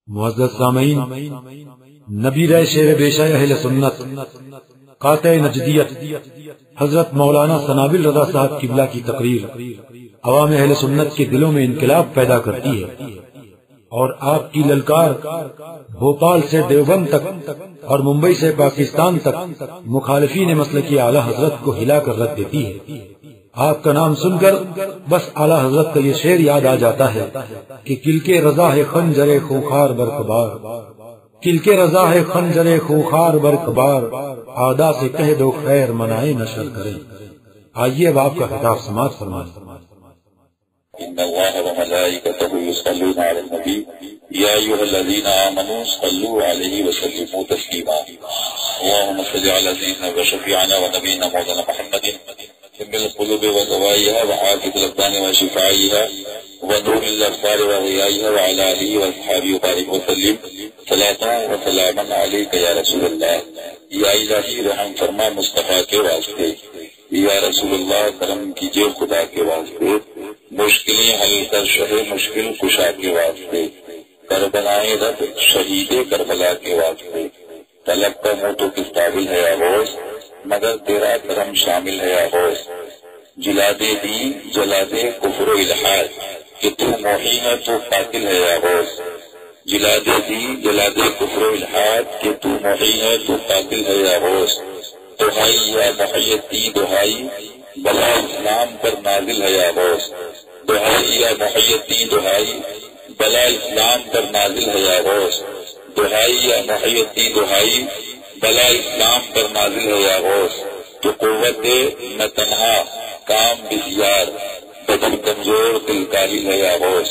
معزز سامعین، نبی رہ شیر بیشہ اہل سنت قاطع نجدیت حضرت مولانا ثنابل رضا صاحب قبلہ کی تقریر عوام اہل سنت کے دلوں میں انقلاب پیدا کرتی ہے، اور آپ کی للکار بھوپال سے دیوبند تک اور ممبئی سے پاکستان تک مخالفین مسلکی اعلی حضرت کو ہلا کر رکھ دیتی ہے۔ آپ کا نام سن کر بس اعلی حضرت کا یہ شعر یاد آ جاتا ہے کہ کل کے رضا ہے خنجر خونخوار برقبار، کل کے رضا ہے خنجر خونخوار برقبار، آدا سے کہہ دو خیر منائے نشر کریں۔ آئیے اب آپ کا خطاب سماعت فرمائیں۔ ان اللہ وملائکتہ یصلون علی النبی یا ایھا الذین آمنوا صلوا علیہ وسلموا تسلیما۔ اللهم صل علی سیدنا وشفیعنا ونبینا مولانا محمد من القلوب وزوائها وحافظ الابدان وشفاعها ونور الابصار وضیائها وعلى آلہ واصحابہ وبارک وسلم صلاۃ وسلاما علیک یا رسول اللہ۔ یا الہی رحم فرما مصطفیٰ کے واسطے، یا رسول اللہ کرم کیجیے خدا کے واسطے، مشکلیں حل کر شہ مشکل کشا کے واسطے، کربلائے رب شہید کربلا کے واسطے۔ طلب کا ہو تو کس قابل ہے آغوز، مگر تیرا کرم شامل ہے آغوز۔ جلا دے دی جلا دے کفر و الحاد، کہ تو محی ہے تو قاتل ہے آغوز۔ جلا دے دی جلا دے کفر و الحاد، کہ تو محی ہے تو قاتل ہے آغوز۔ دہائی یا محیتی دہائی، بلا اسلام پر نازل ہے آغوز۔ دہائی یا محیتی دہائی، بلا اسلام پر نازل ہے آغوز۔ دہائی یا محیتی دہائی، بلا اسلام پر نازل ہے آغوز۔ تو قوت دے نہ تنہا کام بسیار، بدن کمزور دل کاہل ہے آغوز۔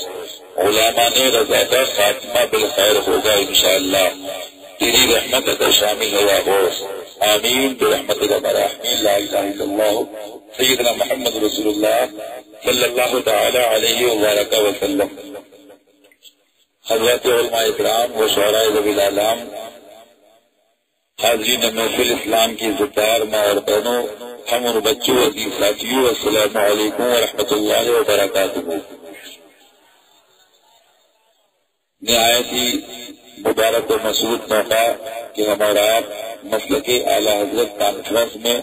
غلامان رضا کا خاتمہ بالخیر ہوگا انشاءاللہ، تیری رحمت اگر شامل ہے آغوز۔ آمین برحمتک الرحمن، لا الہ الا اللہ سیدنا محمد رسول اللہ صلی اللہ تعالی علیہ وبارک وسلم۔ حضرات علماء اکرام و شعراء ذوی الاعلام، حاضرین محفل اسلام کی عزتدار ماں اور بہنوں، ہم اور بچوں عزیز ساتھیوں، السلام علیکم ورحمۃ اللہ وبرکاتہ۔ نہایت ہی مبارک و مسعود موقع کہ ہمارا آپ مسلک اعلی حضرت کانفرنس میں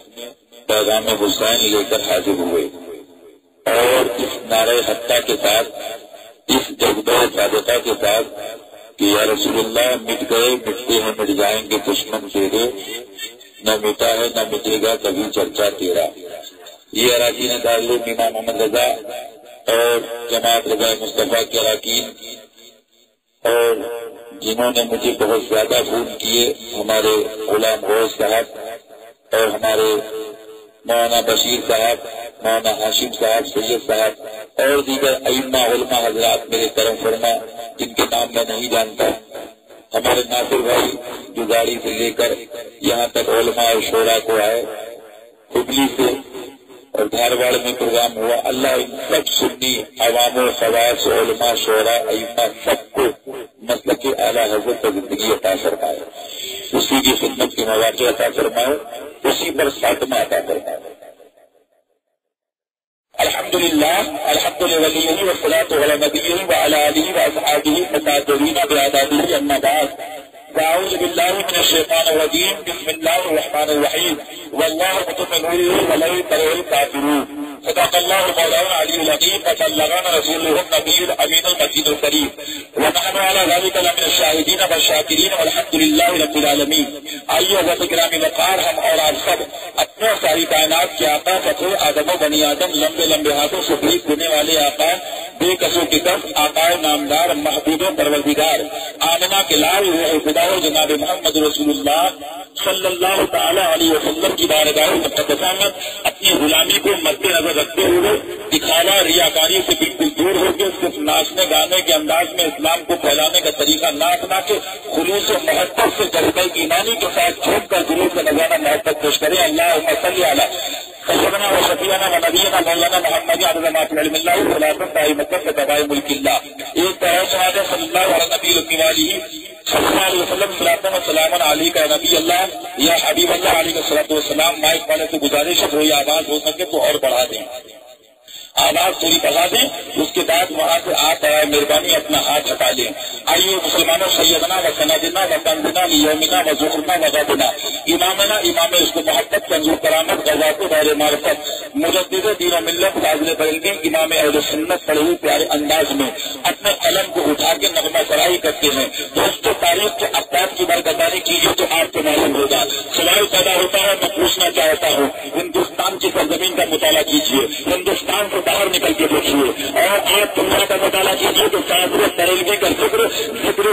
پیغام حسین لے کر حاضر ہوئے، اور اس نعرہ حقہ کے ساتھ، اس جذبہ صادقہ کے ساتھ کہ یا رسول اللہ مٹ گئے مٹتے ہیں مٹ جائیں گے دشمن تیرے، نہ مٹا ہے نہ مٹے گا کبھی چرچا تیرا۔ یہ اراکین دارالعلوم امام محمد رضا اور جماعت رضا مصطفیٰ کے اراکین، اور جنہوں نے مجھے بہت زیادہ فون کیے، ہمارے غلام غوث صاحب اور ہمارے مولانا بشیر صاحب، مولانا ہاشم صاحب، سید صاحب اور دیگر ائمہ علماء حضرات میرے کرم فرما، جن کے نام میں نہیں جانتا، ہمارے ناصر بھائی جو گاڑی سے لے کر یہاں تک علماء اور شعراء کو آئے، ہبلی سے اور دھارواڑ میں پروگرام ہوا، اللہ ان سب سنی عوام و خواص علماء شعراء ائمہ سب کو مسلک اعلیٰ حضرت کا زندگی عطا فرمائے، اسی کی خدمت کے مواقع عطا فرمائے، اسی پر خاتمہ عطا فرمائے۔ الحمدللہ الحمد لولیہ والصلاۃ علی نبیہ وعلی آلہ واصحابہ المقربین بعدادہ، اما بعد، اعوذ باللہ من الشیطان الرجیم، بسم اللہ الرحمن الرحیم، واللہ متم نورہ ولو کرہ الکافرون۔ صدق اللہ مولانا العلی العظیم وبلغنا رسولہ النبی الامین المجید الکریم، ونحن علی ذلک لمن الشاہدین والشاکرین والحمد للہ رب العالمین۔ آئیے حضرت کرام وقار، ہم اور آپ سب اپنے ساری کائنات کے آقا، فخر آدم و بنی آدم، لمبے لمبے ہاتھوں سے بھیک دینے والے آقا، بے کسوں کی کف آقا نامدار، محبوب پروردگار، آمنہ کے لال روح خدا جناب محمد رسول اللہ صلی اللہ تعالی علیہ وسلم کی بارگاہ مقدسہ میں اپنی غلامی کو مد نظر رکھتے ہوئے دکھاوا ریاکاری سے بالکل دور ہو کے صرف ناچنے گانے کے انداز میں اسلام کو پھیلانے کا طریقہ نہ اپنا کے خلوص و محبت سے جذبہ ایمانی کے ساتھ جھوم کر ضرور کا نظارہ محبت پیش کریں۔ اللہم صلی علی سیدنا و شفیعنا و نبینا مولانا محمد عدد ما فی علم اللہ صلاۃ دائمۃ بقضاء ملک اللہ۔ ایک طرح سے صلی اللہ علی نبی الکمالہ صلی اللہ علیہ وسلم، صلاۃ و سلام علیک یا نبی اللہ یا حبیب اللہ علیہ الصلوۃ والسلام۔ مائک والے سے گزارش ہے کوئی آواز ہو سکے تو اور بڑھا دیں۔ آواز تھوڑی بڑھا دیں، اس کے بعد وہاں سے آپ مہربانی اپنا ہاتھ ہٹا لیں۔ آئیے مسلمانوں، سیدنا و سندنا و کنزنا لیومنا و ظہرنا و غدنا، امامنا امام اس کو محبت کنزور کرامت غزات دار معرفت مجدد دین و ملت فاضل بریلوی امام اہل سنت پڑھے ہوئے پیارے انداز میں اپنے قلم کو اٹھا کے نغمہ سرائی کرتے ہیں۔ دوستوں، تاریخ کے افراد کی برگزاری کیجیے تو آپ کو معلوم ہوگا۔ سوال پیدا ہوتا ہے، میں پوچھنا چاہتا ہوں، ہندوستان کی سرزمین کا مطالعہ کیجیے، ہندوستان سے باہر نکل کے دیکھیے، اور آپ دنیا کا مطالعہ کیجیے تو فاضل بریلوی کا ذکر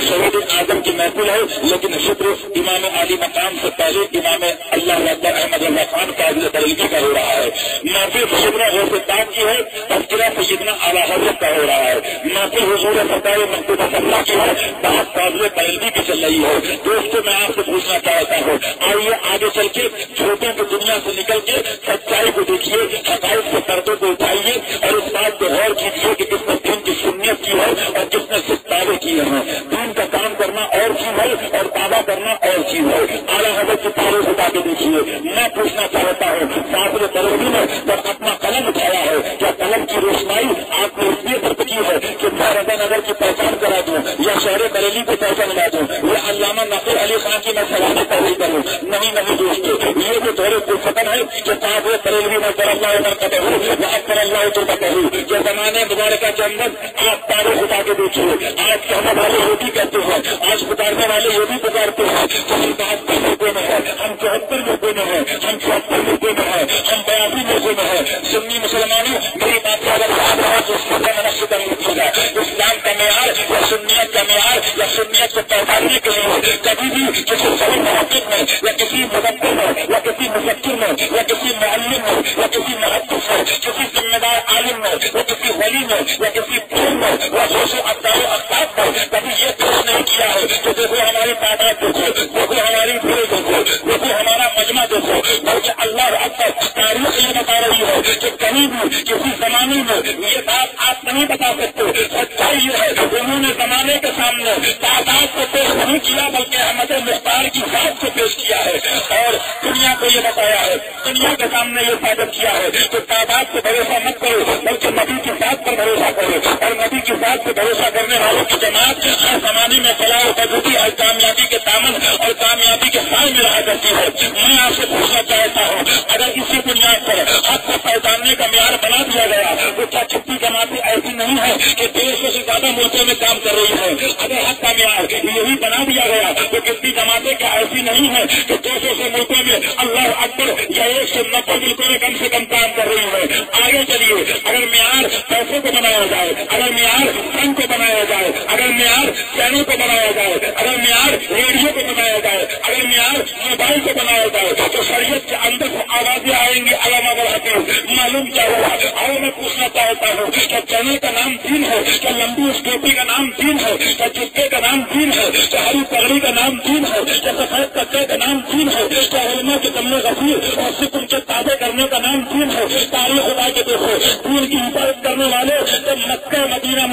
شہید اعظم کی محفل ہے، لیکن ذکر امام عالی مقام سے پہلے امام اللہ اکبر احمد اللہ خان فاضل بریلوی کا ہو رہا ہے۔ محفل سیدنا غوث پاک کی ہے، تذکرہ سیدنا اعلیٰ حضرت کا ہو رہا ہے۔ محفل حضور سرکار مقبول اللہ کی ہے، بات فاضل بریلوی کی چل رہی ہے۔ دوستوں، میں آپ سے پوچھنا چاہتا ہوں، آئیے آگے چل کے چھوٹوں کی دنیا سے نکل کے سچائی کو دیکھیے، حقائق کے پردوں کو اٹھائیے اور اس بات کو غور کیجیے کہ کس نے دین کی سنت کی ہے اور کس نے صرف دعوے کیے ہیں۔ دین کا کام کرنا اور چیز ہے اور دعویٰ کرنا اور چیز ہے۔ اعلیٰ حضرت کی تاریخ اٹھا کے دیکھیے۔ میں پوچھنا چاہتا ہوں، فاضل بریلوی نے جب اپنا قلم اٹھایا ہے، کیا قلم کی روشنائی آپ نے اس لیے برت کی ہے کہ میں رضا نگر کی پہچان کرا دوں یا شہر بریلی کو پہچان لا دوں یا علامہ ناصر علی خان کی میں سلام پیروی کروں؟ نہیں دوستو، یہ تو تھوڑے کو ختم ہے کہ فاضل بریلوی نظر اللہ مرکز ہو یا اکبر اللہ تو بتاؤ جو زمانے مبارکہ کے اندر آپ تاریخ اٹھا کے دیکھیے۔ آج کہنے والے یہ بھی کہتے ہیں، آج پکارنے والے یہ بھی پکارتے ہیں کہ ہم 72 ملکوں میں ہیں، ہم 74 ملکوں میں ہیں، ہم 74 ملکوں میں ہیں، ہم 82 ملکوں میں ہیں۔ سنی مسلمانوں، میری بات کو اگر یاد رہا تو اس کو منعقد رکھیے گا۔ اسلام کا معیار یا سنیت کا معیار یا سنیت کو پہچاننے کے لیے کبھی بھی کسی صحیح محقق میں یا کسی مدبر میں یا کسی مفکر میں یا کسی معلم میں یا کسی محدث میں، کسی ذمہ دار عالم میں یا کسی ولی میں یا کسی پیر میں یا سوشو ابدال اختاب میں کبھی یہ کوشش نہیں کیا ہے کہ دیکھو ہماری تعداد دیکھو، دیکھو ہماری بھیڑ دیکھو، دیکھو ہمارا مجمع دیکھو، بلکہ اللہ اکبر تاریخ یہ بتا رہی ہے کہ کہیں بھی کسی زمانے میں یہ بات آپ نہیں بتا سکتے۔ سچائی یہ ہے انہوں نے زمانے کے سامنے تعداد کو پیش نہیں کیا بلکہ احمد مختار کی ذات کو پیش کیا ہے اور دنیا کو یہ بتایا ہے، دنیا کے سامنے یہ ثابت کیا ہے کہ تعداد کو بھروسہ مت کرو بلکہ نبی کی ذات پر بھروسہ کرو، اور نبی کی ذات پر بھروسہ کرنے والوں کی جماعت ہر زمانے میں فلاح و بہبودی اور کامیابی کے دامن اور کامیابی کے سائے میں رہا کرتی ہے۔ میں آپ سے پوچھنا چاہتا ہوں، اگر اسی بنیاد پر حق کو پہچاننے کا معیار بنا دیا گیا تو کیا چھٹی جماعتیں ایسی نہیں ہے کہ 150 سے زیادہ ملکوں میں کام کر رہی ہے؟ اگر حق کا معیار یہی بنا دیا گیا تو کتنی جماعتیں کیا ایسی نہیں ہے کہ 200 سے ملکوں میں اللہ اکبر یا 190 ملکوں میں کم سے کم کام کر رہی ہے؟ آگے چلیے، اگر معیار پیسوں کو بنایا جائے، اگر معیار فن کو بنایا جائے، اگر معیار چینوں کو بنایا جائے، اگر معیار ریڈیو کو بنایا جائے، اگر معیار موبائل کو بنایا جائے تو شریعت کے اندر سے آوازیں آئیں گی علامہ والحدیث۔ معلوم کیا ہوا؟ اور میں پوچھنا چاہتا ہوں، کیا چنے کا نام دین ہے؟ کیا لمبی اس ٹوپی کا نام دین ہے؟ کیا جوتے کا نام دین ہے؟ کیا ہری پگڑی کا نام دین ہے؟ کیا سفید کپڑے کا نام دین ہے؟ کیا علما کے کمرے غفیر اور سکم کے تابع کرنے کا نام دین ہے؟ تاریخ خدا کے دیکھو، دین کی حفاظت کرنے والے جب مکہ مدینہ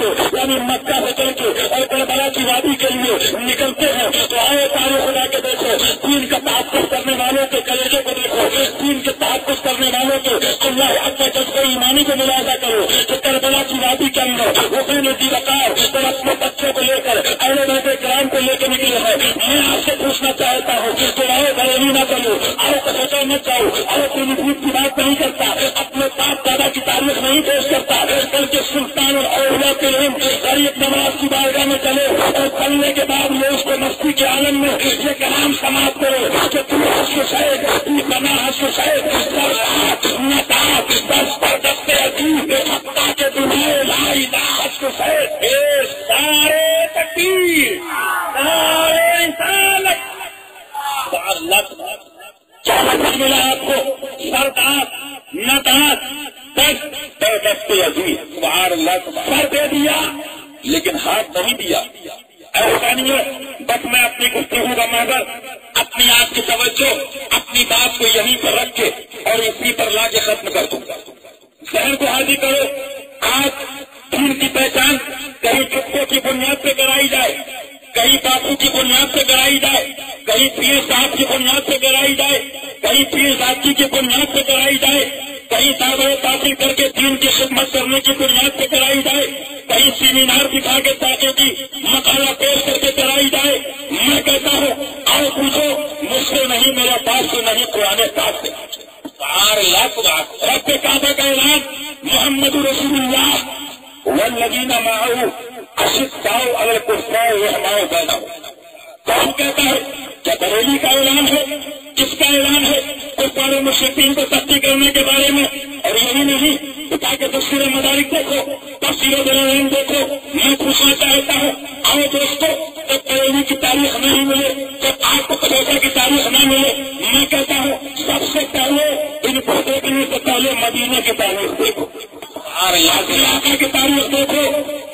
سے یعنی مکہ سے چل کے اور کربلا کی وادی کے لیے نکلتے ہیں تو آئے تاریخ خدا کے دیکھو، دین کا تحفظ کرنے والوں کے کلیجے کو دیکھو، دین کے تحفظ کرنے والوں کے اللہ اکبر جذبہ ایمانی کو ملاحظہ کرو کہ کربلا کی وادی کے اندر حسین الدین وقار اور اپنے بچوں کو لے کر اہل بیت کرام کو لے کے نکلے ہیں۔ میں آپ سے پوچھنا چاہتا ہوں کہ آؤ بریلی نہ کرو، آؤ کسوٹا مت جاؤ، آؤ کوئی نفوذ کی بات نہیں کرتا، اپنے باپ دادا کی تاریخ نہیں پیش کرتا، بلکہ سلطان اور اولیاء کے علم غریب نواز کی بارگاہ میں چلے اور چلنے کے بعد میں اس کو مستی کے عالم میں یہ کلام سماعت کرو کہ تم حسن شاید بنا حسن شاید نتاب بس پر دستے عجیب حقا کے دنیا لا الہ حسن شاید سارے تکبیر سارے انسانت کیا مطلب ملا آپ کو؟ سردار نتاب بس پر دستے عجیب سبحان اللہ، سر دے دیا لیکن ہاتھ نہیں دیا۔ ایسا نہیں ہے بس میں اپنی گفتگو کا مادر اپنی آپ کی توجہ اپنی بات کو یہیں پر رکھ کے اور اسی پر لا کے ختم کر دوں گا۔ ذہن کو حاضر کرو، آج دین کی پہچان کہیں چپکوں کی بنیاد پہ کرائی جائے، کہیں باپو کی بنیاد پہ کرائی جائے، کہیں پیر صاحب کی بنیاد پہ کرائی جائے، کہیں پیر ذاتی کی بنیاد پہ کرائی جائے، کہیں دعوت تاثیر کر کے دین کی خدمت کرنے کی بنیاد پہ کرائی جائے، کہیں سیمینار دکھا کے تاکہ کی مقالہ پیش کر کے کرائی جائے، میں کہتا ہوں آؤ پوچھو مجھ سے نہیں، میرے پاس سے نہیں، قرآن پاک سے۔ رب کعبہ کا اعلان محمد رسول اللہ والذین معه اشداء علی الکفار رحماء بینہم، کون کہتا ہے؟ کیا بریلی کا اعلان ہے؟ کس کا اعلان ہے؟ کفار و مشرکین کو سختی کرنے کے بارے میں؟ اور یہی نہیں تاکہ تفسیر مدارک دیکھو، تفسیر دلائل دیکھو۔ میں پوچھنا چاہتا ہوں آؤ دوستو، جب بریلی کی تاریخ نہیں ملے، جب آپ کو قریضہ کی تاریخ نہ ملے، میں کہتا ہوں سب سے پہلے ان کو دیکھنے سے پہلے مدینہ کی تاریخ دیکھو، علاقہ کی تاریخ دیکھو،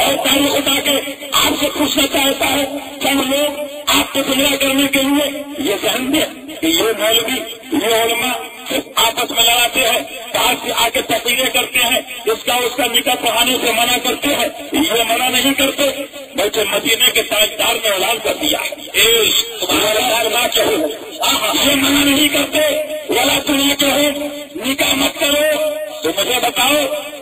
اور تاریخ اٹھا کے آپ سے پوچھنا چاہتا ہوں چند لوگ آپ کو گمراہ کرنے کے لیے یہ ذہن میں کہ یہ مولوی یہ علماء صرف آپس میں لڑاتے ہیں، باہر سے آ کے تقریریں کرتے ہیں، اس کا نکاح پڑھانے سے منع کرتے ہیں، یہ منع نہیں کرتے بلکہ مدینے کے تاجدار نے اعلان کر دیا تمہارا نہ کہو، یہ منع نہیں کرتے ولا تم یہ کہو نکاح مت کرو۔ تو مجھے بتاؤ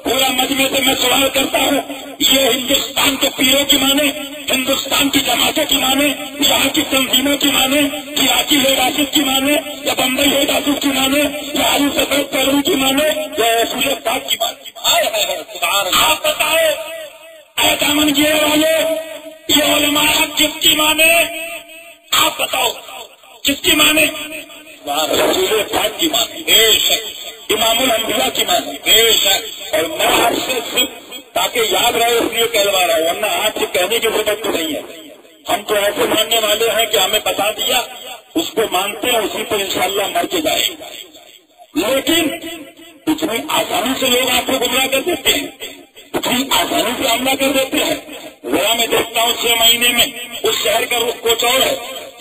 پورا مجمع سے میں سوال کرتا ہوں، یہ ہندوستان کے پیروں کی مانے، ہندوستان کی جماعتوں کی مانے، یہاں کی تنظیموں کی مانے، کراچی ہے راشد کی مانے، یا بمبئی ہے راشد کی مانے، یا علی سفید پہلو کی مانے، یا رسول پاک کی مانے؟ آپ بتاؤ اے دامن گیرے والے، یہ علماء کس کی مانے؟ آپ بتاؤ کس کی مانے؟ رسول پاک کی مانے، بے شک امام الانبیاء کی مانے، بے شک۔ اور میں آپ سے صرف تاکہ یاد رہے اس لیے کہلوا رہا ہوں، ورنہ آپ سے کہنے کی ضرورت تو نہیں ہے۔ ہم تو ایسے ماننے والے ہیں کہ ہمیں بتا دیا اس کو مانتے ہیں، اسی پر انشاءاللہ مر کے جائیں۔ لیکن اتنی آسانی سے لوگ آپ کو گمراہ کر دیتے ہیں، اتنی آسانی سے حملہ کر دیتے ہیں۔ ذرا میں دیکھتا ہوں 6 مہینے میں اس شہر کا رخ کچھ اور ہے،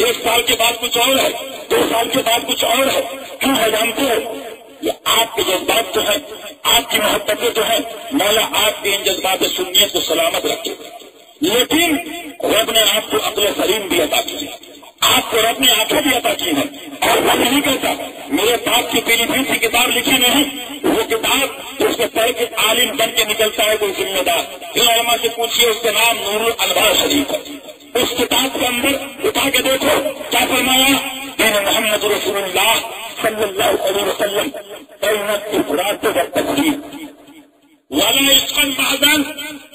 1 سال کے بعد کچھ اور ہے، 2 سال کے بعد کچھ اور ہے۔ کیوں ہے جانتے ہو؟ یہ آپ کے جذبات جو ہیں، آپ کی محبتیں جو ہیں، مولا آپ کے ان جذبات سنیت کو سلامت رکھے۔ لیکن رب نے آپ کو عقل سلیم بھی عطا کی ہے، آپ کو رب نے آنکھیں بھی عطا کی ہیں، اور میں نہیں کہتا میرے باپ کی پیلی بھین سی کتاب لکھی نہیں، وہ کتاب اس کو پڑھ کے عالم بن کے نکلتا ہے کوئی ذمہ دار۔ ان علماء سے پوچھیے، اس کا نام نور الانوار شریف ہے۔ اس کتاب کے اندر اٹھا کے دیکھو کیا فرمایا، دین محمد رسول اللہ صلی اللہ علیہ وسلم بین الافراط والتفریق ولا عشقا بعدن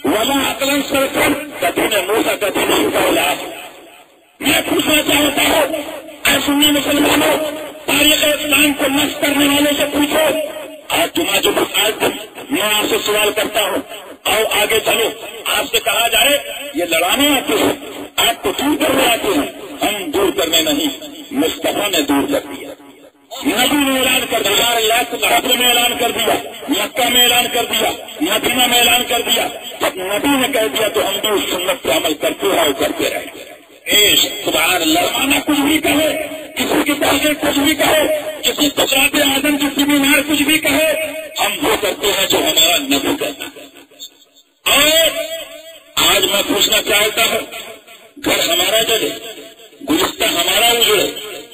ولا عقلا صرفا كدين موسى كدين عيسى۔ میں پوچھنا چاہتا ہوں اے سنی مسلمانوں، تاریخ اسلام کو نشر کرنے والے سے پوچھو۔ آج جمعہ جو آج میں آپ سے سوال کرتا ہوں، آؤ آگے چلو، آپ سے کہا جائے یہ لڑانے آتے ہیں، آپ کو دور کرنے آتے ہیں، ہم دور کرنے نہیں، مصطفیٰ نے دور کر دیا۔ نبی نے اعلان کر دیا، رب نے اعلان کر دیا، مکہ میں اعلان کر دیا، مدینہ میں اعلان کر دیا۔ جب نبی نے کہہ دیا تو ہم بھی اس سنت پر عمل کرتے ہیں اور کرتے رہیں گے۔ سبحان اللہ۔ زمانہ کچھ بھی کہے، کسی کی تحقیق کچھ بھی کہے، کسی بچاتے اعظم کی سیمینار کچھ بھی کہے، ہم وہ کرتے ہیں جو ہمارا نبی کہتا ہے۔ اور آج میں پوچھنا چاہتا ہوں، گھر ہمارا جلے، گلستہ ہمارا اجڑے،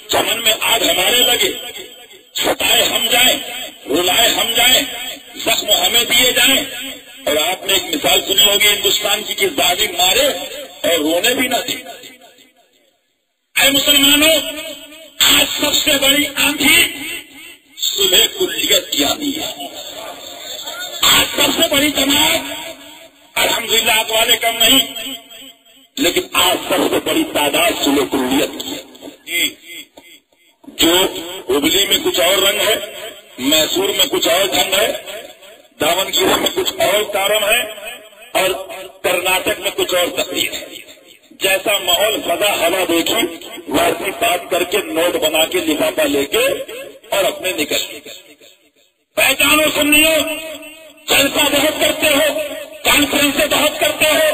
چمن میں آگ ہمارے لگے، ستائے ہم جائیں، رلائے ہم جائیں، زخم ہمیں دیے جائیں، اور آپ نے ایک مثال سنی ہوگی ہندوستان کی کہ ظالم مارے اور رونے بھی نہ دی۔ اے مسلمانوں، آج سب سے بڑی آندھی صلح کلیت کی آندھی ہے۔ آج سب سے بڑی جماعت الحمدللہ آپ والے کم نہیں، لیکن آج سب سے بڑی تعداد صلح کلیت کی ہے۔ جو ہبلی میں کچھ اور رنگ ہے، میسور میں کچھ اور ڈھنگ ہے، دامن گیرے میں کچھ اور کارم ہے، اور کرناٹک میں کچھ اور تقریر ہے۔ جیسا ماحول فضا ہوا دیکھی ویسی بات کر کے نوٹ بنا کے لفافہ لے کے اور اپنے نکل پہچانو سنیو، جلسہ بہت کرتے ہو، کانفرنسیں بہت کرتے ہو۔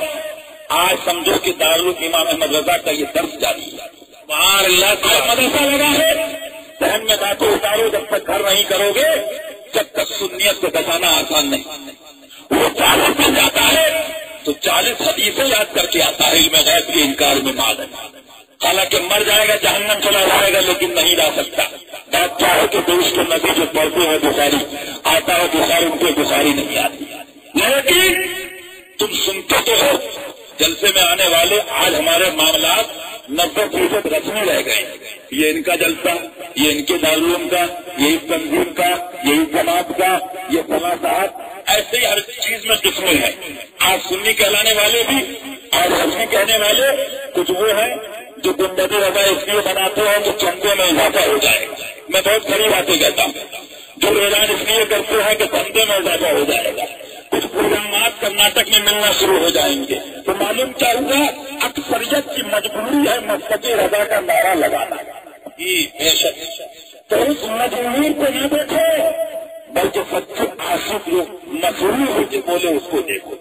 آج سمجھو کہ دارالامام احمد رضا کا یہ درس جاری ہے، وہاں اللہ کا مدرسہ لگا ہے۔ ذہن میں باتیں اتارو، جب تک گھر نہیں کرو گے جب تک سنیت کو بچانا آسان نہیں۔ وہ 40 بن جاتا ہے تو 40 حدیثیں یاد کر کے آتا ہے، علم غیب کے انکار میں معذ ہے۔ حالانکہ مر جائے گا، جہنم چلا جائے گا، لیکن نہیں جا سکتا۔ بات کیا ہے کہ دیش کے نبی جو پڑھتے ہیں بخاری آتا ہے بخاری، ان کو بخاری نہیں آتی، لیکن تم سنتے تو ہو جلسے میں آنے والے آج ہمارے معاملات 90% رسمی رہ گئے، یہ ان کا جلسہ، یہ ان کے دارالعلوم کا، یہ تنظیم کا، یہ جماعت کا، یہ فلاں صاحب، ایسے ہی ہر چیز میں قسمیں ہیں۔ آج سنی کہلانے والے بھی اور رسمی کہنے والے کچھ وہ ہیں جو گنبد رضا اس لیے بناتے ہیں کہ چندوں میں اضافہ ہو جائے۔ میں بہت کھڑی باتیں کہتا ہوں، جو اعلان اس لیے کرتے ہیں کہ چندے میں اضافہ ہو جائے گا، کچھ پروگرامات کرناٹک میں ملنا شروع ہو جائیں گے، تو معلوم کیا ہوا، اکثریت کی مجبوری ہے مسجد رضا کا نعرہ لگانا۔ بے شک تو اس مجبوری کو نہ دیکھو، بلکہ سچے عاشق جو مجبوری ہو کے بولے اس کو دیکھو۔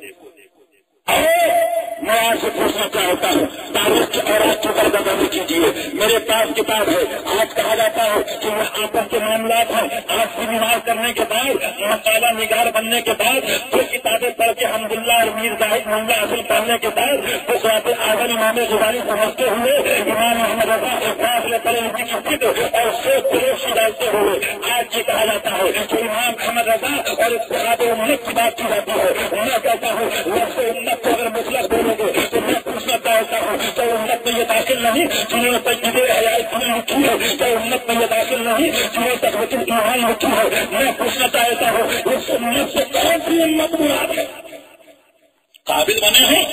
میں آپ سے پوچھنا چاہتا ہوں، تاریخ کے اوراق کے اوپر غور کیجیے، میرے پاس کتاب ہے۔ آج کہا جاتا ہے کہ وہ آپس کے معاملات ہیں، آج سیمینار کرنے کے بعد، مقالہ نگار بننے کے بعد، دو کتابیں پڑھ کے حمداللہ اور میر زاہد ملا اصل پڑھنے کے بعد حضرت اعظم امام غزالی سمجھتے ہوئے امام محمد رضا فاصلے کی ضد اور سوچ فروشی ڈالتے ہوئے آج یہ کہا جاتا ہے کہ امام محمد رضا اور اتحاد امت کی بات کی جاتی ہے۔ میں کہتا ہوں لفظ امت کو اگر مطلق بولو گے تو میں پوچھنا چاہتا ہوں تو امت میں یہ داخل نہیں جنہوں نے تجدید حیات کی لکھی ہے، تو امت میں یہ داخل نہیں جنہوں تک وطن ایمان لکھی ہے۔ میں پوچھنا چاہتا ہوں اس امت سے کون سی امت مراد ہے؟ قابل بنے ہیں،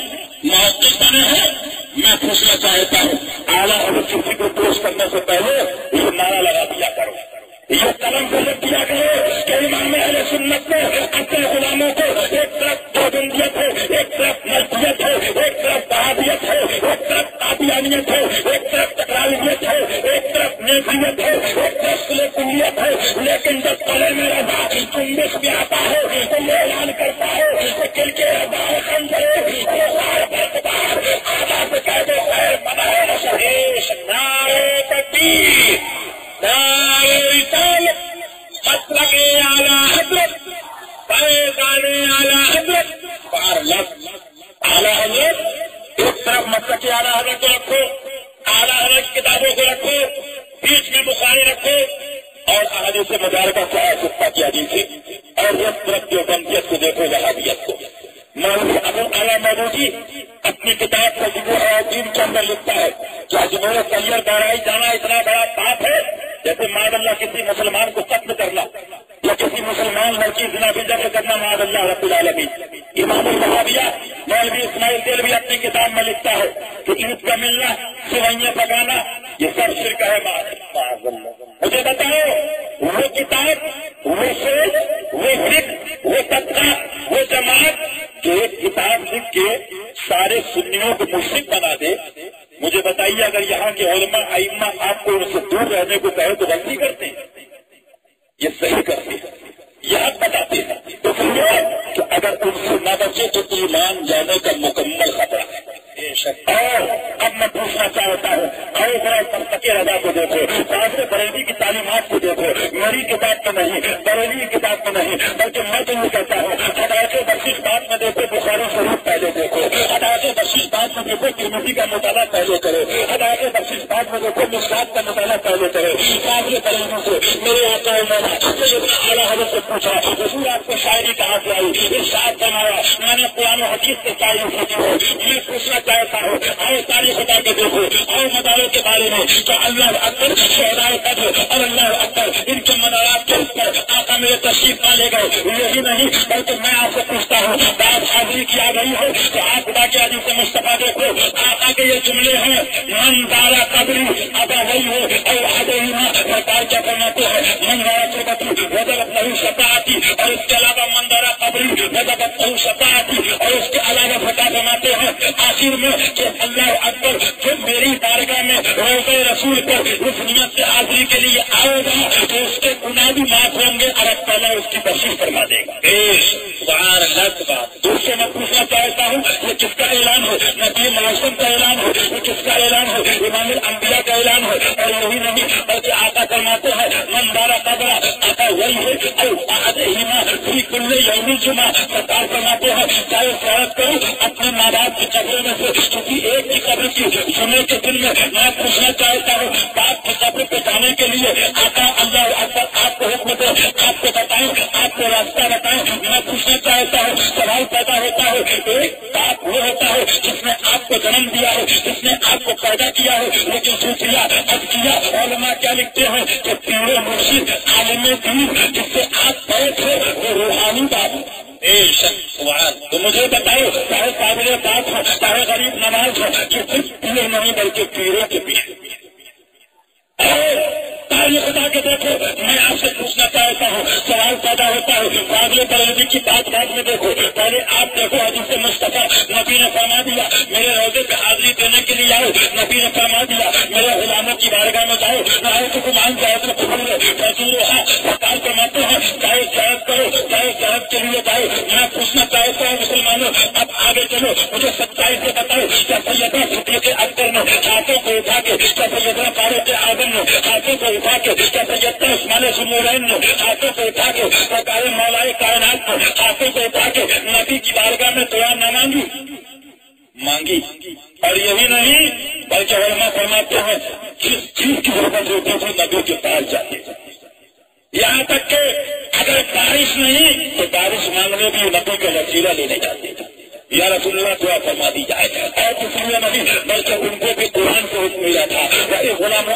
محقق بنے ہیں۔ میں پوچھنا چاہتا ہوں اعلیٰ حضرت کسی کو پیش کرنے سے پہلے یہ نعرہ لگا دیا کرو، یہ قلم سے لکھ دیا کرو کہ امام اہل سنت نے اپنے غلاموں کو ایک طرف دیوبندیت ہے، ایک طرف ملکیت ہے، ایک طرف بہادیت ہے، ایک طرف قادیانیت ہے، ایک طرف تکراریت ہے، ایک طرف نیفیت ہے، ایک طرف سلیکولیت ہے، لیکن جب قلعے میں رضا جنبش بھی آتا ہے تو یہ اعلان کرتا ہے کہ کل کے رضا خنجر آزاد کہہ دو خیر منائے شہیش نعرے تکبیر نعرے رسالت مسلک اعلیٰ حضرت فیضان اعلیٰ حضرت بار لفظ اعلیٰ حضرت ایک طرف مسلک اعلیٰ حضرت کو رکھو، اعلیٰ حضرت کتابوں کو رکھو، بیچ میں بخاری رکھو اور احادیث مبارکہ سے ستہ کی حدیثیں، اور اس طرف دیوبندیت کو دیکھو، وہابیت کو۔ مولوی ابو اعلیٰ مودودی اپنی کتاب تجدید الدین کے اندر لکھتا ہے کہ اجمیر سیر بہرائی جانا اتنا بڑا پاپ ہے جیسے معاذ اللہ کسی مسلمان کو قتل کرنا یا کسی مسلمان لڑکی زنا بھی ذکر کرنا، معاذ اللہ رب العالمین۔ امام الوہابیہ مولوی اسماعیل دہلوی اپنی کتاب میں لکھتا ہے کہ عید کا ملنا، سوئیاں پکانا، یہ سب شرک ہے معاذ اللہ۔ مجھے بتاؤ وہ کتاب، وہ سوچ، وہ فکر، وہ طبقہ، وہ جماعت جو ایک کتاب لکھ کے سارے سنیوں کو مشرک بنا دے، مجھے بتائیے اگر یہاں کے علماء ائمہ آپ کو ان سے دور رہنے کو کہے تو غلطی کرتے ہیں؟ یہ صحیح کرتے ہیں، یہ حق بتاتے ہیں، تو سمجھو کہ اگر ان سے نہ بچے تو ایمان جانے کا مکمل خطرہ ہے۔ اور اب میں پوچھنا چاہتا ہوں اور ذرا مسلک رضا کو دیکھو، فاضل بریلوی کی تعلیمات کو دیکھو، میری کتاب میں نہیں، بریلوی کی کتاب میں نہیں، بلکہ میں تو یہ کہتا ہوں ہدایت بخشش بات میں دیکھو، بخاری شریف پہلے دیکھو، ہدایت بخشش بات میں دیکھو، ترمذی کا مطالعہ پہلے کرو، ہدایت بخشش بات میں دیکھو، مشکات کا مطالعہ پہلے کرو۔ فاضل بریلوی سے میرے آقا مولا سیدنا اعلیٰ حضرت سے پوچھا حضور آپ کو شاعری کہاں سے آئی؟ ارشاد فرمایا میں نے قرآن و حدیث سے شاعری سیکھی ہے۔ میں پوچھنا چاہتا ہوں اور تاریخ بتا کے دیکھو اور مداروں کے بارے میں کہ اللہ اکبر شہدائے قدر اور اللہ اکبر ان کے مدارات کے اوپر آقا میرے تشریف نہ لے گئے، یہی نہیں بلکہ میں آپ سے پوچھتا ہوں بات حاضری کی آ گئی ہے تو آپ خدا کے حدیث سے مصطفیٰ دیکھو، آقا کے یہ جملے ہیں من دارا قبری ابا وہی ہو اور آدھا سرکار کیا فرماتے ہیں من دارا قبری وجبت نہیں شفاعتی، اور اس کے علاوہ من دارا قبری وجبت نہیں شفاعتی، اور اس کے علاوہ فتح فرماتے ہیں آخر میں کہ اللہ اکبر جو میری بارگاہ میں روضہ رسول پر اس نیت سے حاضری کے لیے آئے گا تو اس کے گناہ بھی معاف ہوں گے اور اب تعالیٰ اس کی بخشش فرما دے گا۔ سبحان اللہ کی بات۔ دوسرے میں پوچھنا چاہتا ہوں یہ کس کا اعلان ہے؟ نبی معصوم کا اعلان ہے، یہ کس کا اعلان ہے؟ امام الانبیاء کا اعلان ہے، اور یہی نہیں بلکہ آقا فرماتے ہیں من دارا قبرا آقا وہی ہے اور احدہما فی کل یوم الجمعہ سرکار فرماتے ہیں چاہے زیارت کرو اپنے ماں باپ کی قبروں میں سے، کیونکہ ایک کی قبر کی جمعے کے دن میں پوچھنا چاہتا ہوں باپ کی قبر پہ جانے کے لیے آقا اللہ اکبر آپ کو حکم دے، آپ کو بتائیں، آپ کو راستہ بتائیں، میں پوچھنا چاہتا ہوں، سوال پیدا ہوتا ہے ایک باپ وہ ہوتا ہے جس نے آپ کو جنم دیا ہے، جس نے آپ کو پیدا کیا ہے، لیکن سوچیا اب کیا علماء کیا لکھتے ہیں کہ پیر مرشد عالم دین جس سے آپ پڑے تھے وہ روحانی باپ تو مجھے بتاؤ چاہے قابل بات ہو چاہے غریب نواز ہو کہ صرف پیر نہیں بلکہ پیروں کے پیچھے تاریخ خدا کے دیکھو، میں آپ سے پوچھنا چاہتا ہوں، سوال پیدا ہوتا ہے قابل بلدی کی بات میں دیکھو، پہلے آپ دیکھو حدیث مصطفیٰ نبی نے فرما دیا میرے روزے پہ حاضری دینے کے لیے آؤ، نبی نے فرما دیا میرے غلاموں کی بارگاہ میں جاؤ، نہ تو گمان جاؤ تو قبول سرکار فرماتے ہیں چاہے زیارت کرو چاہے زیارت کے لیے جاؤ، میں پوچھنا چاہتا ہوں مسلمانوں اب آگے چلو، مجھے سچائی سے بتاؤ کیا سیدنا صدیق اکبر نے ہاتھوں کو اٹھا کے، کیا سیدنا فاروق اعظم نے ہاتھوں کو اٹھا کے، کیا سیدنا عثمان ذوالنورین نے ہاتھوں کو اٹھا کے، سرکار مولا کائنات نے ہاتھوں کو اٹھا کے نبی کی بارگاہ میں دعا نہ مانگی؟ اور یہی نہیں بلکہ علماء فرماتے ہیں جس چیز کی ضرورت ہوتی تھی نبی کے پاس جاتے تھے، یہاں تک کہ اگر بارش نہیں تو بارش مانگنے بھی نبی کا وسیلہ لینے جاتے تھے، یا رسول اللہ دعا فرما دی جائے، اور کسی نے نہیں بلکہ ان کو بھی قرآن سے حکم ملا تھا غلام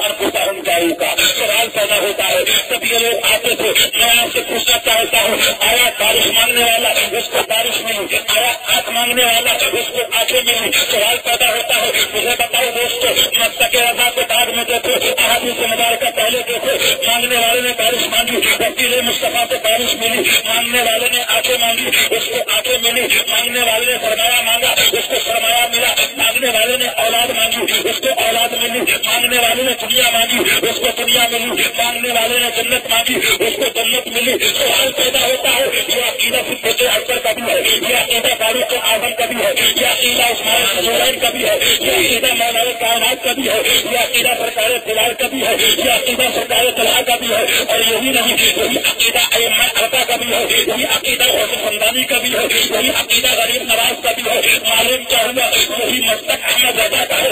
کا سوال پیدا ہوتا ہے، سب یہ لوگ آتے تھے، میں آپ سے پوچھنا چاہتا ہوں آیا بارش مانگنے والا اس کو بارش ملی، آیا آنکھ مانگنے والا اس کو آنکھیں ملی؟ سوال پیدا ہوتا ہے، مجھے بتاؤ دوستو مستق رضا کو بعد میں دیکھو، احادیث مبارکہ پہلے دیکھو، مانگنے والے نے بارش مانگی، وکیل مصطفیٰ کو بارش ملی، مانگنے والے نے آنکھیں مانگی اس کو آنکھیں ملی، مانگنے والے نے سرمایہ مانگا اس کو سرمایہ ملا، مانگنے والے نے اولاد مانگی اس کو اولاد ملی، مانگنے والے نے دنیا مانگی اس کو دنیا ملی، مانگنے والے نے جنت مانگی اس کو جنت ملی۔ سوال پیدا ہوتا ہے یہ عقیدہ صدیق اکبر کا بھی ہے، یہ عقیدہ فاروق اعظم کا بھی ہے، یہ عقیدہ عثمان ذوالنورین کا بھی ہے، یہ عقیدہ مولا کائنات کا بھی ہے، یہ عقیدہ سرکار بلال کا بھی ہے، یہ عقیدہ سرکار طلحہ کا بھی ہے، اور یہی نہیں یہی عقیدہ ائمہ اربعہ کا بھی ہے، یہی عقیدہ غوث الحمدانی کا بھی ہے، یہی عقیدہ غریب نواز کا بھی ہے۔ معلوم کیا ہوا یہی مستق احمد رضا کا ہے۔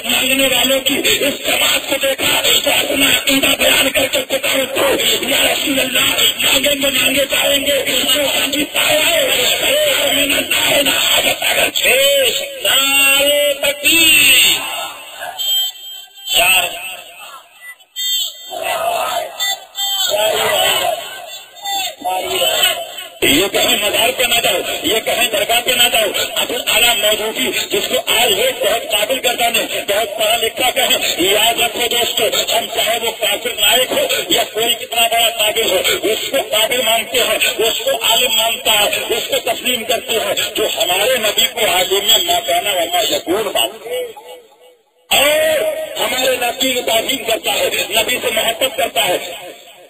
مانگنے والوں کی اس جماعت کو دیکھا تو اپنا عقیدہ بیان کر کے پکار دو یا رسول اللہ مانگیں گے مانگے جائیں گے، یہ کہیں مزار پہ نہ جاؤ، یہ کہیں درگاہ پہ نہ جاؤ، اپنے اعلیٰ موجودی جس کو آج لوگ بہت قابل گردانے بہت پڑھا لکھا کہیں، یاد رکھو دوستو ہم چاہے وہ کافر نائک ہو یا کوئی کتنا بڑا قابل ہو اس کو قابل مانتے ہیں، اس کو عالم مانتا ہے، اس کو تسلیم کرتے ہیں، جو ہمارے نبی کو عالم ما کان وما یکون مانتے ہیں اور ہمارے نبی کی تعظیم کرتا ہے، نبی سے محبت کرتا ہے۔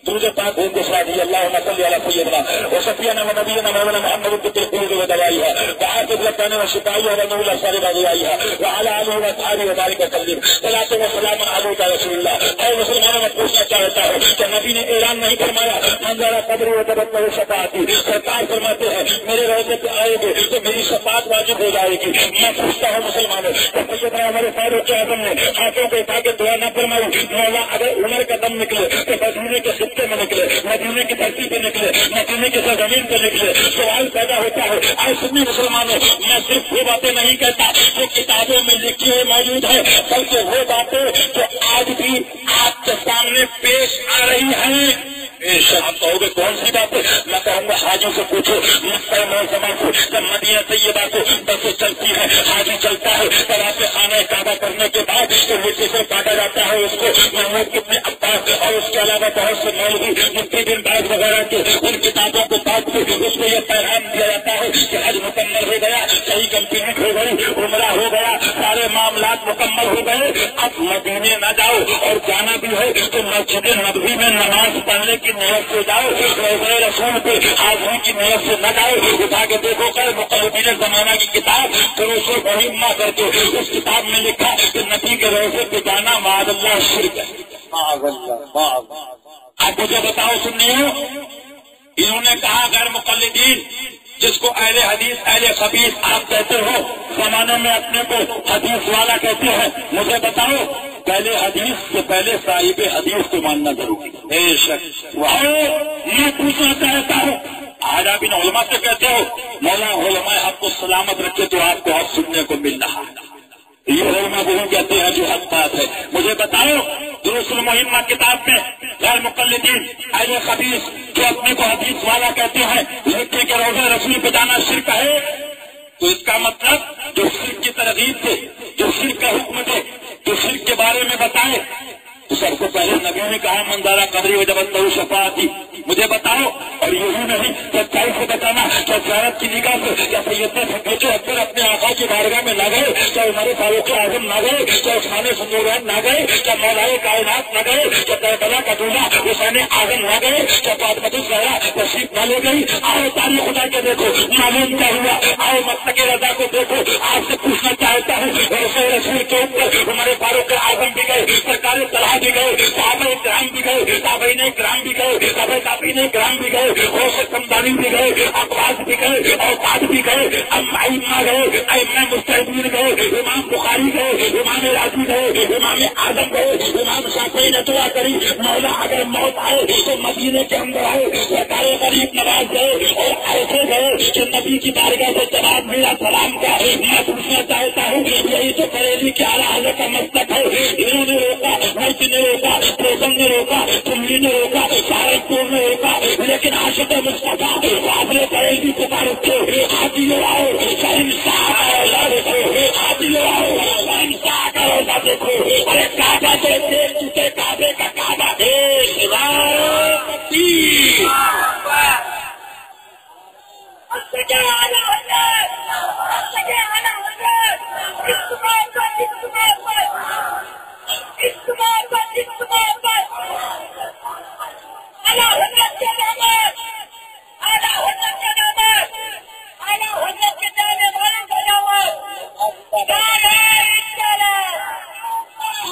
درود پاک ان کو صلی اللہ صلی علی سیدنا و سفینا و نبینا مولانا محمد القلوب و دوائها وعافیت الابدان و شفائها و نور الابصار و ضیائها وعلى اله و اصحابه و بارک وسلم صلاۃ و سلام علیک رسول اللہ۔ اور مسلمانوں میں پوچھنا چاہتا ہوں کہ نبی نے اعلان نہیں فرمایا منظر قبر و تبت و شفاعتی؟ سرکار فرماتے ہیں میرے روضے پہ آئے گے تو میری شفاعت واجب ہو جائے گی۔ میں پوچھتا ہوں مسلمانوں کہ سیدنا عمر فاروق اعظم نے ہاتھوں کو اٹھا کے دعا نہ فرمائی مولا اگر عمر کا دم نکلے تو مدینے کے میں نکلے، مدینے کی دھرتی پہ نکلے، مدینے کی سرزمین پہ نکلے؟ سوال پیدا ہوتا ہے آج سنی مسلمانوں میں صرف وہ باتیں نہیں کہتا جو کتابوں میں لکھی ہوئی موجود ہے بلکہ وہ باتیں جو آج بھی آپ کے سامنے پیش آ رہی ہیں۔ آپ کہو گے کون سی بات ہے؟ میں کہوں گا حاجی سے پوچھو مکہ معظمہ کو جب مدینہ طیبہ کو بسیں چلتی ہے حاجی چلتا ہے طواف خانہ کعبہ کرنے کے بعد تو نیچے سے کاٹا جاتا ہے اس کو محمود ابن عباس اور اس کے علاوہ بہت سے مولوی مفتی بن باز وغیرہ کے ان کتابوں کو پڑھ کے اس کو یہ پیغام دیا جاتا ہے کہ حج مکمل ہو گیا، صحیح کمپلیٹ ہو گئی، عمرہ ہو گیا، سارے معاملات مکمل ہو گئے، اب مدینے نہ جاؤ اور جانا بھی ہے تو مسجد نبوی میں نماز پڑھنے کی نیت سے جاؤ، روضہ رسول پہ حاضری کی نیت سے نہ جاؤ۔ اٹھا کے دیکھو کل مقلدین زمانہ کی کتاب دروس مہمہ کر کے اس کتاب میں لکھا کہ نبی کے روضے پہ جانا معاذ اللہ شرک ہے۔ اب مجھے بتاؤ سنیو انہوں نے کہا غیر مقلدین جس کو اہل حدیث اہل خبیث آپ کہتے ہو، زمانے میں اپنے کو حدیث والا کہتے ہیں، مجھے بتاؤ پہلے حدیث سے پہلے صاحب حدیث کو ماننا ضروری ہے؟ بے شک۔ میں پوچھنا چاہتا ہوں، آج آپ ان علماء سے کہتے ہو مولا علماء حق کو سلامت رکھے، تو آپ کو حق سننے کو مل رہا ہے، یہ علماء وہ کہتے ہیں جو حق بات ہے۔ مجھے بتاؤ دروس المہمہ کتاب میں غیر مقلدین اہل خبیث جو اپنے کو حدیث والا کہتے ہیں لکھتے کہ روزہ رسول پہ جانا شرک ہے، تو اس کا مطلب جو شرک کی ترغیب دے، جو شرک کا حکم دے، جو شرک کے بارے میں بتائے، تو سب سے پہلے نبی نے کہا منظارہ قبری و جب تو شفاعتی۔ مجھے بتاؤ، اور یہی نہیں کہ سچائی سے بتانا، کیا زیارت کی نگاہ سے، کیا سیدنا صدیق اکبر اپنے آقا کی بارگاہ میں نہ گئے، کیا عمر فاروق اعظم نہ گئے، کیا عثمان ذوالنورین نہ گئے، کیا مولائے کائنات نہ گئے، کیا کربلا کا دولہا حسین اعظم نہ گئے، کیا فاطمہ الزہرا تشریف نہ لے گئی؟ آؤ تاریخ خدا کے دیکھو معلوم کیا ہوا، آؤ مسلک رضا کو دیکھو۔ آپ سے پوچھنا چاہتا ہوں رسول کے اوپر عمر فاروق اعظم بھی گئے، سرکار طلحہ بھی گئے، صحابہ کرام بھی گئے، تابعین کرام بھی گئے، تابع تابعین کرام بھی گئے، غوث سمدانی بھی گئے، عباس بھی گئے، اوقات بھی گئے، ائمہ گئے، ائمہ مجتہدین گئے، امام بخاری گئے، امام راضی گئے، امام اعظم گئے، امام شافعی نے دعا کری مولا اگر موت آئے تو مدینے کے اندر آئے، سرکار غریب نواز گئے اور ایسے گئے کہ نبی کی بارگاہ سے جواب ملا سلام کا۔ میں پوچھنا چاہتا ہوں یہی تو بریلی کے اعلیٰ حضرت کا مسلک ہے، انہوں نے روکا، مرچ نے روکا، پروزن نے روکا، تملی نے روکا، سہارنپور نے روکا، لیکن عاشق مصطفیٰ آپ نے بریلی کو پار اٹھے، ہاتھی لڑاؤ شہنشاہ کا روزہ دیکھو، ہاتھی لڑاؤ شہنشاہ کا روزہ دیکھو، ارے کعبہ تو دیکھ چکے، کعبے کا کعبہ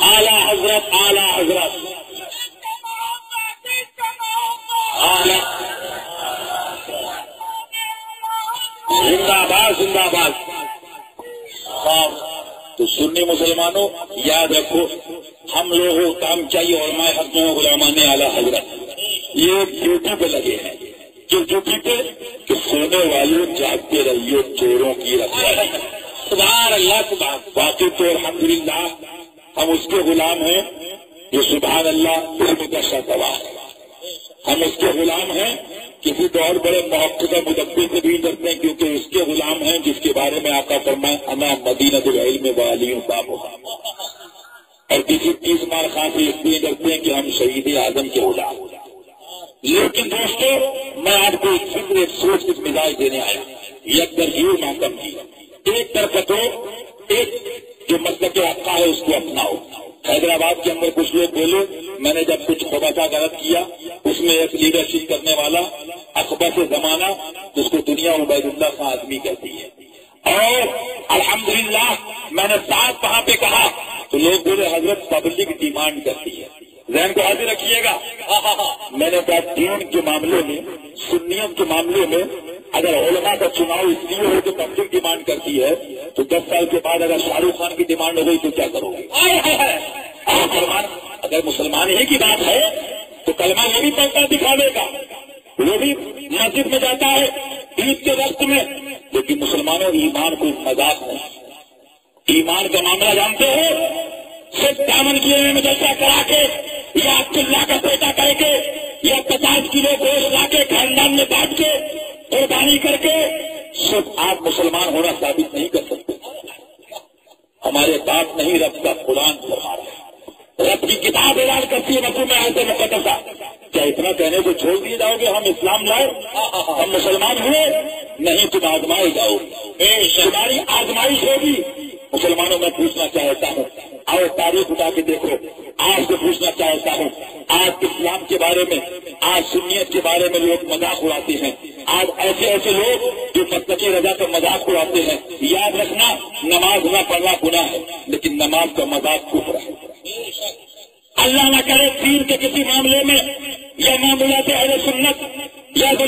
اعلیٰ حضرت اعلیٰ حضرت زندہ باد زندہ باد۔ تو سنی مسلمانوں یاد رکھو، ہم لوگوں کام چاہیے علماء حق میں غلامان اعلیٰ حضرت یہ ڈیوٹی پہ لگے ہیں، جو ڈیوٹی پہ کہ سونے والوں جاگتے رہیے چوروں کی رکھوالی۔ سبحان اللہ سبحان، باقی تو الحمدللہ ہم اس کے غلام ہیں جو سبحان اللہ علم کا شاہدواہ ہے، ہم اس کے غلام ہیں، کسی دور بڑے محقق مدبر سے بھی ڈرتے ہیں کیونکہ اس کے غلام ہیں جس کے بارے میں آقا فرمائے انا مدینۃ العلم وعلی بابھا، اور کسی 30 مار خان سے اس لیے ڈرتے ہیں کہ ہم شہید اعظم کے غلام۔ لیکن دوستو میں آپ کو ایک سوچ کی مزاج دینے آیا، یک درجیو محکم کی، ایک طرف تو ایک جو مسلک آقا ہے اس کو اپناؤ۔ حیدرآباد کے اندر کچھ لوگ بولے، میں نے جب کچھ خبردار غلط کیا، اس میں ایک لیڈرشپ کرنے والا اکبر سے زمانہ جس کو دنیا عبید اللہ خان آدمی کہتی ہے، اور الحمدللہ میں نے ساتھ وہاں پہ کہا تو لوگ بولے حضرت پبلک ڈیمانڈ کرتی ہے، ذہن کو حاضر رکھیے گا۔ میں نے کہا دین کے معاملے میں، سنیت کے معاملے میں اگر علماء کا چناؤ اس لیے ہو کہ پبلک ڈیمانڈ کرتی ہے تو 10 سال کے بعد اگر شاہ رخ خان کی ڈیمانڈ ہو گئی تو کیا کرو گے؟ اگر مسلمان ہی کی بات ہے تو کلمہ یہ بھی پڑھتا دکھاوے گا، وہ بھی مسجد میں جاتا ہے عید کے وقت میں، لیکن مسلمانوں ایمان کو مذاق نہیں۔ ایمان کا معاملہ جانتے ہو، صرف دامن کیے میں مدرسہ کرا کے یا عبداللہ کا بیٹا کہہ کے یا 50 کلو گوشت لا کے خاندان میں بانٹ کے قربانی کر کے صرف آپ مسلمان ہونا ثابت نہیں کر سکتے۔ ہمارے پاس نہیں رب کا قرآن فرما رہا ہے، رب کی کتاب اعلان کرتی ہے مفہوم آیت مقدسہ۔ کیا اتنا کہنے کو چھوڑ دیے جاؤ گے ہم اسلام لائے، ہم مسلمان ہوئے؟ نہیں، تم آزمائے جاؤ، تمہاری آزمائش ہوگی۔ مسلمانوں میں پوچھنا چاہتا ہوں، آؤ تاریخ اٹھا کے دیکھو، آج سے پوچھنا چاہتا ہوں، آج اسلام کے بارے میں، آج سنیت کے بارے میں لوگ مذاق اڑاتے ہیں، آج ایسے لوگ جو مسلک رضا کا مذاق اڑاتے ہیں۔ یاد رکھنا نماز نہ پڑھنا گناہ ہے، لیکن نماز کا مذاق کفر ہے۔ اللہ نہ کرے دین کے کسی معاملے میں یا معاملات اہل سنت یا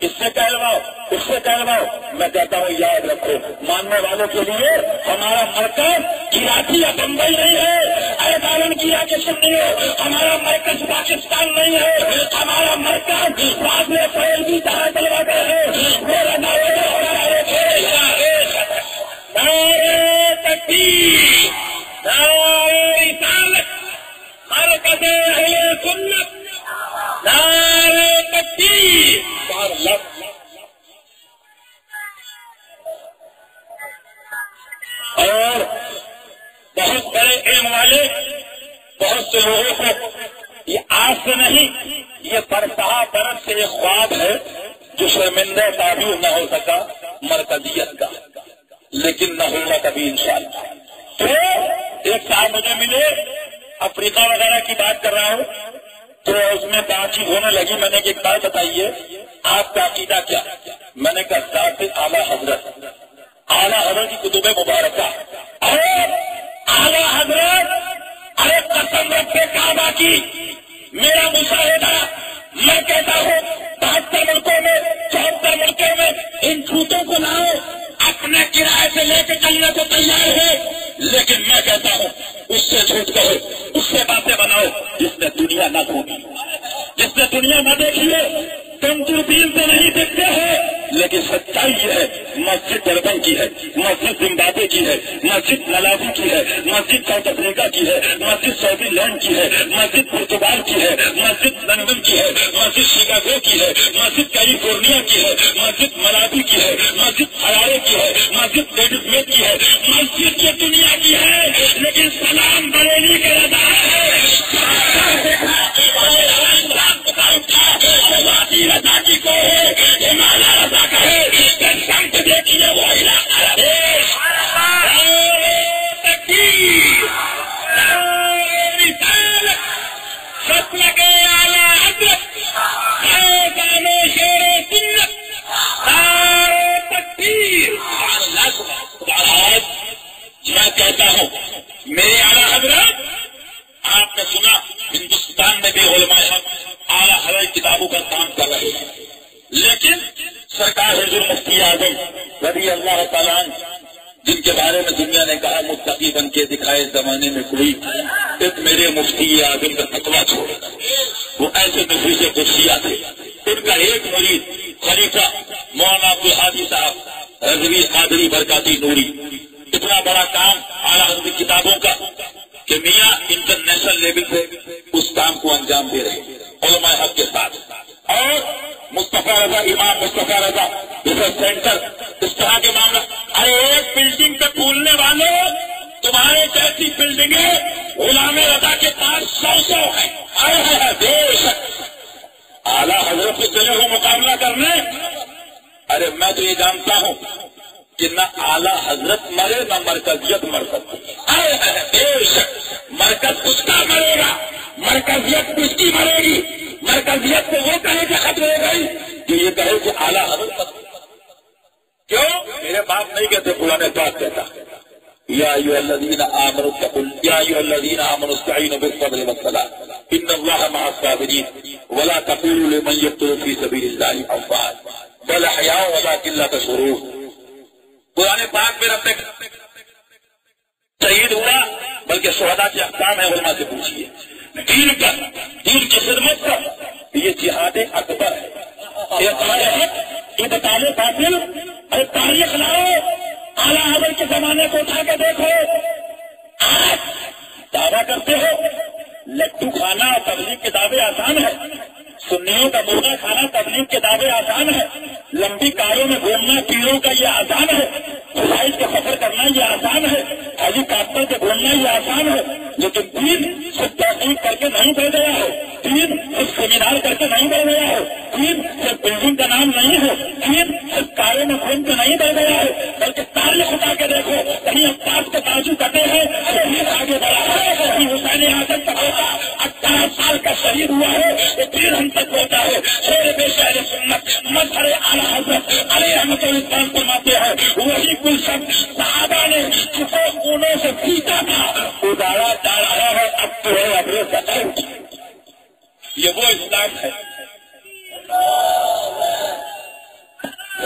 اس سے کہلواؤ، اس سے کہلواؤ. میں کہتا ہوں یاد رکھو، ماننے والوں کے لیے ہمارا مرکز کراچی یا بمبئی نہیں ہے. اے دارن کیا کے سنیے، ہمارا مرکز پاکستان نہیں ہے، ہمارا مرکز بعد میں فیل کی طرح چلوا گئے ہیں. میرا نارے تکبیر، نعرہ رسالت، مرکز اہل سنت، نعرہ تکبیر. اور بہت بڑے علم والے بہت سے لوگوں کو یہ آج سے نہیں، یہ برسہ برس سے ایک خواب ہے جو شرمندہ تعبیر نہ ہو سکا مرکزیت کا، لیکن نہ ہوگا کبھی انشاءاللہ. تو ایک صاحب مجھے ملے، افریقہ وغیرہ کی بات کر رہا ہوں، تو اس میں بات چیت ہونے لگی. میں نے ایک بات بتائیے، آپ کا عقیدہ کیا؟ میں نے کہا ذات اعلیٰ حضرت، اعلیٰ حضرت کی کتب مبارکہ. ارے اعلیٰ حضرت، ارے قسم رکھے کعبہ کی، میرا مشاہدہ، میں کہتا ہوں 72 ملکوں میں 74 ملکوں میں ان جھوٹوں کو لاؤ، اپنے کرائے سے لے کے چلنے کو تیار ہے، لیکن میں کہتا ہوں اس سے جھوٹ کہو، اس سے باتیں بناؤ جس نے دنیا نہ گھومی، جس نے دنیا نہ دیکھی ہے. تم دوربین سے نہیں دیکھتے ہو، لیکن سچائی یہ ہے مسجد دربن کی ہے، مسجد زمبابوے کی ہے، مسجد ملاوی کی ہے، مسجد ساؤتھ افریقہ کی ہے، مسجد سعودی لینڈ کی ہے، مسجد پرتگال کی ہے، مسجد لندن کی ہے، مسجد شکاگو کی ہے، مسجد کیلیفورنیا کی ہے، مسجد ملاوی کی ہے، مسجد ہرارے کی ہے، مسجد لیڈیز میٹ کی ہے، مسجد یہ دنیا کی ہے، لیکن سلام بریلی کے رضا ہے. رضا کی کو ہے، ہمارا رضا کا ہے، سمت دیکھیے وہ علاقہ ہے. سب لگے اعلیٰ حضرت، شیر سنت، تکبیر. میں کہتا ہوں میرے اعلیٰ حضرت، آپ نے سنا ہندوستان میں بھی علماء اعلیٰ حضرت کتابوں کا کام کر رہے ہیں، لیکن سرکار حضور مفتی اعظم رضی اللہ تعالیٰ جن کے بارے میں دنیا نے کہا متقی بن کے دکھائے زمانے میں کوئی، ایک میرے مفتی اعظم کا تقویٰ چھوڑے، وہ ایسے نفیس قدسیہ تھے. ان کا ایک مرید خلیفہ مولانا عبدالحادی صاحب رضوی قادری برکاتی نوری، اتنا بڑا کام اعلیٰ حضرت کتابوں کا کہ میاں انٹرنیشنل لیول پہ اس کام کو انجام دے رہے ہیں علماء حق کے ساتھ. اور مصطفیٰ رضا، امام مصطفیٰ رضا ریسرچ سینٹر، اس طرح کے معاملہ. ارے ایک بلڈنگ پہ پھولنے والوں، تمہارے جیسی بلڈنگیں غلام رضا کے پاس 100 ہیں. بے شک اعلیٰ حضرت سے چلے ہو مقابلہ کرنے. ارے میں تو یہ جانتا ہوں کہ نہ اعلیٰ حضرت مرے نہ مرکزیت مر سکتی. بے شک مرکز اس کا مرے گا، مرکزیت اس کی مرے گی. مرکزیت کو وہ کہے کہ ختم ہو گئی جو یہ کہے کہ اعلیٰ حضرت. کیوں؟ میرے باپ نہیں کہتے، قرآن پاک کہتا یا ایھا الذین آمنوا اتقوا یا ایھا الذین آمنوا استعینوا بالصبر والصلاة ان اللہ مع الصابرین ولا تقولوا لمن یقتل فی سبیل اللہ اموات بل احیاء ولکن لا تشعرون. قرآن پاک میں رب شہید ہوا، بلکہ شہداء کے احکام ہے، علماء سے پوچھیے. دین پر، دین کی خدمت پر، یہ جہاد اکبر ہے. یہ بتانے باطل اور تاریخ لاؤ، اعلیٰ حضرت کے زمانے کو اٹھا کے دیکھو. آج دعویٰ کرتے ہو لڈو کھانا اور تبلیغ کے دعوے آسان ہے، سنیوں کا مرغا کھانا تبلیغ کے دعوے آسان ہے، لمبی کاروں میں گھومنا پیروں کا یہ آسان ہے، فلائٹ کا سفر کرنا یہ آسان ہے، ہیلی کاپٹر سے گھومنا یہ آسان ہے. لیکن دین صرف تحقیق کر کے نہیں بڑھ گیا ہے، دین صرف سیمینار کر کے نہیں بڑھ گیا ہے، دین صرف بلڈنگ کا نام نہیں ہے، دین صرف کاروں میں گھوم کے نہیں بڑھ گیا ہے، بلکہ تاریخ اٹھا کے دیکھو. کہیں عباس کے بازو کٹے ہیں، شہید آگے بڑھا ہے، کہیں حسین اعظم کا بیٹا 18 سال کا شہید ہوا ہے، وہ دین ہم تک پہنچا ہے. شیر پیش اہل سنت مظہر اعلیٰ حضرت علیہ رحمت الاسلام فرماتے ہیں وہی گلشن صحابہ نے جسے خونوں سے پیٹا تھا ادارا جا رہا ہے، اب تو ہے ابرے سچائی. یہ وہ اسلام ہے.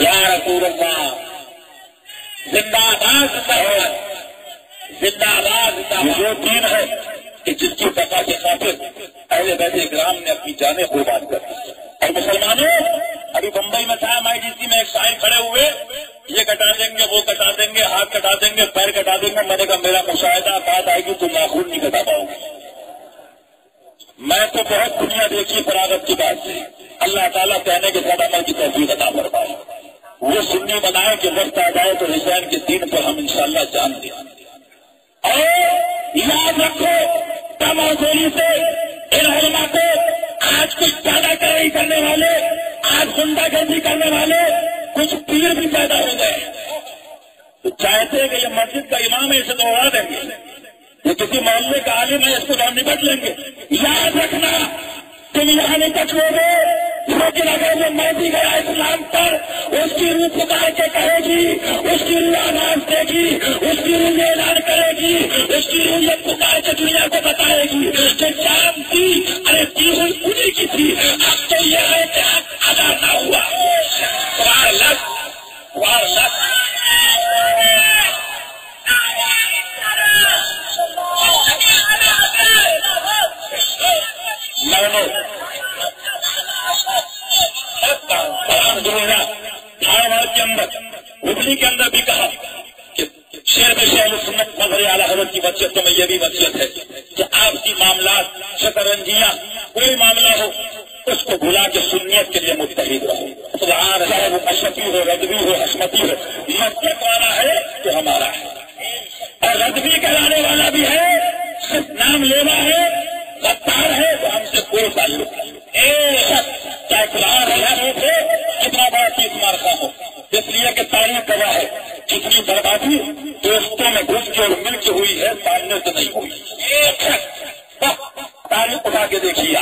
یا رسول اللہ زندہ آباد زندہ زندہ آباد وہ دین ہے کہ جس کی بقا کے خاطر اہل بیت کرام نے اپنی جانیں قربان کر دی. اور مسلمانوں ابھی بمبئی میں تھا MIDC میں ایک شاعر کھڑے ہوئے, یہ کٹا دیں گے وہ کٹا دیں گے, ہاتھ کٹا دیں گے, پیر کٹا دیں گے. میں نے کہا میرا مشاہدہ بات آئے گی تو ناخن نہیں کٹا پاؤں گی. میں تو بہت دنیا دیکھی فراغت کی بات سے. اللہ تعالیٰ کہنے کے ساتھ عمل کی توفیق عطا فرمائے. وہ سنی بنائے کہ وقت آ جائے تو حسین کے دین پر ہم انشاءاللہ جان دیں. اور یاد رکھو کم اور گولی سے ان علماء کو آج کچھ زیادہ کرائی کرنے والے, آج گنڈا گردی کرنے والے کچھ پیر بھی پیدا ہو گئے. تو چاہتے کہ یہ مسجد کا امام ہے اسے تو اڑا دیں گے, یہ کسی محلے کا عالم ہے اس کو تو نپٹ لیں گے. یاد رکھنا تم یہاں نہیں ٹچو گے, لیکن اگر وہ مرضی گیا اسلام پر اس کی روح پکار کے کہے گی, اس کی روح آواز دے گی, اس کی روح اعلان کرے گی, اس کی روح یہ پکار کے دنیا کو بتائے گی کہ شام تھی, ارے کی ہوئی انہیں کی تھی. اب تو یہ ہے کہ آپ ادا نہ ہوا. کے اندر ہبلی کے اندر بھی کہا کہ شیر میں شہر سنت نظر اعلیٰ حضرت کی وصیتوں میں یہ بھی وصیت ہے کہ آپ کی معاملات شطرنجیاں کوئی معاملہ ہو اس کو بھلا کے سنیت کے لیے متحد رہو. چاہے وہ اشرفی ہو, رضوی ہو, حشمتی ہو, مسلک والا ہے تو ہمارا ہے, اور رضوی کرانے والا بھی ہے, صرف نام لینا ہے, غدار ہے تو ہم سے کوئی تعلق نہیں. چاہے فلان ہو کتنا بڑا تیز مارکا ہو, اس لیے کہ تاریخ گواہ ہے جتنی بربادی دوستوں میں گھس کے اور مل کے ہوئی ہے سامنے سے نہیں ہوئی. تاریخ اٹھا کے دیکھیے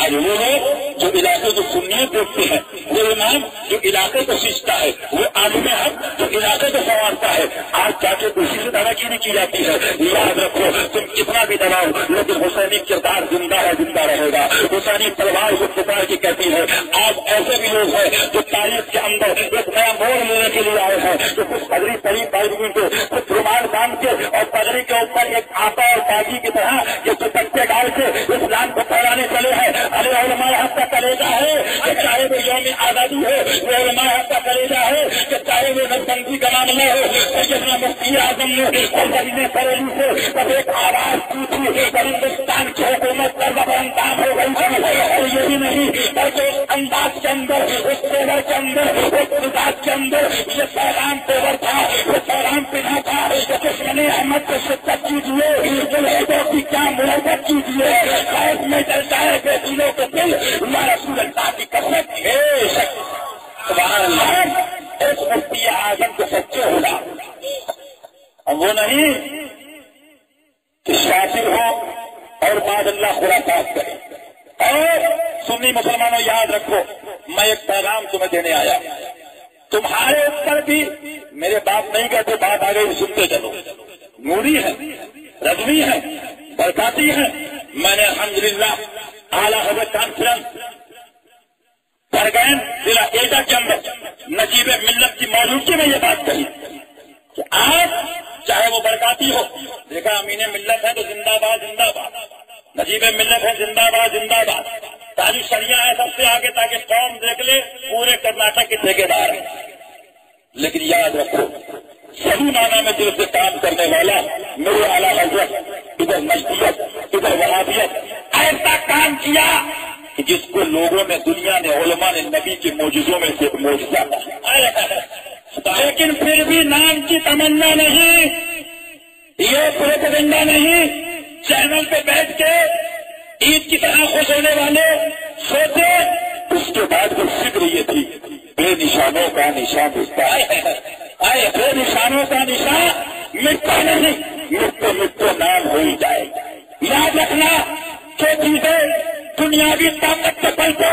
آج وہ لوگ جو علاقے کو سنیت دیکھتے ہیں, وہ امام جو علاقے کو سیچتا ہے, وہ عالم حق جو علاقے کو سنوارتا ہے, آج جا کے اسی سے دادا گیری کی جاتی ہے. یاد رکھو تم کتنا بھی دباؤ لیکن حسینی کردار زندہ ہے, زندہ رہے گا. حسینی تلوار کو پکار کی کہتی ہے. آج ایسے بھی لوگ ہیں جو تاریخ کے اندر ایک نیا موڑ لینے کے لیے آئے ہیں, جو کچھ پگڑی پڑی پائرگی کے کچھ رومال باندھ کے اور پگڑی کے اوپر ایک آتا اور باغی کی طرح یہ دوپٹے ڈال کے اسلام کو پھیلانے چلے ہیں. ارے علماء حق کا کلیجہ ہے کہ چاہے وہ یوم آزادی ہو, وہ علماء حق کا کلیجہ ہے کہ چاہے وہ نسبندی کا معاملہ ہو. سیدنا مفتی اعظم نے اور مدینہ بریلی سے کب ایک آواز کی تھی اور ہندوستان کی حکومت پر زبان کام ہو گئی تھی. اور یہی نہیں بلکہ اس انداز کے اندر, اس پیور کے اندر, اس مزاج کے اندر یہ پیغام پیور تھا, یہ پیغام پہنا تھا کہ دشمن احمد کو شدت کیجیے, جلحیدوں کی کیا محبت کیجیے, خیز میں جلتا ہے بے دلوں کے دل, اللہ رسول اللہ کی قسم. سبحان اللہ. اس مفتی اعظم کو سچے ہوگا, وہ نہیں کہ شاطر ہو اور بعد اللہ خرافات کرے. اور سنی مسلمانوں یاد رکھو, میں ایک پیغام تمہیں دینے آیا. تمہارے اوپر بھی میرے بات نہیں کہتے, بات آ گئی سنتے چلو. نوری ہے, رضوی ہے, برکاتی ہے. میں نے الحمدللہ اعلیٰ حضرت کانفرنس برگین ضلع ایٹا کے اندر نجیب ملت کی موجودگی میں یہ بات کہی کہ آپ چاہے وہ برکاتی ہو, دیکھا امین ملت ہے تو زندہ باد زندہ باد, نجیب ملت ہے زندہ باد زندہ باد, تاریخ شریعہ ہے سب سے آگے تاکہ قوم دیکھ لے پورے کرناٹک کے ٹھیکیدار ہیں. لیکن یاد رکھو صحیح معنی میں دل سے کام کرنے والا میرے اعلیٰ حضرت ادھر مشیت ادھر وہابیت ایسا کام کیا کہ جس کو لوگوں نے, دنیا نے, علماء نے نبی کے معجزوں میں سے ایک معجزہ کہا. لیکن پھر بھی نام کی تمنا نہیں, یہ پروپیگنڈا نہیں. چینل پہ بیٹھ کے عید کی طرح خوش ہونے والے سوچے. اس کے بعد وہ فکر یہ تھی بے نشانوں کا نشان دکھتا ہے. بے نشانوں کا نشان مٹتا نہیں, مٹتے مٹتے نام ہو ہی جائے. یاد رکھنا کہ چیزیں دنیاوی طاقت کے بل پہ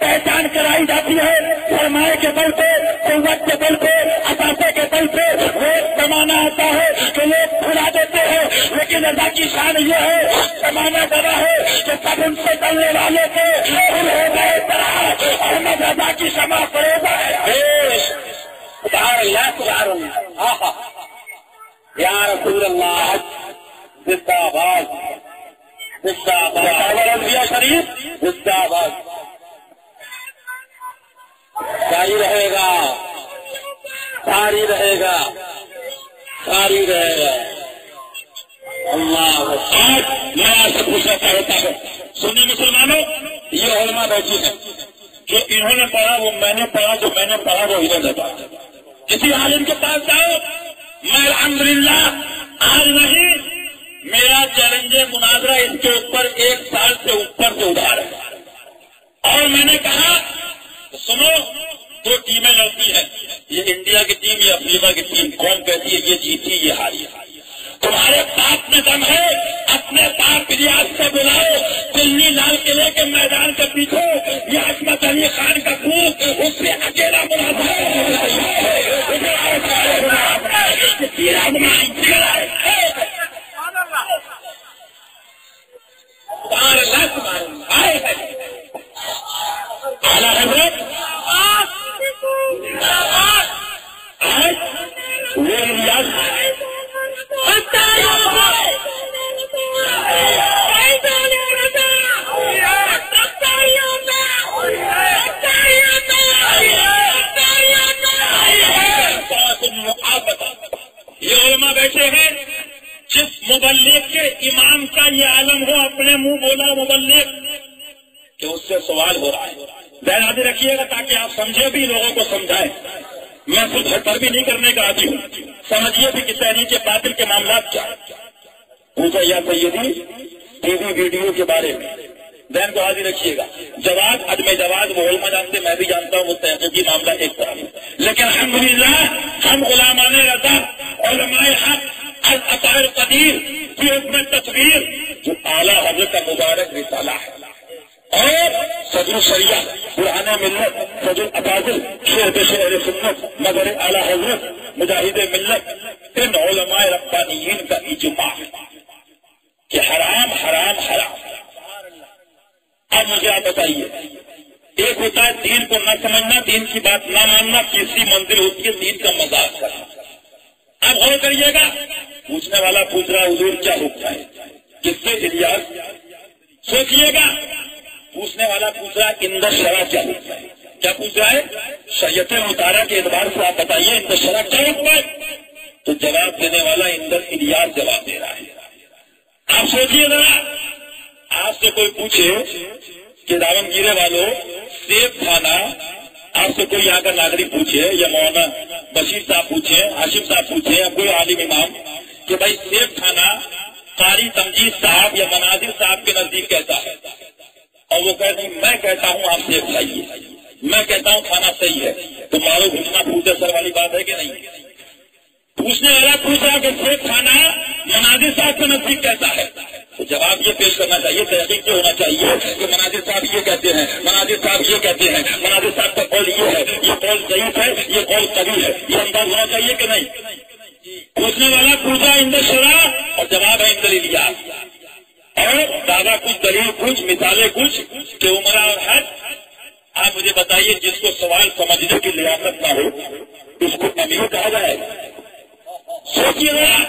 پہچان کرائی جاتی ہے, سرمایہ کے بل پہ, قوت کے بل پہ, اثاثے کے بل پہ. وہ زمانہ آتا ہے کہ لوگ بھلا دیتے ہیں, لیکن اللہ کی شان یہ ہے زمانہ گواہ ہے کہ سب ان سے ڈرنے والے تھے, ہو گئے طرح اور رضا کی شمع فروغ ہے. یا رسول اللہ زندہ آباد، زندہ آباد شریف زندہ آباد، جاری رہے گا، جاری رہے گا، جاری رہے گا۔ اللہ آج میں آپ سے پوچھنا چاہتا ہوں، سنی مسلمانوں، یہ علماء بیٹھی ہیں، جو انہوں نے پڑھا وہ میں نے پڑھا، جو میں نے پڑھا وہ انہوں نے پڑھا۔ کسی عالم کے پاس جاؤ، میں الحمدللہ آج نہیں، میرا چیلنج مناظرہ اس کے اوپر 1 سال سے اوپر سے ادھار ہے، اور میں نے کہا سنو 2 ٹیمیں لڑتی ہیں، یہ انڈیا کی ٹیم، یہ افریقہ کی ٹیم، کون کہتی ہے یہ جیتی یہ ہاری؟ تمہارے پاس میں دم ہے، اپنے پاک ریاض سے بلاؤ، دلی لال قلعے کے میدان کے پیچھے یہ عصمت علی خان کا پوت، اس سے اکیلا مناظرہ یہ علماء بیٹھے ہیں، جس مبلغ کے امام کا یہ عالم ہو اپنے منہ بولا مبلغ کہ اس سے سوال ہو رہا ہے، دہراتے رکھیے گا تاکہ آپ سمجھے بھی، لوگوں کو سمجھائیں۔ میں خود ہٹر بھی نہیں کرنے کا عادی ہوں، سمجھیے بھی کہ تحریک باطل کے معاملات کیا پوچھا یا سیدی ٹی وی ویڈیو کے بارے میں، ذہن کو حاضر رکھیے گا۔ جواد عدم جواد وہ علماء جانتے، میں بھی جانتا ہوں، وہ تحقیقی معاملہ ایک طرف ہے، لیکن الحمدللہ ہم غلامان رضا علماء حق العطائر قدیر کی حکم تصویر جو اعلیٰ حضرت کا مبارک رسالہ ہے، اور صدر الشریعہ قرآن ملت صدر الافاضل شیخ شہر سنت مظہر اعلیٰ حضرت مجاہد ملت، ان علماء ربانیین کا اجماع ہے کہ حرام حرام حرام۔ اب مجھے آپ بتائیے، ایک ہوتا ہے دین کو نہ سمجھنا، دین کی بات نہ ماننا، تیسری منزل ہوتی ہے دین کا مذاق کرنا۔ اب غور کریے گا، پوچھنے والا پوچھ رہا حضور کیا حکم ہے، کس سے الیاس؟ سوچیے گا، پوچھنے والا پوچھ رہا اندر شرع کیا حکم ہے، کیا پوچھ رہا ہے؟ شریعت مطالعہ کے اعتبار سے آپ بتائیے اندر شرع کیا حکم ہے، تو جواب دینے والا اندر الیاس جواب دے رہا ہے۔ آپ سوچیے ذرا، آپ سے کوئی پوچھے کہ دامن گیرے والوں سیب کھانا، آپ سے کوئی آ کر ناگرک پوچھے یا مولانا بشیر صاحب پوچھے، ہاشم صاحب پوچھے یا کوئی عالم امام کہ بھائی سیب کھانا قاری تمجید صاحب یا مناظر صاحب کے نزدیک کیسا ہے، اور وہ کہتے ہیں میں کہتا ہوں آپ سیب کھائیے، میں کہتا ہوں کھانا صحیح ہے، تو مارو گھٹنا پوچھے سر والی بات ہے کہ نہیں؟ پوچھنے والا پوچھ رہا کہ سیب کھانا مناظر صاحب کے نزدیک کیسا ہے، تو جواب یہ پیش کرنا چاہیے، تحقیق یہ ہونا چاہیے کہ مناظر صاحب یہ کہتے ہیں، مناظر صاحب یہ کہتے ہیں، مناظر صاحب کا قول یہ ہے، یہ قول ضعیف ہے، یہ قول قوی ہے، یہ انداز ہونا چاہیے کہ نہیں؟ پوچھنے والا پوچھا اندر شرع اور جواب ہے اندر الیاس، اور دعویٰ کچھ، دلیل کچھ، مثالیں کچھ کہ عمرہ اور حج۔ آپ مجھے بتائیے جس کو سوال سمجھنے کی لیاقت نہ ہو اس کو امیر کہا جائے؟ سوچیے گا،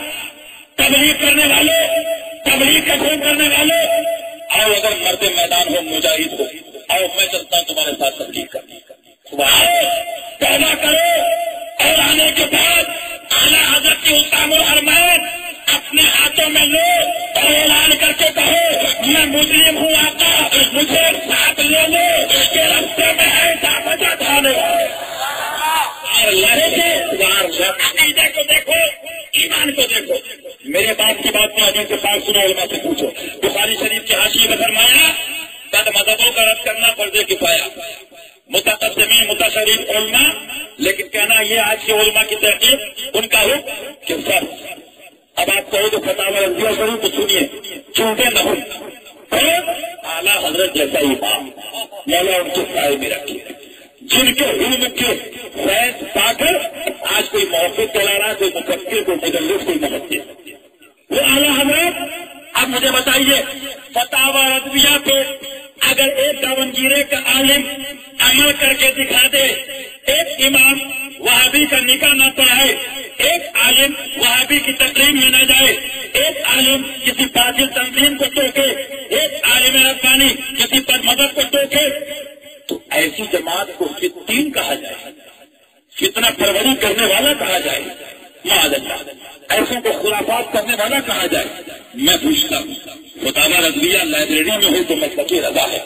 تبلیغ کرنے والوں، تبلیغ کا فون کرنے والوں، اور اگر مرد میدان ہو، مجاہد ہو، اور میں چلتا ہوں تمہارے ساتھ تبلیغ کرنے، پیدا کرو، اور آنے کے بعد اعلیٰ حضرت کے حکام الحرمین اپنے ہاتھوں میں لو اور اعلان کر کے کہو میں مسلم ہوں آقا، مجھے ساتھ لے لو کہ راستے میں ایسا بچا تھانے اور لڑے تھے۔ عقیدے کو دیکھو، ایمان کو دیکھو، میرے باپ کی بات میں حدیث سے پاک سنو، علماء سے پوچھو۔ بخاری شریف کے حاشیے میں فرمایا بد مذہبوں کا رد کرنا فرض کفایہ، متقدمین متشرعین علماء، لیکن کہنا یہ آج کے علماء کی تحقیق ان کا حکم کہ فرض۔ اب آپ کہو تو فتاوی رضویہ شریف تو سنیے، چونکہ نہ اعلیٰ حضرت جیسا امام مولا ان کے سائے میں رکھے، جن کے علم کے فیض پا کر آج کوئی محفوظ چلا رہا ہے، کوئی مفکر، کوئی مدرس، کوئی محدث، وہ اعلیٰ حضرت۔ اب مجھے بتائیے فتاوی رضویہ پہ اگر ایک دامنگیرے کا عالم عمل کر کے دکھا دے، ایک امام وہاں وہابی کا نکاح نہ پڑھائے، ایک عالم وہابی کی تقریب میں نہ جائے، ایک عالم کسی باطل تنظیم کو ٹوکے، ایک عالم ربانی کسی پر مدد کو ٹوکے، تو ایسی جماعت کو فتین کہا جائے، فتنہ پروری کرنے والا کہا جائے، معاذ اللہ ایسوں کو خرافات کرنے والا کہا جائے۔ میں پوچھتا ہوں فتاوی رضویہ لائبریری میں ہو تو مسلک رضا ہے،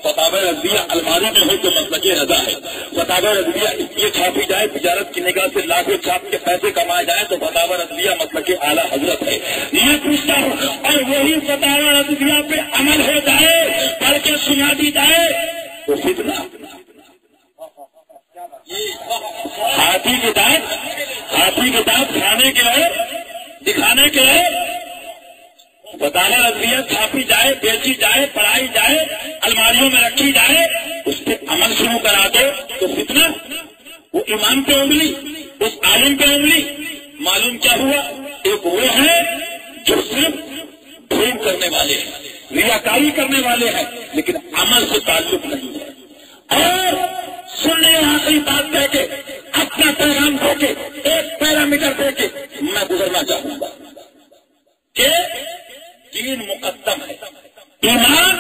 فتاوی رضویہ الماری میں ہو تو مسلک رضا ہے، فتاوی رضویہ اس لیے چھاپی جائے تجارت کی نگاہ سے لاکھوں چھاپ کے پیسے کمائے جائیں تو فتاوی رضویہ مسلک اعلیٰ حضرت ہے۔ میں پوچھتا ہوں اور وہی فتاوی رضویہ پہ عمل ہو جائے، پڑھ کے سنا دی جائے تو فتنہ ہاتھی کے دانت کھانے کے لیے دکھانے کے لیے فتاوی رضویہ چھاپی جائے، بیچی جائے، پڑھائی جائے، الماریوں میں رکھی جائے، اس پہ عمل شروع کرا دو تو فتنہ۔ وہ امام پہ انگلی، اس عالم پہ انگلی، معلوم کیا ہوا؟ ایک وہ ہے جو صرف بھوم کرنے والے ہیں، ریاکاری کرنے والے ہیں، لیکن عمل سے تعلق نہیں ہے۔ اور سننے آخری بات کہہ کے اپنا پیغام دے کے ایک پیرامیٹر دے کے میں گزرنا چاہوں گا کہ دین مقدم ہے، ایمان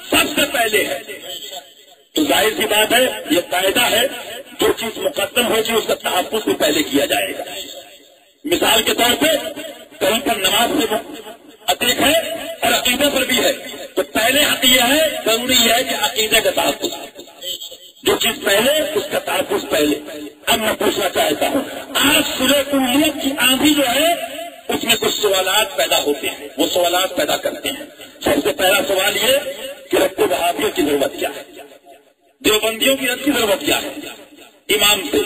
سب سے پہلے ہے۔ تو ظاہر سی بات ہے، یہ قاعدہ ہے، جو چیز مقدم ہوگی اس کا تحفظ بھی پہلے کیا جائے گا۔ مثال کے طور پہ کہیں پر نماز سے اتیک ہے اور عقیدے پر بھی ہے، تو پہلے حق یہ ہے، ضروری یہ ہے کہ عقیدے کا تحفظ، جو چیز پہلے اس کا تحفظ پہلے۔ اب میں پوچھنا چاہتا ہوں، آج سورہ کلیت کی آندھی جو ہے اس میں کچھ سوالات پیدا ہوتے ہیں، وہ سوالات پیدا کرتے ہیں۔ سب سے پہلا سوال یہ کہ رد وہابیوں کی ضرورت کیا ہے، دیوبندیوں کی رد کی ضرورت کیا ہے؟ امام سے،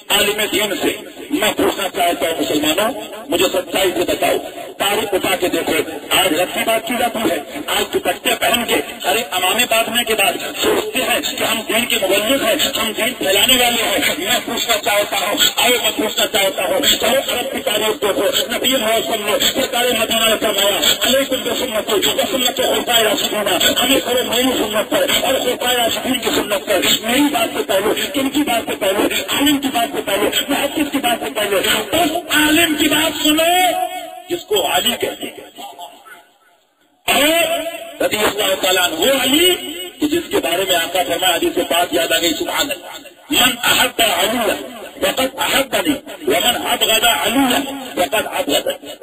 عالم دین سے میں پوچھنا چاہتا ہوں، مسلمانوں مجھے سچائی سے بتاؤ، تاریخ اٹھا کے دیکھو، آج رد کی بات کی جاتی ہے، آج دوپٹے پہن کے ہر ایک امامے باندھنے کے بعد سوچتے ہیں کہ ہم دین کے مبلغ ہیں، ہم دین پھیلانے والے ہیں۔ میں پوچھنا چاہتا ہوں، میں پوچھنا چاہتا ہوں، چلو عرب کی تاریخ دیکھو، نبی محمد نے سرکار مدینہ نے فرمایا علیکم بسنتی و سنت خلفائے راشدین، ہمیں کرو میری سنت پر اور خلفائے راشدین کی سنت پر۔ میری بات سے پہلے، ان کی بات سے پہلے، عالم کی بات سے پہلے، محدث کی بات سے پہلے اس عالم کی بات سنو جس کو علی کہتے ہیں، اور رضی اللہ تعالیٰ عنہ وہ علی کہ جس کے بارے میں آقا فرمایا، حدیث سے بات یاد آ گئی، سبحان اللہ، من احب علیہ فقد احبنی ومن ابغض علیہ فقد ابغضنی۔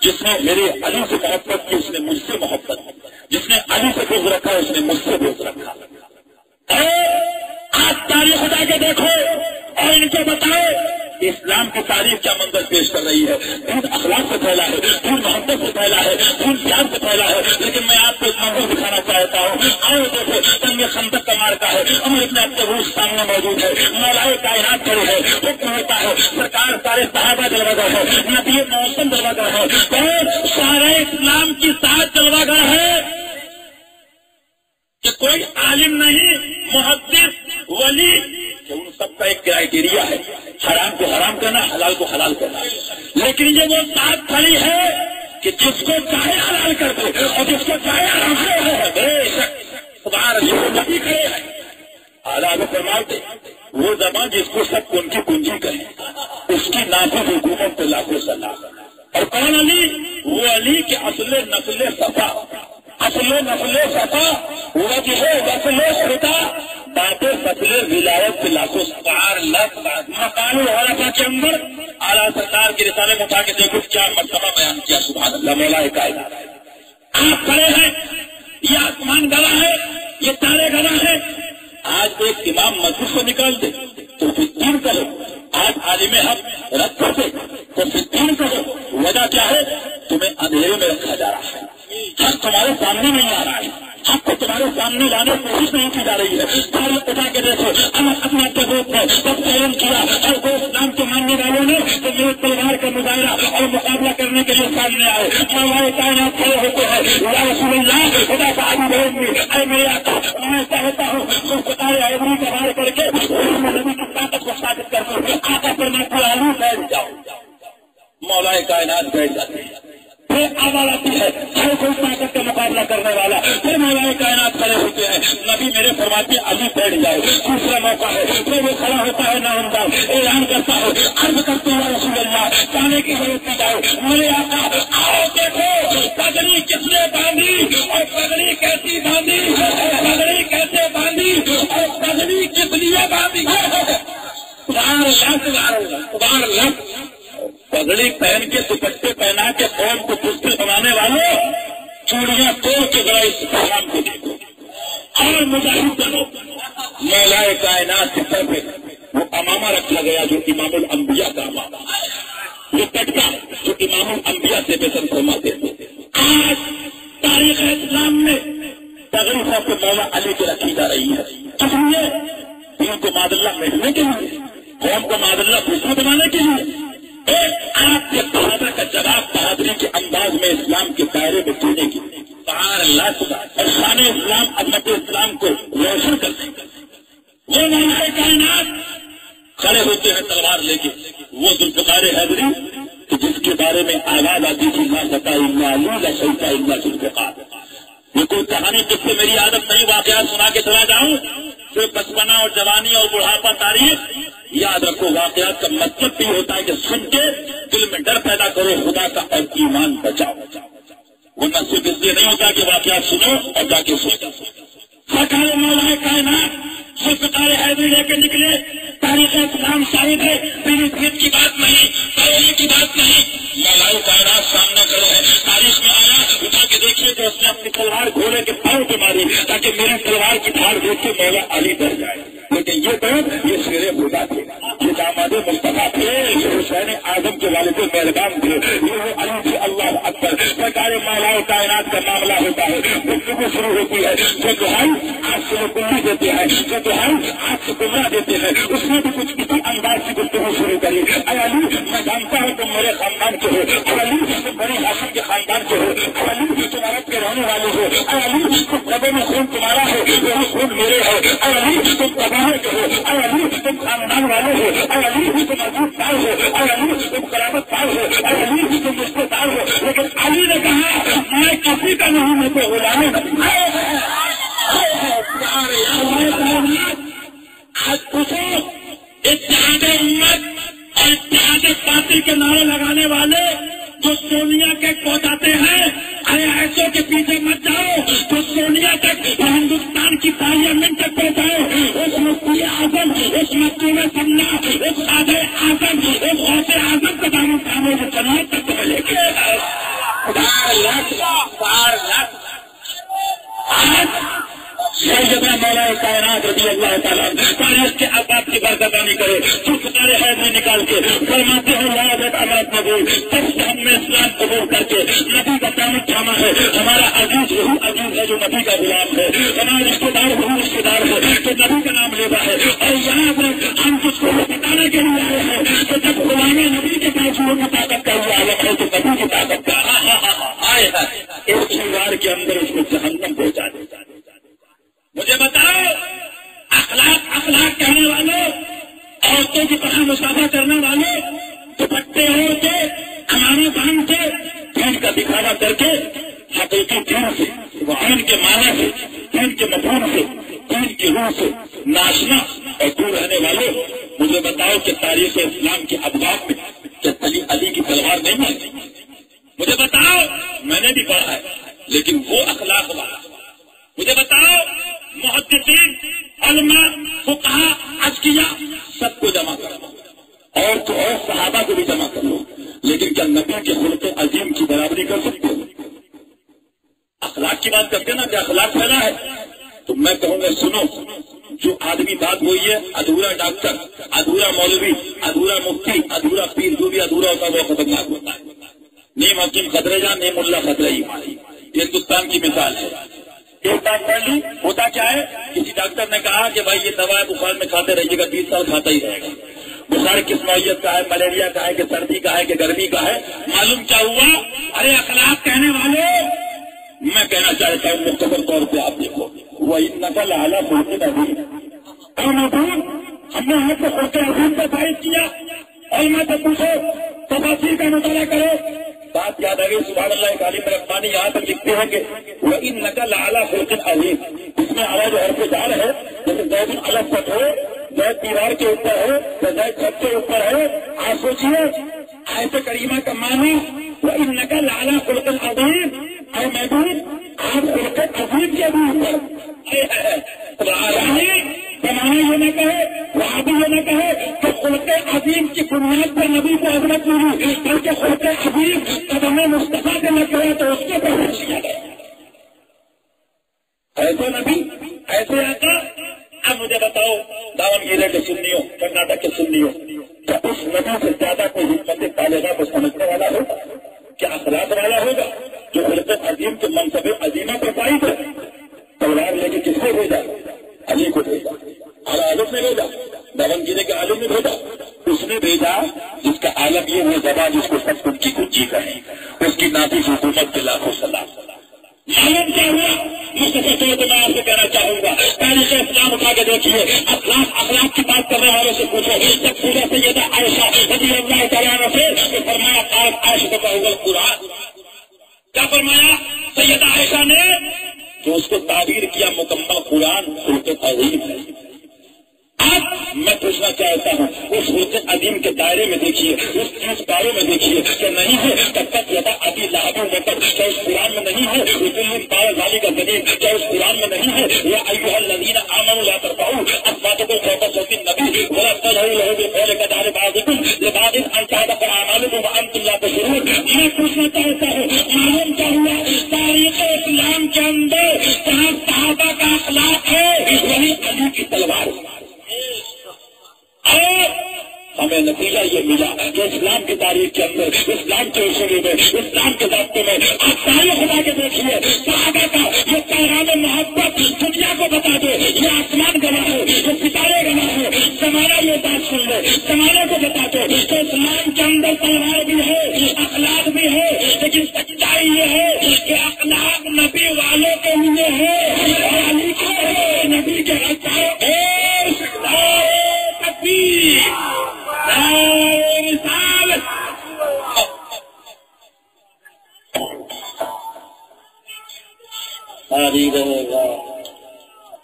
جس نے میرے علی سے محبت کی اس نے مجھ سے محبت کی، جس نے علی سے بغض رکھا اس نے مجھ سے بغض رکھا۔ آپ تاریخ اٹھا کے دیکھو اور ان کو بتاؤ اسلام کی تاریخ کیا منظر پیش کر رہی ہے۔ دین اخلاق سے پھیلا ہے، دین محبت سے پھیلا ہے، دین پیار سے پھیلا ہے، لیکن میں آپ کو ایک منظر دکھانا چاہتا ہوں۔ آؤ دیکھو، جنگ خندق کا مارکا ہے، عمر ابن عبدالعزیز سامنے موجود ہے، مولائے کائنات کھڑے ہے، حکم ہوتا ہے، سرکار سارے صحابہ جلوہ گر ہے، نبی موسم جلوہ گر ہے، تو سارے اسلام کی ساتھ جلوہ گر ہے کہ کوئی عالم نہیں، محدث، ولی، کہ ان سب کا ایک کرائیٹیریا ہے، حرام کو حرام کرنا، حلال کو حلال کرنا۔ لیکن یہ وہ ساتھ کھڑی ہے کہ جس کو چاہے حلال کر دے اور جس کو چاہے حرام کر دے۔ بے شک سبحان اللہ، نبی کھڑے ہیں، اعلیٰ فرماتے وہ زبان جس کو سب ان کی کنجی کرے، اس کی نافذ حکومت پہ لاکھوں سلام۔ اور کون علی؟ وہ علی کے اصل نسل صفا، اصل نسل صفا، وجہ وصل خطا، باتیں فصل ولایت سے لاکھوں سبحان اللہ۔ مقام عرفہ کے اندر اعلیٰ سرکار کے رسالے میں اٹھا کے دیکھو کیا مرتبہ بیان کیا، سبحان اللہ۔ مولا کائنات آپ کھڑے ہیں، یہ آسمان گواہ ہے، یہ تارے گواہ ہے۔ آج ایک امام مسجد سے نکال دے تو فتین کرو، آج عالم حق رد کر دے تو فتین کرو۔ وجہ کیا ہے؟ تمہیں اندھیرے میں رکھا جا رہا ہے، حق تمہارے سامنے نہیں آ رہا ہے، حق کو تمہارے سامنے لانے کی کوشش نہیں کی جا رہی ہے۔ تاریخ اٹھا کے دیکھو، اپنا ثبوت ہے، سب تعین کیا اور وہ اسلام کے ماننے والوں نے تو میرے تلوار کا مظاہرہ اور مقابلہ کرنے کے لیے سامنے آئے۔ مولا کائنات کھڑے ہوتے ہیں، یا رسول اللہ خدا کا علی بہن، اے میرے آقا میں چاہتا ہوں تو فتائے عبری کا بار کر کے نبی کی طاقت کو ثابت کر دو۔ آقا فرماتے ہیں علی بیٹھ جاؤ، مولا کائنات بیٹھ جاتے ہیں۔ پھر آواز آتی ہے ہر کوئی طاقت کا مقابلہ کرنے والا، پھر مولا کائنات کھڑے ہوتے ہیں، نبی میرے فرماتے علی بیٹھ جائے۔ دوسرا موقع ہے، پھر وہ کھڑا ہوتا ہے نامدار، اعلان کرتا عرض کرتے ہوئے رسول اللہ جانے کی ضرورت نہیں جائے، میرے آقا آؤ دیکھو پگڑی کس نے باندھی اور پگڑی کیسی باندھی، پگڑی کیسے باندھی اور پگڑی کس لیے باندھی. سبحان اللہ. پگڑی پہن کے دوپٹے پہنا کے قوم کو پستل بنانے والوں چوڑیاں توڑ کے ذرا اس پیغام کو دیکھو اور مجاہد بنو. مولا کائنات کے سر پہ وہ امامہ رکھا گیا جو امام الانبیاء کا امامہ، وہ پٹکا جو امام الانبیاء سے بہتر فرماتے تھے. آج تاریخ اسلام میں پگڑی صاحب کو مولا علی کی رکھی جا رہی ہے، اس لیے ان کو معاذ اللہ بیٹھنے کے لیے، قوم کو معاذ اللہ دوسرا بنانے کے لیے. ایک آپ کے بہادر کا جواب بہادری کے انداز میں اسلام کے دائرے میں دینے کی، سبحان اللہ، اور شان اسلام عظمت اسلام کو روشن کرنے کا. وہ مولا کائنات کھڑے ہوتے ہیں تلوار لے کے، وہ ذوالفقار حیدری کہ جس کے بارے میں آواز آتی تھی نہ ستا اللہ سلطا اللہ ذوالفقار. یہ کوئی کہانی جس سے میری عادت نہیں واقعات سنا کے چلا جاؤں، صرف بچپنا اور جوانی اور بڑھاپا تاریخ یاد رکھو. واقعات کا مطلب بھی ہوتا ہے کہ سن کے دل میں ڈر پیدا کرو خدا کا اور ایمان بچاؤ. ورنہ صرف اس لیے نہیں ہوتا کہ واقعات سنو اور جا کے سوچو. سرکار مولا کائنات ذوالفقار حیدری لے کے نکلے. تاریخ اسلام شاہد ہے، میری بھیت کی بات نہیں، پہلے کی بات نہیں. مولا کائنات سامنے کرو ہے. تاریخ میں آیا اٹھا کے دیکھیے کہ اس نے اپنی تلوار گھوڑے کے پاؤں پہ ماری تاکہ میری تلوار کی دھاڑ دیکھ کے مولا علی ڈر جائے. لیکن یہ تو یہ شیر خدا تھے، یہ داماد مصطفیٰ تھے، یہ حسین اعظم کے والد مہربان تھے، یہ وہ علی تھے. اللہ اکبر. سرکار مولا کائنات کا معاملہ ہوتا ہے، گفتگو شروع ہوتی ہے. جو دہائی آج سے وہ گلی دیتے ہیں، جو دہائی آج سے گمراہ دیتے ہیں، اس نے بھی کچھ اسی انداز کی گفتگو شروع کری. اے علی میں جانتا ہوں تم میرے خاندان کے ہو، اے علی تم بنی ہاشم کے خاندان کے ہو، اے علی تم عرب کے رہنے والے ہو، اے علی تم قبر میں خون تمہارا ہے وہی خون میرے ہے، اے علی تم قبائل کے ہو، اے علی تم خاندان والے ہو، اے علی تم عزیز دار ہو، اے علی تم قرابت دار ہو، اے علی تم رشتے دار ہو. لیکن علی نے کہا میں کسی کا نہیں، میں تو غلام نہیں. آج پوچھو اتحاد امت اور اتحاد پارٹی کے نعرے لگانے والے جو سونیا کے پہنچاتے ہیں، ایسوں کے پیچھے مت جاؤ. جو سونیا تک ہندوستان کی پارلیمنٹ تک پہنچاؤ، اس مفتی اعظم، اس مکتوب سمنا، اس قاضی اعظم، اس غوث اعظم کا دامن تھامے جو جنت تک تو لے کے سیدنا مولا کائنات رضی اللہ تعالیٰ تاریخ کے اباب کی برکتانی کرے. ذوالفقار حیدری نکال کے فرماتے ہیں لا بیت امرت قبول، تب سے ہم نے اسلام قبول کر کے نبی کا دامن تھاما ہے. ہمارا عزیز وہی عزیز ہے جو نبی کا غلام ہے، ہمارا رشتے دار وہی رشتے دار ہے جو نبی کا نام لیتا ہے. اور یہاں پر ہم جس کو بتانے کے لیے آئے ہیں کہ جب غلام نبی کے بازوؤں کی طاقت کا ہوا عالم ہے تو نبی کی طاقت کا آئے ہے. ایک شنگار کے اندر اس کو جہنم پہنچا دیتا. مجھے بتاؤ اخلاق کہنے والوں، عورتوں کی طرح مسافہ کرنے والوں، دوپٹے اوڑھ کے امامے باندھ کے دین کا دکھاوا کر کے حقیقی دین سے، دین کے معنی سے، دین کے مفہوم سے، دین کی روح سے ناشنا اور دور رہنے والوں، مجھے بتاؤ کہ تاریخ اسلام کے ابواب میں کیا علی کی تلوار نہیں ہے؟ مجھے بتاؤ، میں نے بھی پڑھا ہے لیکن وہ اخلاق والا. مجھے بتاؤ محدثین، علماء، فقہاء، اذکیاء سب کو جمع کرو اور تو اور صحابہ کو بھی جمع کر لو، لیکن کیا نبی کے خلق عظیم کی برابری کر سکتے ہو؟ اخلاق کی بات کرتے نا کہ اخلاق پھیلا ہے، تو میں کہوں گا سنو، جو آدمی بات وہی ہے ادھورا ڈاکٹر، ادھورا مولوی، ادھورا مفتی، ادھورا پیر، جو بھی ادھورا ہوتا ہے وہ خطرناک ہوتا ہے. نیم حکیم خطرے جان، نیم اللہ خطرے ہی. یہ ہندوستان کی مثال ہے. ایک بات پڑھ لی، ہوتا کیا ہے، کسی ڈاکٹر نے کہا کہ بھائی یہ دوا بخار میں کھاتے رہیے گا، 20 سال کھاتا ہی رہے گا. بخار کس نوعیت کا ہے، ملیریا کا ہے کہ سردی کا ہے کہ گرمی کا ہے؟ معلوم کیا ہوا؟ ارے اخلاق کہنے والوں، میں کہنا چاہتا ہوں مختصر طور پہ آپ دیکھو، وہی نقل اعلیٰ خلق عظیم اور مفہوم ہم نے آپ کو خلق عظیم پر فائد کیا. اور میں تو پوچھو تفاصیر کا مطالعہ کرو. بات یاد آ گئی، سبحان اللہ. ایک عالم ربانی یہاں تک لکھتے ہیں کہ وہ ان نقل اعلیٰ خلق عظیم، اس میں اعلیٰ جو حرف جار ہے جیسے دو دن الگ فتح ہو، دو زید دیوار کے اوپر ہے تو زید چھت کے اوپر ہے. آپ سوچیے آیت کریمہ کا معنی وَإِنَّكَ لَعَلَىٰ خُلُقٍ عَظِيمٍ، اور محبوب آپ خلق عظیم کے بھی اوپر. بنانا یہ نہ کہے، وہاں بھی یہ نہ کہے کہ خلق عظیم کی بنیاد پر نبی کو عظمت ملی، بلکہ خلق عظیم قدم مصطفیٰ کے نہ کہے تو اس کے پر کیا گیا. ایسے نبی ایسے آقا. اب مجھے بتاؤ داونگیرے کے سنیوں، کرناٹک کے سنیوں، کیا اس نبی سے زیادہ کوئی حکمت بالغہ کو سمجھنے والا ہوگا؟ کیا اخلاق والا ہوگا جو خلق عظیم کے منصب عظیمہ پر فائد ہے؟ تلوار لے کے کس کو بھیجا؟ علی کو بھیجا. عالم نے بھیجا، داونگیرے کے عالم نے بھیجا. اس نے بھیجا جس کا عالم یہ وہ زبان جس کو سب کچھ کی کچی کہیں، اس کی نافذ حکومت کے لاکھوں سلام. معلوم کیا ہوا؟ مصطفیٰ تو میں آپ سے کہنا چاہوں گا، تاریخ اسلام اٹھا کے دیکھیے، اخلاق کی بات کرنے والوں سے پوچھو. جب پورا سیدہ عائشہ رضی اللہ تعالیٰ عنہ سے تو فرمایا عائشہ کا قرآن، کیا فرمایا سیدہ عائشہ نے؟ تو اس کو تعبیر کیا مکمل قرآن خلق عظیم ہے. اب میں پوچھنا چاہتا ہوں اس خلق عظیم کے دائرے میں دیکھیے، اس 30 پاروں میں دیکھیے کہ نہیں ہے تب تک زیادہ ابھی لہب مطلب کیا اس قرآن میں نہیں ہے؟ رسول پارا ذالی کا ذریعہ کیا اس قرآن میں نہیں ہے؟ یا ایھا الذین آمنوا لا ترفعوا اصواتکم فوق صوت النبی ولا تجهروا له بالقول كجهر بعضکم لبعض ان تحبط اعمالکم وانتم لا تشعرون. میں پوچھنا چاہتا ہوں معلوم کیا ہوا؟ تاریخ اسلام کے اندر جہاں صحابہ کا اخلاق ہے وہی علی کی تلوار. ہمیں نتیجہ یہ ملا کہ اسلام کی تاریخ کے اندر، اسلام کے اصولوں میں، اسلام کے ضابطے میں آپ تاریخ خدا کے دیکھیے صحابہ کا یہ پیغام محبت دنیا کو بتا دے. یہ آسمان گواہ ہے، یہ ستارے گواہ ہے. زمانہ یہ بات سن لے، زمانے کو بتا دو کہ اسلام کے اندر تلوار بھی ہے، اخلاق بھی ہے، لیکن سچائی یہ ہے کہ اخلاق نبی والوں کے لیے ہے، علی کے نبی کے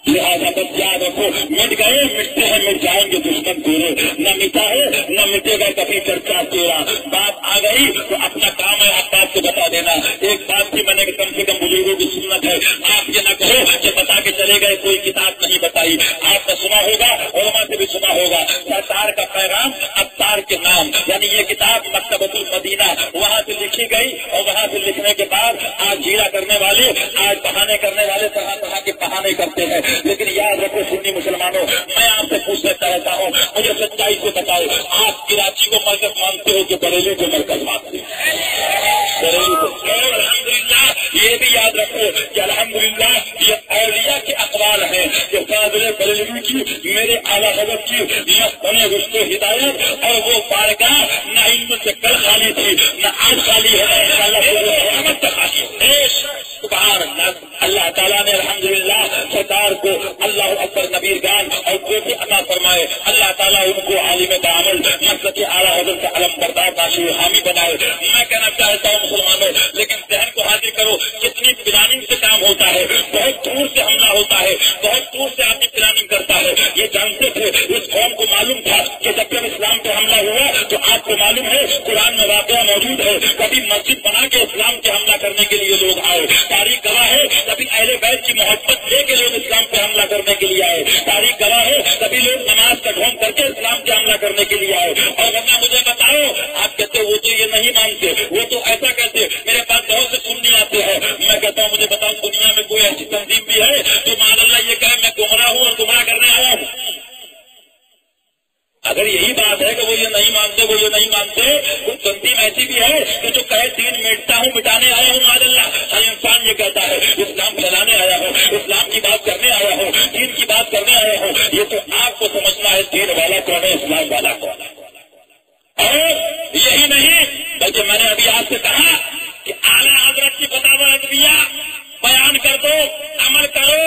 لہٰذا بس یاد رکھو مٹ گئے مٹتے ہیں مٹ جائیں گے دشمن تیرے، نہ مٹا ہے نہ مٹے گا کبھی چرچا تیرا. بات آ گئی تو اپنا کام ہے آپ بات کو بتا دینا. ایک بات کی میں نے کم سے کم بزرگوں کی سنت ہے، آپ یہ نہ کہو کہ بتا کے چلے گئے کوئی کتاب نہیں بتائی. آپ نے سنا ہوگا، علماء سے بھی سنا ہوگا، سرکار کا پیغام ابتار کے نام، یعنی یہ کتاب مکتبۃ المدینہ وہاں سے لکھی گئی اور وہاں سے لکھنے کے بعد آج جیرا کرنے والے، آج بہانے کرنے والے طرح طرح کے بہانے کرتے ہیں. لیکن یاد رکھو سنی مسلمانوں، میں آپ سے پوچھنا چاہتا ہوں مجھے سچائی سے بتاؤ، آپ کراچی کو مرکز مانتے ہو کہ بریلی کو مرکز مانتے ہو؟ بریلی کو. الحمدللہ یہ بھی یاد رکھو کہ الحمدللہ یہ اولیاء کے اقوال ہیں کہ فاضل بریلوی کی، میرے اعلیٰ حضرت کی مستن رشت و ہدایت اور وہ بارگاہ نہ علم سے کل خالی تھی نہ آج خالی ہے، سبحان اللہ. اللہ تعالیٰ نے الحمدللہ سرکار کو اللہ اکبر نبیر گان اور کوفی عطا فرمائے. اللہ تعالیٰ ان کو عالم بعمل مسلک اعلیٰ حضرت سے علم بردار ناشر حامی بنائے. میں کہنا چاہتا ہوں مسلمانوں، لیکن ذہن کو حاضر کرو کتنی پلاننگ سے کام ہوتا ہے، بہت دور سے حملہ ہوتا ہے، بہت دور سے آدمی پلاننگ کرتا ہے. یہ جانتے تھے، اس قوم کو معلوم تھا کہ جب جب اسلام پہ حملہ ہوا تو آپ کو معلوم ہے قرآن میں واقعہ موجود ہے، کبھی مسجد بنا کے اسلام پہ حملہ کرنے کے لیے لوگ آئے. تاریخ گواہ ہے کبھی اہل بیت کی محبت لے کے لوگ اسلام پہ حملہ کرنے کے لیے آئے. تاریخ گواہ ہے کبھی لوگ نماز کا ڈھونگ کر کے اسلام پہ حملہ کرنے کے لیے آئے. اور ورنہ مجھے بتاؤ، آپ کہتے وہ تو یہ نہیں مانتے، وہ تو ایسا کہتے. میرے پاس بہت سے سننی آتے ہیں، میں کہتا ہوں مجھے بتاؤ دنیا میں کوئی ایسی تنظیم بھی ہے جو مان اللہ یہ کہے میں گمراہ ہوں اور گمراہ کرنے آیا ہوں؟ اگر یہی بات ہے کہ وہ یہ نہیں مانتے، وہ یہ نہیں مانتے، کوئی تنظیم ایسی بھی ہے کہ جو کہے دین مٹتا ہوں مٹانے آیا ہوں؟ مان اللہ ہر انسان یہ کہتا ہے اسلام پھیلانے آیا ہوں، اسلام کی بات کرنے آیا ہوں، دین کی بات کرنے آیا ہوں. یہ تو آپ کو سمجھنا ہے دین والا کون ہے، اسلام والا کون ہے. اور یہی نہیں بلکہ میں نے ابھی آپ سے کہا کہ اعلیٰ حضرت کی فتاوی ادبیہ بیان کر دو، عمل کرو،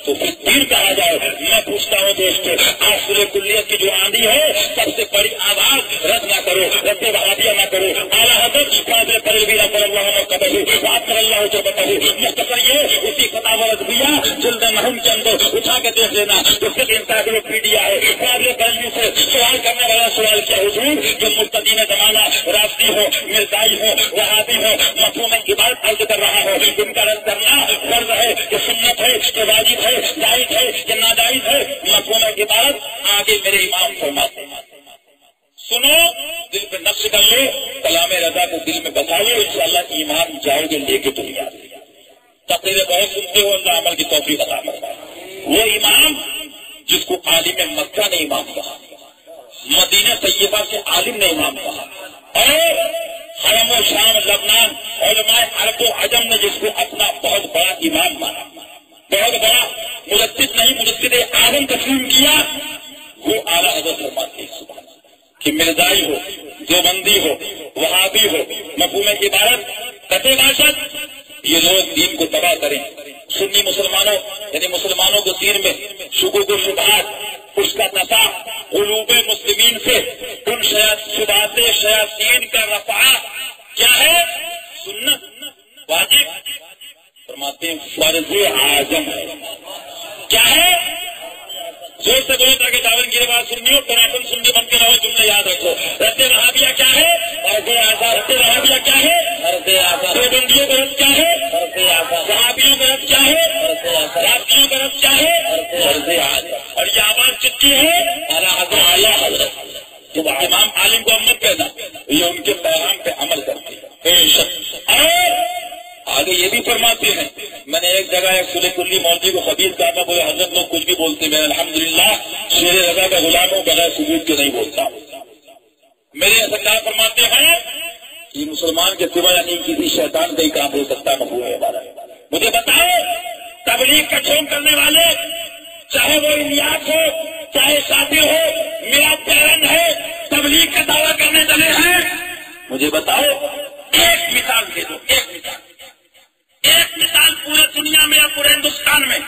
تو پھر تیر کہا جائے. میں پوچھتا ہوں دوستو، آسر کلیت کی جو آندھی ہے سب سے بڑی آواز رد نہ کرو، رد وہابیہ نہ کرو. اعلیٰ حضرت قادر پروی رضی اللہ عنہ قبل وعطر اللہ جبتہ، مختصر یہ اسی فتاوی رضویہ جلد نحم کے اندر اٹھا کے دیکھ لینا. تو پھر انسائکلوپیڈیا ہے. قادر پروی سے سوال کرنے والا سوال کیا، حضور جو مبتدین زمانہ رافضی ہو، مرزائی ہو، وہابی ہو، مفہوم عبادت عرض کر رہا ہو، ان کا رد کرنا فرض ہے کہ سنت ہے کہ واجب ہے، جائز ہے کہ ناجائز ہے؟ مفہوم عبادت آگے میرے امام فرماتے ہیں. سنو، دل پہ نقش کر لو، کلام رضا کو دل میں بتا لو، انشاءاللہ ایمان جاؤ گے لے کے دنیا. تقریریں بہت سنتے ہو، اللہ عمل کی توفیق عطا فرمائے. وہ امام جس کو عالم مکہ نے امام کہا، مدینہ طیبہ کے عالم نے امام کہا، اور حرم و شام لبنان علماء عرب و عجم نے جس کو اپنا بہت بڑا امام مانا، بہت بڑا مجدد نہیں مجدد اعظم تسلیم کیا، وہ اعلیٰ حضرت فرماتے ہیں کہ مرزائی ہو، دیوبندی ہو، وہابی ہو، مفہوم عبادت قطع باشد یہ لوگ دین کو تباہ کریں. سنی مسلمانوں یعنی مسلمانوں کو دین میں شکوک و شبہات، اس کا نفع قلوب مسلمین سے ان شبہات شیاطین کا رفع کیا ہے؟ سنت واجب فرماتے ہیں فرض اعظم ہے. کیا ہے؟ زور سے بولو تاکہ داون کی بات سننی ہو، تناٹن سننی بن کے رہو، جملے یاد رکھو. رد وہابیہ کیا ہے؟ رد وہابیہ کیا ہے؟ دیوبندیوں کا رد کیا ہے؟ وہابیوں کا رد کیا ہے؟ رافضیوں کا رد کیا ہے؟ اور یہ آواز کتنی ہے؟ اعلیٰ حضرت. جب امام عالم کو امت کہنا، یہ ان کے پیغام پہ عمل کرتے ہیں. اور آگے یہ بھی فرماتے ہیں، میں نے ایک جگہ ایک سلح کلی مولوی کو خبیث کہا تھا، بولے حضرت لوگ کچھ بھی بولتے، میں الحمدللہ شیر رضا کا غلام ہوں، بغیر ثبوت کے نہیں بولتا. میرے سرکار فرماتے ہیں کہ مسلمان کے سوا یعنی کسی شیطان کا ہی کام ہو سکتا مفہوم ہے ہمارا. مجھے بتاؤ، تبلیغ کا چھوڑ کرنے والے چاہے وہ الیاس ہو چاہے شادی ہو، میرا پیرن ہے، تبلیغ کا دعویٰ کرنے چلے ہیں، مجھے بتاؤ ایک مثال دے دو، ایک مثال پورے دنیا میں یا پورے ہندوستان میں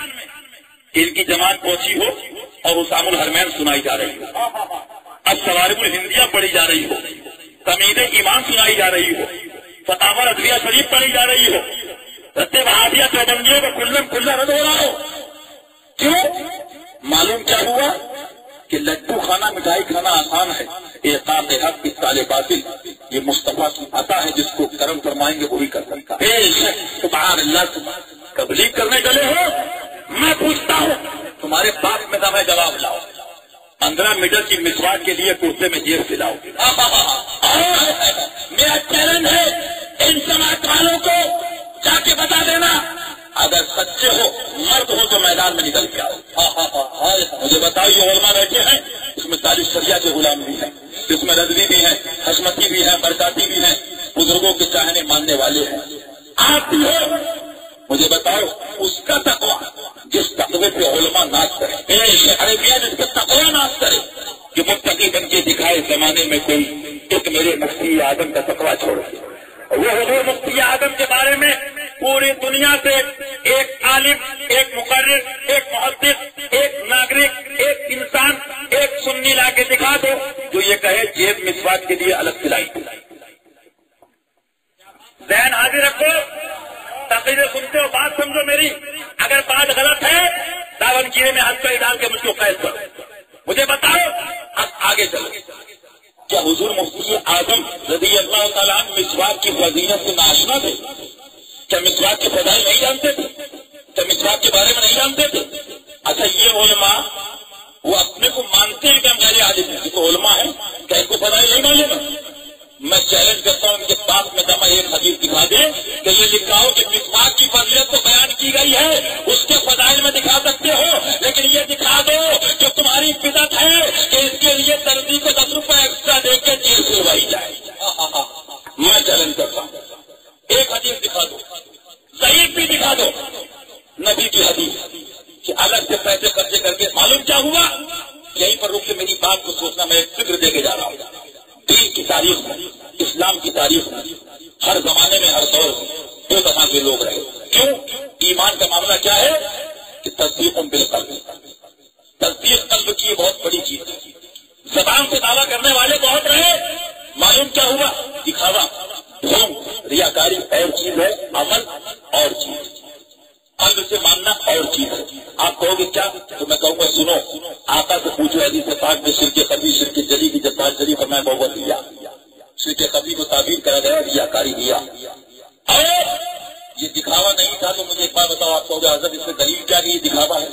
ان کی جماعت پہنچی ہو اور اسام الحرمین سنائی جا رہی ہو، اب سوارب الہندیہ پڑھی جا رہی ہو، تمید ایمان سنائی جا رہی ہو، فتاوی رضویہ شریف پڑھی جا رہی ہو، رد وہابیہ دیوبندیوں کو کلّا رد ہو رہا ہو. کیوں؟ معلوم کیا ہوا کہ لڈو کھانا مٹھائی کھانا آسان ہے، اعقاب حق اصلاح باطل یہ مصطفیٰ کی عطا ہے، جس کو کرم فرمائیں گے وہی کر سکتا ہے. سبحان اللہ. تبلیغ کرنے چلے ہو، میں پوچھتا ہوں تمہارے باپ میں دم ہے، جواب لاؤ. 15 میٹر کی مسواک کے لیے کرسے میں جیب سے لاؤ. میرا چیلنج ہے ان سماعت والوں کو، جا کے بتا دینا اگر سچے ہو مرد ہو تو میدان میں نکل کے آؤ. مجھے بتاؤ یہ علماء بیٹھے ہیں، اس میں تاریخ شریعہ کے غلام بھی ہیں، اس میں رضوی بھی ہیں، حشمتی بھی ہیں، برکاتی بھی ہیں، بزرگوں کے چاہنے ماننے والے ہیں. آپ بھی ہو. مجھے بتاؤ اس کا تقویٰ جس تقوی پہ علماء ناز کرے، عربیہ جس کا تقویٰ ناز کرے کہ متقی بن کے دکھائے زمانے میں کوئی ایک میرے مفتی اعظم کا تقویٰ چھوڑ کے. وہ حضور مفتی اعظم کے بارے میں پوری دنیا سے ایک عالم، ایک مقرر، ایک محدث، ایک ناگرک، ایک انسان، ایک سنی لا کے دکھا دو جو یہ کہے جیب مسواک کے لیے الگ سلائی. ذہن حاضر رکھو، تقریریں سنتے ہو، بات سمجھو میری. اگر بات غلط ہے داون گیرے میں ہاتھ پہ ڈال کے مجھ کو قید کرو. مجھے بتاؤ اب آگے چلو. کیا حضور مفتی اعظم رضی اللہ تعالیٰ عنہ مسواک کی فضیلت سے ناشنا تھے؟ کیا مسواک کے فضائل نہیں جانتے تھے؟ کیا مسواک کے بارے میں نہیں جانتے تھے؟ اچھا یہ علماء وہ اپنے کو مانتے ہیں کہ ہم غیر عالم ہیں، تو علماء ہیں، کیا ان کو فضائل نہیں معلوم؟ میں چیلنج کرتا ہوں ان کے پاس میں دما ایک حدیث دکھا دیں کہ یہ لکھا ہو کہ مسواک کی فضیلت تو بیان کی گئی ہے، اس کے فضائل میں دکھا سکتے ہو، لیکن یہ دکھا دو جو تمہاری بدعت ہے کہ اس کے لیے درزی کو 10 روپے ایکسٹرا دے کے چیز سلوائی جائے. میں چیلنج کرتا ہوں ایک حدیث دکھا دو، ضعیف بھی دکھا دو، نبی کی حدیث کہ الگ سے پیسے خرچے کر کے. معلوم کیا ہوا؟ یہیں پر رک کے میری بات کو سوچنا، میں ایک فکر دے کے جا رہا ہوں. دین کی تاریخ میں، اسلام کی تاریخ میں ہر زمانے میں ہر دور میں 2 طرح کے لوگ رہے. کیوں؟ ایمان کا معاملہ کیا ہے کہ تصدیق بالقلب. تصدیق قلب کی یہ بہت بڑی چیز ہے. زبان سے دعویٰ کرنے والے بہت رہے، معلوم کیا ہوا؟ دکھاوا، ڈھونگ، ریاکاری اور چیز ہے، عمل اور چیز. قلب سے ماننا اور چیز ہے. آپ کہو گے کیا؟ تو میں کہوں گا سنو، آقا سے پوچھو حدیث پاک میں شرک خفی شرک جلی کی جب بات جلی فرمایا بہت دیا. شرک خفی کو تعبیر کرا گیا ریاکاری دیا. اور یہ دکھاوا نہیں تھا. تو مجھے ایک بار بتاؤ، آپ کہو گے حضرت اس میں دلیل کیا کہ یہ دکھاوا ہے؟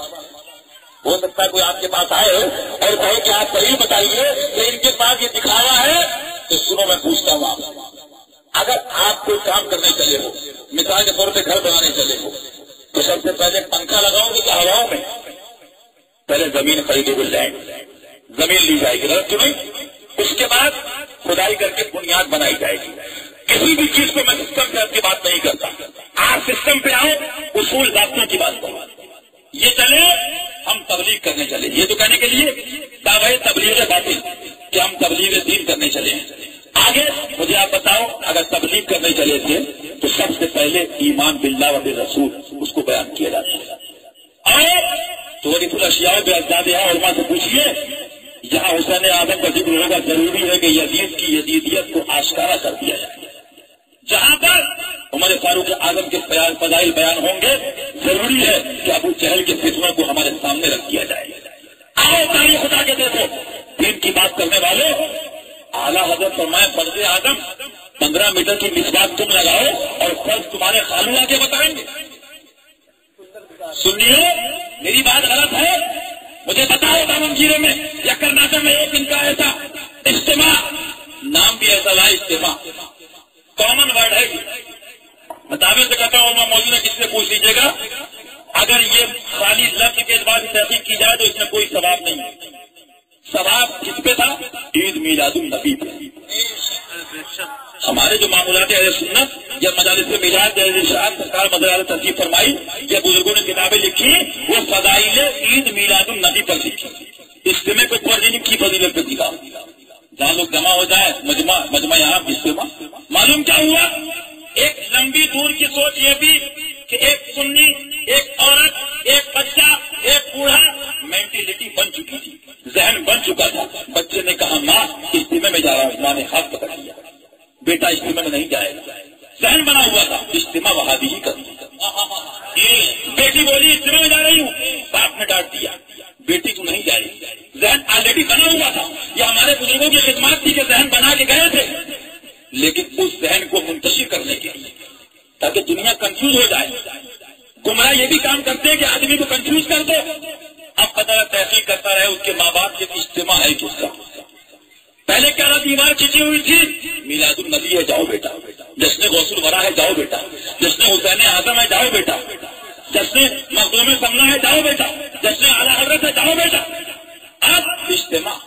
ہو سکتا ہے کوئی آپ کے پاس آئے اور کہے کہ آپ دلیل بتائیے کہ ان کے پاس یہ دکھاوا ہے. تو سنو میں پوچھتا ہوں آپ، اگر آپ کوئی کام کرنے چلے ہو، مثال کے طور پہ گھر بنانے چلے ہو، تو سب سے پہلے پنکھا لگاؤ گے کہ ہواؤں میں؟ پہلے زمین خریدے گی، لینڈ زمین لی جائے گی، غلط نہیں؟ اس کے بعد کھدائی کر کے بنیاد بنائی جائے گی. کسی بھی چیز کو میں سسٹم سے آپ کی بات نہیں کرتا. آپ سسٹم پہ آؤ، اصول ضابطوں کی بات کرو. یہ چلے ہم تبلیغ کرنے چلے، یہ تو کہنے کے لیے دعوی تبلیغ باطل کہ ہم تبلیغ دین کرنے چلے ہیں. آگے مجھے آپ بتاؤ، اگر تبلیغ کرنے چلے تھے تو سب سے پہلے ایمان باللہ و بالرسول اس کو بیان کیا جاتا ہے. اور توریت الاشیاء بے ازدادہ علماء سے پوچھیے، یہاں حسین آدم کا ذکر ہوگا، ضروری ہے کہ یزید کی یزیدیت کو آشکارا کر دیا جائے. جہاں پر عمر فاروق اعظم کے فضائل بیان ہوں گے، ضروری ہے کہ ابو جہل کے فتنوں کو ہمارے سامنے رکھ دیا جائے. آؤ تاریخ خدا کے دیکھو، دین کی بات کرنے والے اعلیٰ حضرت فرمائے فرض اعظم 15 میٹر کی مسواک تم لگاؤ اور فرض تمہارے خالو آ کے بتائیں گے. سنیے، میری بات غلط ہے؟ مجھے بتاؤ دامن گیرے میں یا کرناٹک میں ایک ان کا ایسا اجتماع، نام بھی ایسا لا اجتماع، کامن ورڈ ہے. مطابق سے کہتا ہوں میں موجودہ کس سے پوچھ لیجیے گا، اگر یہ خالی لفظ کے اعتبار سے تحقیق کی جائے تو اس میں کوئی ثواب نہیں ہے. ثواب کس پہ تھا؟ عید میلاد النبی پہ. ہمارے جو معمولات اہل سنت یا مجالس میلاد سرکار مدارس ترتیب فرمائی یا بزرگوں نے کتابیں لکھی، وہ فضائل عید میلاد النبی پر لکھی. اجتماع کو کوارڈینیٹ کی فضیلت پہ دکھا، جہاں لوگ جمع ہو جائے، مجمع یہاں اجتماع. معلوم کیا ہوا؟ ایک لمبی دور کی سوچ یہ بھی کہ ایک سنی، ایک عورت، ایک بچہ، ایک بوڑھا مینٹلٹی بن چکی تھی، ذہن بن چکا تھا. بچے نے کہا ماں اجتماع میں جا رہا ہوں، ماں نے ہاتھ پکڑ لیا، بیٹا اجتماع میں نہیں جائے گا. ذہن بنا ہوا تھا اجتماع وہابی ہی کرنا. بیٹی بولی اجتماع میں جا رہی ہوں، باپ نے ڈانٹ دیا بیٹی تو نہیں جائے گی. ذہن آلریڈی بنا ہوا تھا. یہ ہمارے بزرگوں کی خدمات تھی کہ ذہن بنا کے گئے تھے، لیکن اس ذہن کو منتشر کرنے کے لیے تاکہ دنیا کنفیوز ہو جائے. گمراہ یہ بھی کام کرتے ہیں کہ آدمی کو کنفیوز کر دو. اب پتہ تحقیق کرتا رہے اس کے ماں باپ کے اجتماع ہے کس کا. پہلے کیا رہا، دیوار کھینچی ہوئی تھی، میلاد النبی ہے جاؤ بیٹا، جشن غوث الورا ہے جاؤ بیٹا، جشن حسین اعظم ہے جاؤ بیٹا، جشن مخدوم سمنا ہے جاؤ بیٹا، جشن اعلیٰ حضرت ہے جاؤ بیٹا. اب اجتماع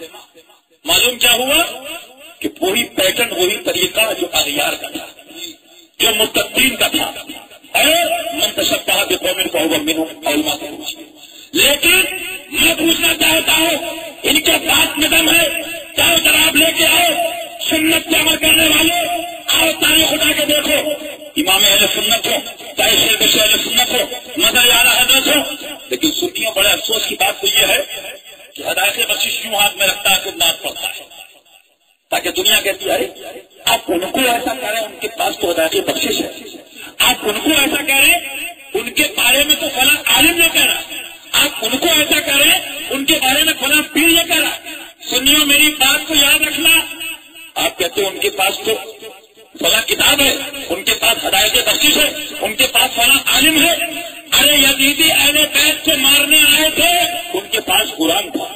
معلوم کیا ہوا کہ وہی پیٹرن، وہی طریقہ جو اغیار کا تھا، جو متقین کا تھا، اور منتشبہ بقوم فہو منہم علماء سے پوچھیے. لیکن میں پوچھنا چاہتا ہوں، ان کے پاس میں دم ہے، چاہو جناب لے کے آؤ. سنت کے عمل کرنے والے آؤ تاریخ خدا کے دیکھو، امام اہل سنت ہو، چاہے شیخ اہل سنت ہو، مدر اعلیٰ حضرت ہو. لیکن سنیوں بڑے افسوس کی بات تو یہ ہے کہ ہدایت بخشش یوں ہاتھ میں رکھتا ہے، پھر ناز پڑتا ہے تاکہ دنیا کہتی ہے آپ ان کو ایسا کریں، ان کے پاس تو ہدایت بخشش ہے. آپ ان کو ایسا کریں، ان کے بارے میں تو فلاں عالم نے کہا. آپ ان کو ایسا کریں، ان کے بارے میں فلاں پیر نے کہا. سنیو میری بات کو یاد رکھنا. آپ کہتے ہیں ان کے پاس تو فلاں کتاب ہے، ان کے پاس ہدایت بخشش ہے، ان کے پاس فلاں عالم ہے. ارے یزیدی اہل بیت کو مارنے آئے تھے، ان کے پاس قرآن تھا.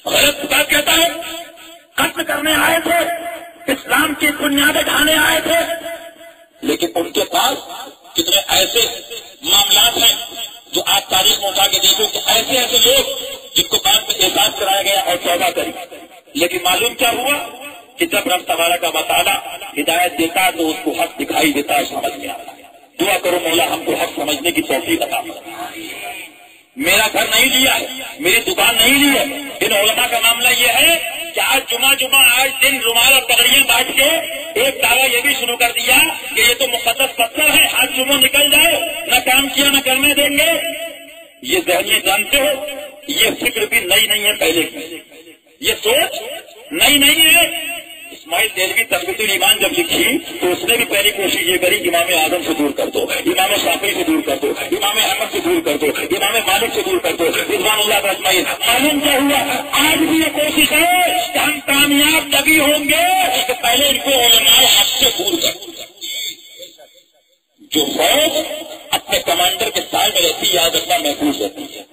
غلط بات کہتا ہے، قتل کرنے آئے تھے، اسلام کی بنیادیں ڈھانے آئے تھے. لیکن ان کے پاس کتنے ایسے معاملات ہیں جو آپ تاریخ میں اٹھا کے دیکھو کہ ایسے ایسے لوگ جن کو بعد میں احساس کرایا گیا اور توبہ کری. لیکن معلوم کیا ہوا کہ جب رب تبارک و تعالیٰ ہدایت دیتا تو اس کو حق دکھائی دیتا ہے، سمجھ میں آتا ہے. دعا کرو مولا ہم کو حق سمجھنے کی توفیق عطا فرما. میرا گھر نہیں لیا ہے، میری دکان نہیں لی ہے. ان علماء کا معاملہ یہ ہے کہ آج جمعہ آج دن رومال اور پگڑیاں بانٹ کے ایک دعویٰ یہ بھی شروع کر دیا کہ یہ تو مقدس پتھر ہے، آج جمعہ نکل جائے، نہ کام کیا نہ کرنے دیں گے. یہ ذہنیت جانتے ہو، یہ فکر بھی نئی نہیں ہے پہلے کی، یہ سوچ نئی نہیں ہے۔ اسماعیل دہلوی تثبیت الایمان جب لکھی تو اس نے بھی پہلی کوشش یہ کری امام اعظم سے دور کر دو، امام شافعی سے دور کر دو، امام احمد سے دور کر دو، امام مالک سے دور کر دو، رضوان اللہ اجمعین۔ معلوم کیا ہوا؟ آج بھی یہ کوشش ہے کہ ہم کامیاب تبھی ہوں گے کہ پہلے ان کو علماء حق سے دور کر دو۔ جو فوج اپنے کمانڈر کے سائے میں رہتی ہے یاد رکھنا محفوظ رہتی ہے،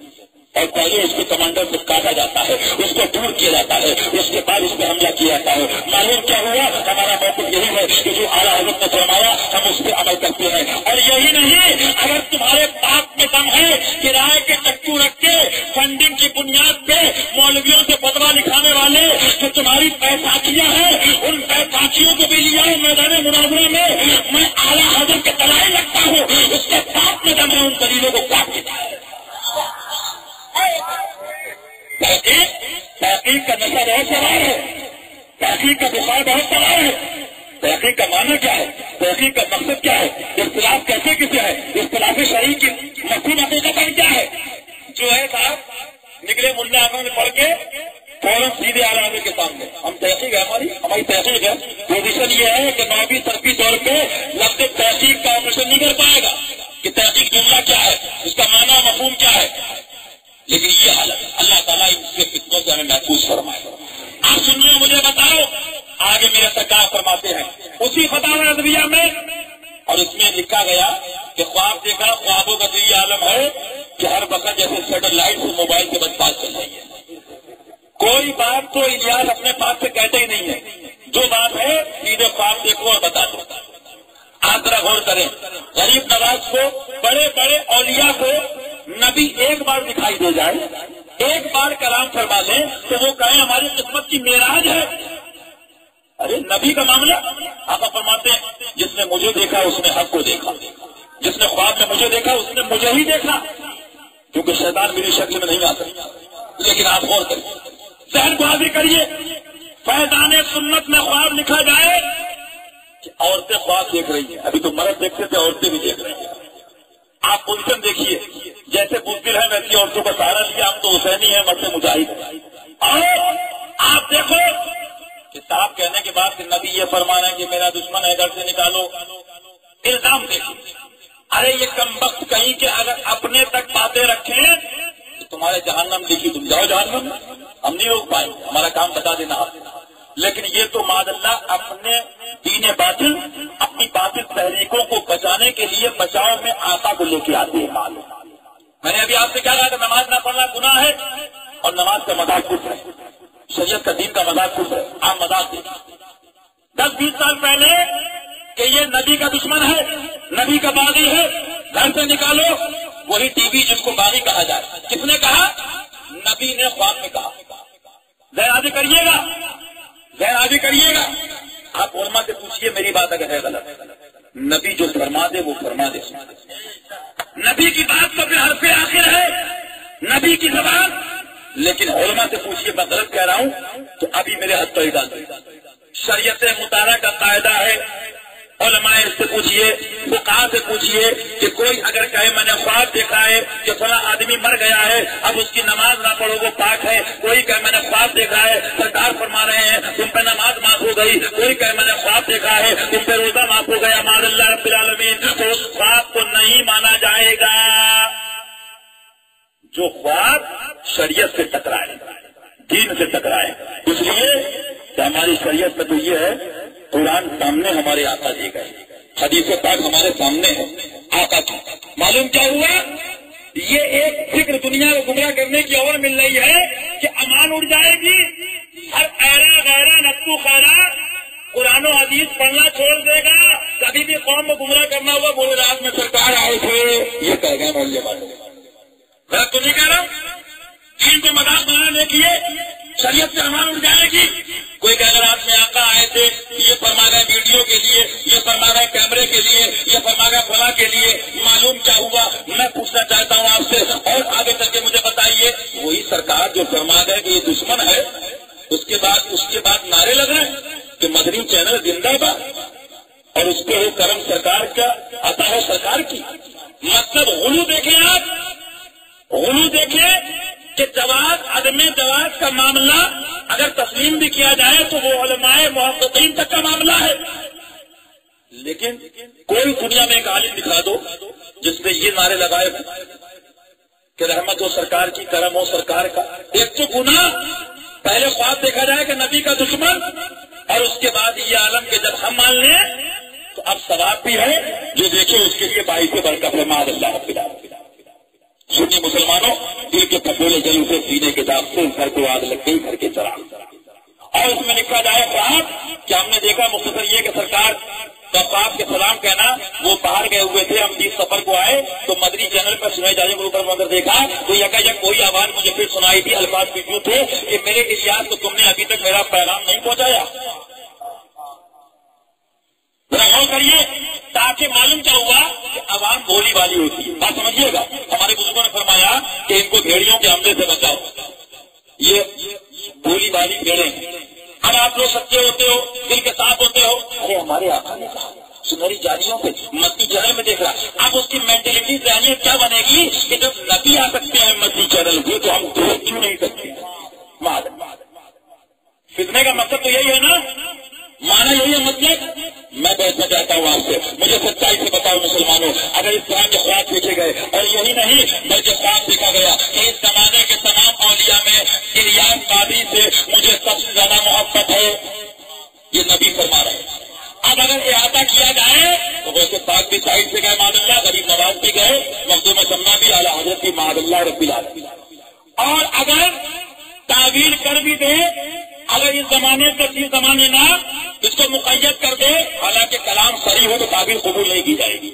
اور پہلے اس کے کمانڈر سے کاٹا جاتا ہے، اس کو دور کیا جاتا ہے، اس کے بعد اس پہ حملہ کیا جاتا ہے۔ معلوم کیا ہوا؟ ہمارا موقف یہی ہے کہ جو اعلیٰ حضرت نے فرمایا ہم اس پہ عمل کرتے ہیں۔ اور یہی نہیں، اگر تمہارے پاس میں دم ہے کرائے کے چکو رکھ کے فنڈنگ کی بنیاد پہ مولویوں سے فتویٰ لکھانے والے جو تمہاری بیساکھیاں ہیں، ان بیساکھیوں کو بھی لیا میدان مناظرہ میں میں اعلیٰ حضرت کے دلائل رکھتا ہوں، اس کے پاس میں دم ہے ان دلیلوں کو کاٹ دیتا ہے۔ تحقیق کا نشہ بہت سوار ہے، تحقیق کا بخار بہت سوار ہے۔ تحقیق کا معنی کیا ہے؟ تحقیق کا مقصد کیا ہے؟ اختلاف کیسے کسے ہے؟ اختلاف شرعی کی مفہوم حقیقت کیا ہے؟ جو ہے صاحب نکلے ملا اعظم نے پڑھ کے فوراً سیدھے اعلیٰ حضرت کے سامنے ہم تحقیق ہے، ہماری تحقیق ہے۔ پوزیشن یہ ہے کہ نویں سرفی طور پہ لفظ تحقیق کا آپریشن نہیں کر پائے گا کہ تحقیق جملہ کیا ہے، اس کا معنی مفہوم کیا ہے۔ لیکن یہ حالت اللہ تعالیٰ ان سے فتنوں سے ہمیں محفوظ فرمائے۔ آپ سنیے، مجھے بتاؤ آگے میرے سرکار فرماتے ہیں اسی فتاوی ادویہ میں، اور اس میں لکھا گیا کہ خواب دیکھا، خوابوں کا تو یہ عالم ہے کہ ہر وقت جیسے سیٹلائٹ سے موبائل سے بس بات چل رہی ہے۔ کوئی بات تو الیاس اپنے پاس سے کہتے ہی نہیں ہے، جو بات ہے سیدھے خواب دیکھو اور بتا دو۔ آپ ذرا غور کریں، غریب نواز کو، بڑے بڑے اولیاء کو نبی ایک بار دکھائی دے جائے، ایک بار کلام فرما لیں تو وہ کہیں ہماری قسمت کی معراج ہے۔ ارے نبی کا معاملہ آپ فرماتے ہیں جس نے مجھے دیکھا اس نے حق کو دیکھا، جس نے خواب میں مجھے دیکھا اس نے مجھے ہی دیکھا، کیونکہ شیطان میری شکل میں نہیں آ سکتا۔ لیکن آپ غور کریں، ذہن کو حاضر کریے، فیضان سنت میں خواب لکھا جائے کہ عورتیں خواب دیکھ رہی ہیں، ابھی تو مرد دیکھتے تھے عورتیں بھی دیکھ رہی ہیں۔ آپ پوزیشن دیکھیے، جیسے بزدل ہے ویسی عورتوں کا سہارا لیا، ہم تو حسینی ہیں مرد مجاہد ہیں۔ اور آپ دیکھو کہ صاحب کہنے کے بعد کہ نبی یہ فرما رہے ہیں کہ میرا دشمن ہے گھر سے نکالو، الزام دیکھیے۔ ارے یہ کم وقت کہیں کہ اگر اپنے تک باتیں رکھیں تو تمہارے جہنم لکھی، تم جاؤ جہنم، ہم نہیں روک پائیں، ہمارا کام بتا دینا۔ لیکن یہ تو معاذ اللہ اپنے دین باطل، اپنی باطل تحریکوں کو بچانے کے لیے بچاؤ میں آقا کو لے کے آتے ہیں۔ معلوم میں نے ابھی آپ سے کیا کہا کہ نماز نہ پڑھنا گناہ ہے، اور نماز کا مذاق کچھ ہے، شریعت کا دین کا مذاق کچھ ہے، آپ مذاق دیکھیں۔ 10-20 سال پہلے کہ یہ نبی کا دشمن ہے، نبی کا باغی ہے، گھر سے نکالو، وہی ٹی وی جس کو باغی کہا جائے، کس نے کہا؟ نبی نے خواب میں کہا۔ ذہن آگے کریے گا، ذہن آگے کریے گا۔ آپ علماء سے پوچھئے میری بات اگر ہے غلط، نبی جو فرما دے وہ فرما دے، نبی کی بات تو پھر حرف آخر ہے، نبی کی زبان۔ لیکن علماء سے پوچھئے میں غلط کہہ رہا ہوں تو ابھی میرے ہاتھ پہ ڈال دیں۔ شریعت مطالعہ کا قاعدہ ہے، علماء سے پوچھئے، فقہاء سے پوچھئے کہ کوئی اگر کہے میں نے خواب دیکھا ہے کہ فلاں آدمی مر گیا ہے، اب اس کی نماز نہ پڑھو وہ پاک ہے، کوئی کہے میں نے خواب دیکھا ہے سرکار فرما رہے ہیں تم پہ نماز معاف ہو گئی، کوئی کہے میں نے خواب دیکھا ہے تم پہ روزہ معاف ہو گیا معاذ اللہ رب العالمین، تو اس خواب کو نہیں مانا جائے گا جو خواب شریعت سے ٹکرائے، دین سے ٹکرائے۔ اس لیے کہ ہماری شریعت میں تو یہ ہے، قرآن سامنے ہمارے آقا دیے گئے، حدیث پاک ہمارے سامنے ہے آقا کی۔ معلوم کیا ہوا؟ یہ ایک فکر دنیا کو گمراہ کرنے کی اور مل رہی ہے کہ امان اڑ جائے گی، ہر ایرا غیرہ نتو خیرہ قرآن و حدیث پڑھنا چھوڑ دے گا، کبھی بھی قوم کو گمراہ کرنا ہوا بولے رات میں سرکار آئے تھے، یہ کہہ گئے محلے والے۔ غلط تو نہیں کہہ رہا، دین کو مذاق بنانے کے لیے شریعت سے امان اڑ جائے گی۔ کوئی کہ اگر آپ میں آقا آئے تھے یہ فرما رہے ویڈیو کے لیے، یہ فرما رہے کیمرے کے لیے، یہ فرما رہے فلاں کے لیے، معلوم کیا ہوا؟ میں پوچھنا چاہتا ہوں آپ سے، اور آگے چل کے مجھے بتائیے، وہی سرکار جو فرما گئے کہ یہ دشمن ہے، اس کے بعد نعرے لگ رہے ہیں کہ مدنی چینل زندہ باد، اور اس پہ وہ کرم سرکار کا عطا ہے سرکار کی۔ مطلب غلو دیکھیں آپ، غلو غلو دیکھیں کہ جواز عدم جواز کا معاملہ اگر تسلیم بھی کیا جائے تو وہ علماء محققین تک کا معاملہ ہے، لیکن کوئی دنیا میں ایک عالم دکھا دو جس نے یہ نعرے لگائے کہ رحمت ہو سرکار کی، کرم ہو سرکار کا۔ ایک تو گناہ پہلے خواب دیکھا جائے کہ نبی کا دشمن، اور اس کے بعد یہ عالم کہ جب ہم مان لیں تو اب ثواب بھی ہے، جو دیکھے اس کے لیے باعث برکت ہے۔ معاذ اللہ رب العالمین۔ سنی مسلمانوں، دل کے پھپھولے جل اٹھے سینے کے داغ سے، گھر کو آگ لگ گئی، گھر کے چراغ، اور اس میں لکھا جائے خواب کہ ہم نے دیکھا مختصر یہ کہ سرکار کا خواب کے سلام کہنا، وہ باہر گئے ہوئے تھے، ہم 20 سفر کو آئے تو مدنی چینل پر سنائی جانے کے اوپر مگر دیکھا تو یکایک کوئی آواز مجھے پھر سنائی تھی، الفاظ بھی کیوں تھے کہ میرے الیاس کو تم نے ابھی تک میرا پیغام نہیں پہنچایا۔ غور کریے، تاکہ معلوم کیا ہوا کہ عوام بولی والی ہوتی ہے۔ بات سمجھیے گا، ہمارے بزرگوں نے فرمایا کہ ان کو بھیڑیوں کے حملے سے بچاؤ، یہ بولی والی بھیڑیں۔ اب آپ لوگ سچے ہوتے ہو، دل کے صاف ہوتے ہو، ارے ہمارے آقا نے کہا سنہری جاریوں پہ مسجد چینل میں دیکھ رہا، اب اس کی مینٹلٹی ذہنیت کیا بنے گی کہ جب نبی آ سکتے ہیں مسجد چینل پہ تو ہم دیکھ کیوں نہیں سکتے؟ فتنے کا مقصد تو یہی ہے نا، مانا یہی ہے مطلب۔ میں بیٹھنا چاہتا ہوں آپ سے، مجھے سچائی سے بتاؤ مسلمانوں، اگر اس طرح کے خواب دیکھے گئے، اور یہی نہیں بلکہ خواب دیکھا گیا کہ اس زمانے کے تمام اولیاء میں الیاس قادری سے مجھے سب سے زیادہ محبت ہے، یہ نبی فرما رہے ہیں۔ اب اگر احاطہ کیا جائے تو ویسے پاک بھی سائڈ سے گئے معاذ اللہ، غریب نواز بھی گئے، مخدوم سمنا بھی، اعلیٰ حضرت بھی معاذ اللہ رب العالمین۔ اور اگر تعویل کر بھی دے، اگر اس زمانے سے اس زمانے نہ اس کو مقید کر دے، حالانکہ کلام صحیح ہو تو تعبیر قبول نہیں کی جائے گی،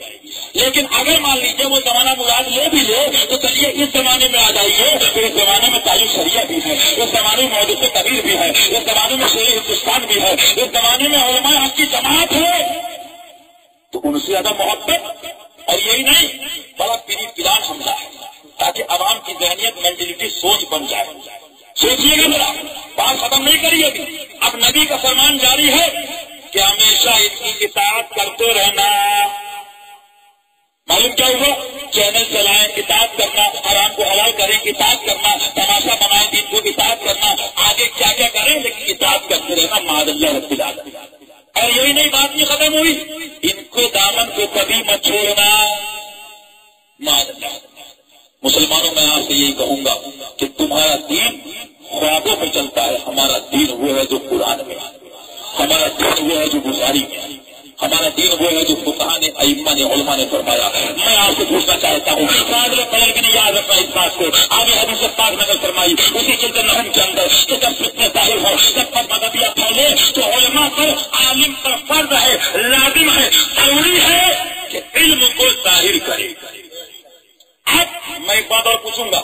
لیکن اگر مان لیجیے وہ زمانہ مراد لے بھی لے تو چلیے اس زمانے میں آ جائیے، تو اس زمانے میں تعلیم شریعہ بھی ہے، اس زمانے میں محدث کبیر بھی ہے، اس زمانے میں شیر ہندوستان بھی ہے، اس زمانے میں علماء حق کی جماعت ہے، تو ان سے زیادہ محبت۔ اور یہی نہیں، بڑا پیری پلان حملہ ہے تاکہ عوام کی ذہنیت مینٹلٹی سوچ بن جائے۔ سوچیے گا ذرا، بات ختم نہیں کریے ابھی، اب نبی کا فرمان جاری ہے کہ ہمیشہ ان کی اطاعت کرتے رہنا۔ معلوم کیا ہوا؟ چینل چلائیں، اطاعت کرنا، حرام کو حلال کریں، اطاعت کرنا، تماشا بنائیں، دین کو اطاعت کرنا، آگے کیا کیا کریں لیکن اطاعت کرتے رہنا، معاذ اللہ رب العالمین۔ اور یہی نہیں، بات نہیں ختم ہوئی، ان کو دامن کو کبھی مت چھوڑنا، معاذ اللہ۔ مسلمانوں میں آپ سے یہی کہوں گا کہ تمہارا دین خوابوں میں چلتا ہے، ہمارا دین وہ ہے جو قرآن میں، ہمارا دین وہ ہے جو بخاری میں، ہمارا دین وہ ہے جو فقہاء نے، ائمہ نے، علماء نے فرمایا۔ میں آپ سے پوچھنا چاہتا ہوں، فاضل پڑھ کے نہیں یاد رکھنا اس بات کو، آگے حدیث پاک نقل فرمائی اسی جلد نحم کے اندر کہ جب فتنے ظاہر ہو، جب پر مددیہ پھیلے تو علماء پر، عالم پر فرض ہے، لازم ہے، ضروری ہے کہ علم کو ظاہر کرے۔ اب میں ایک بات اور پوچھوں گا،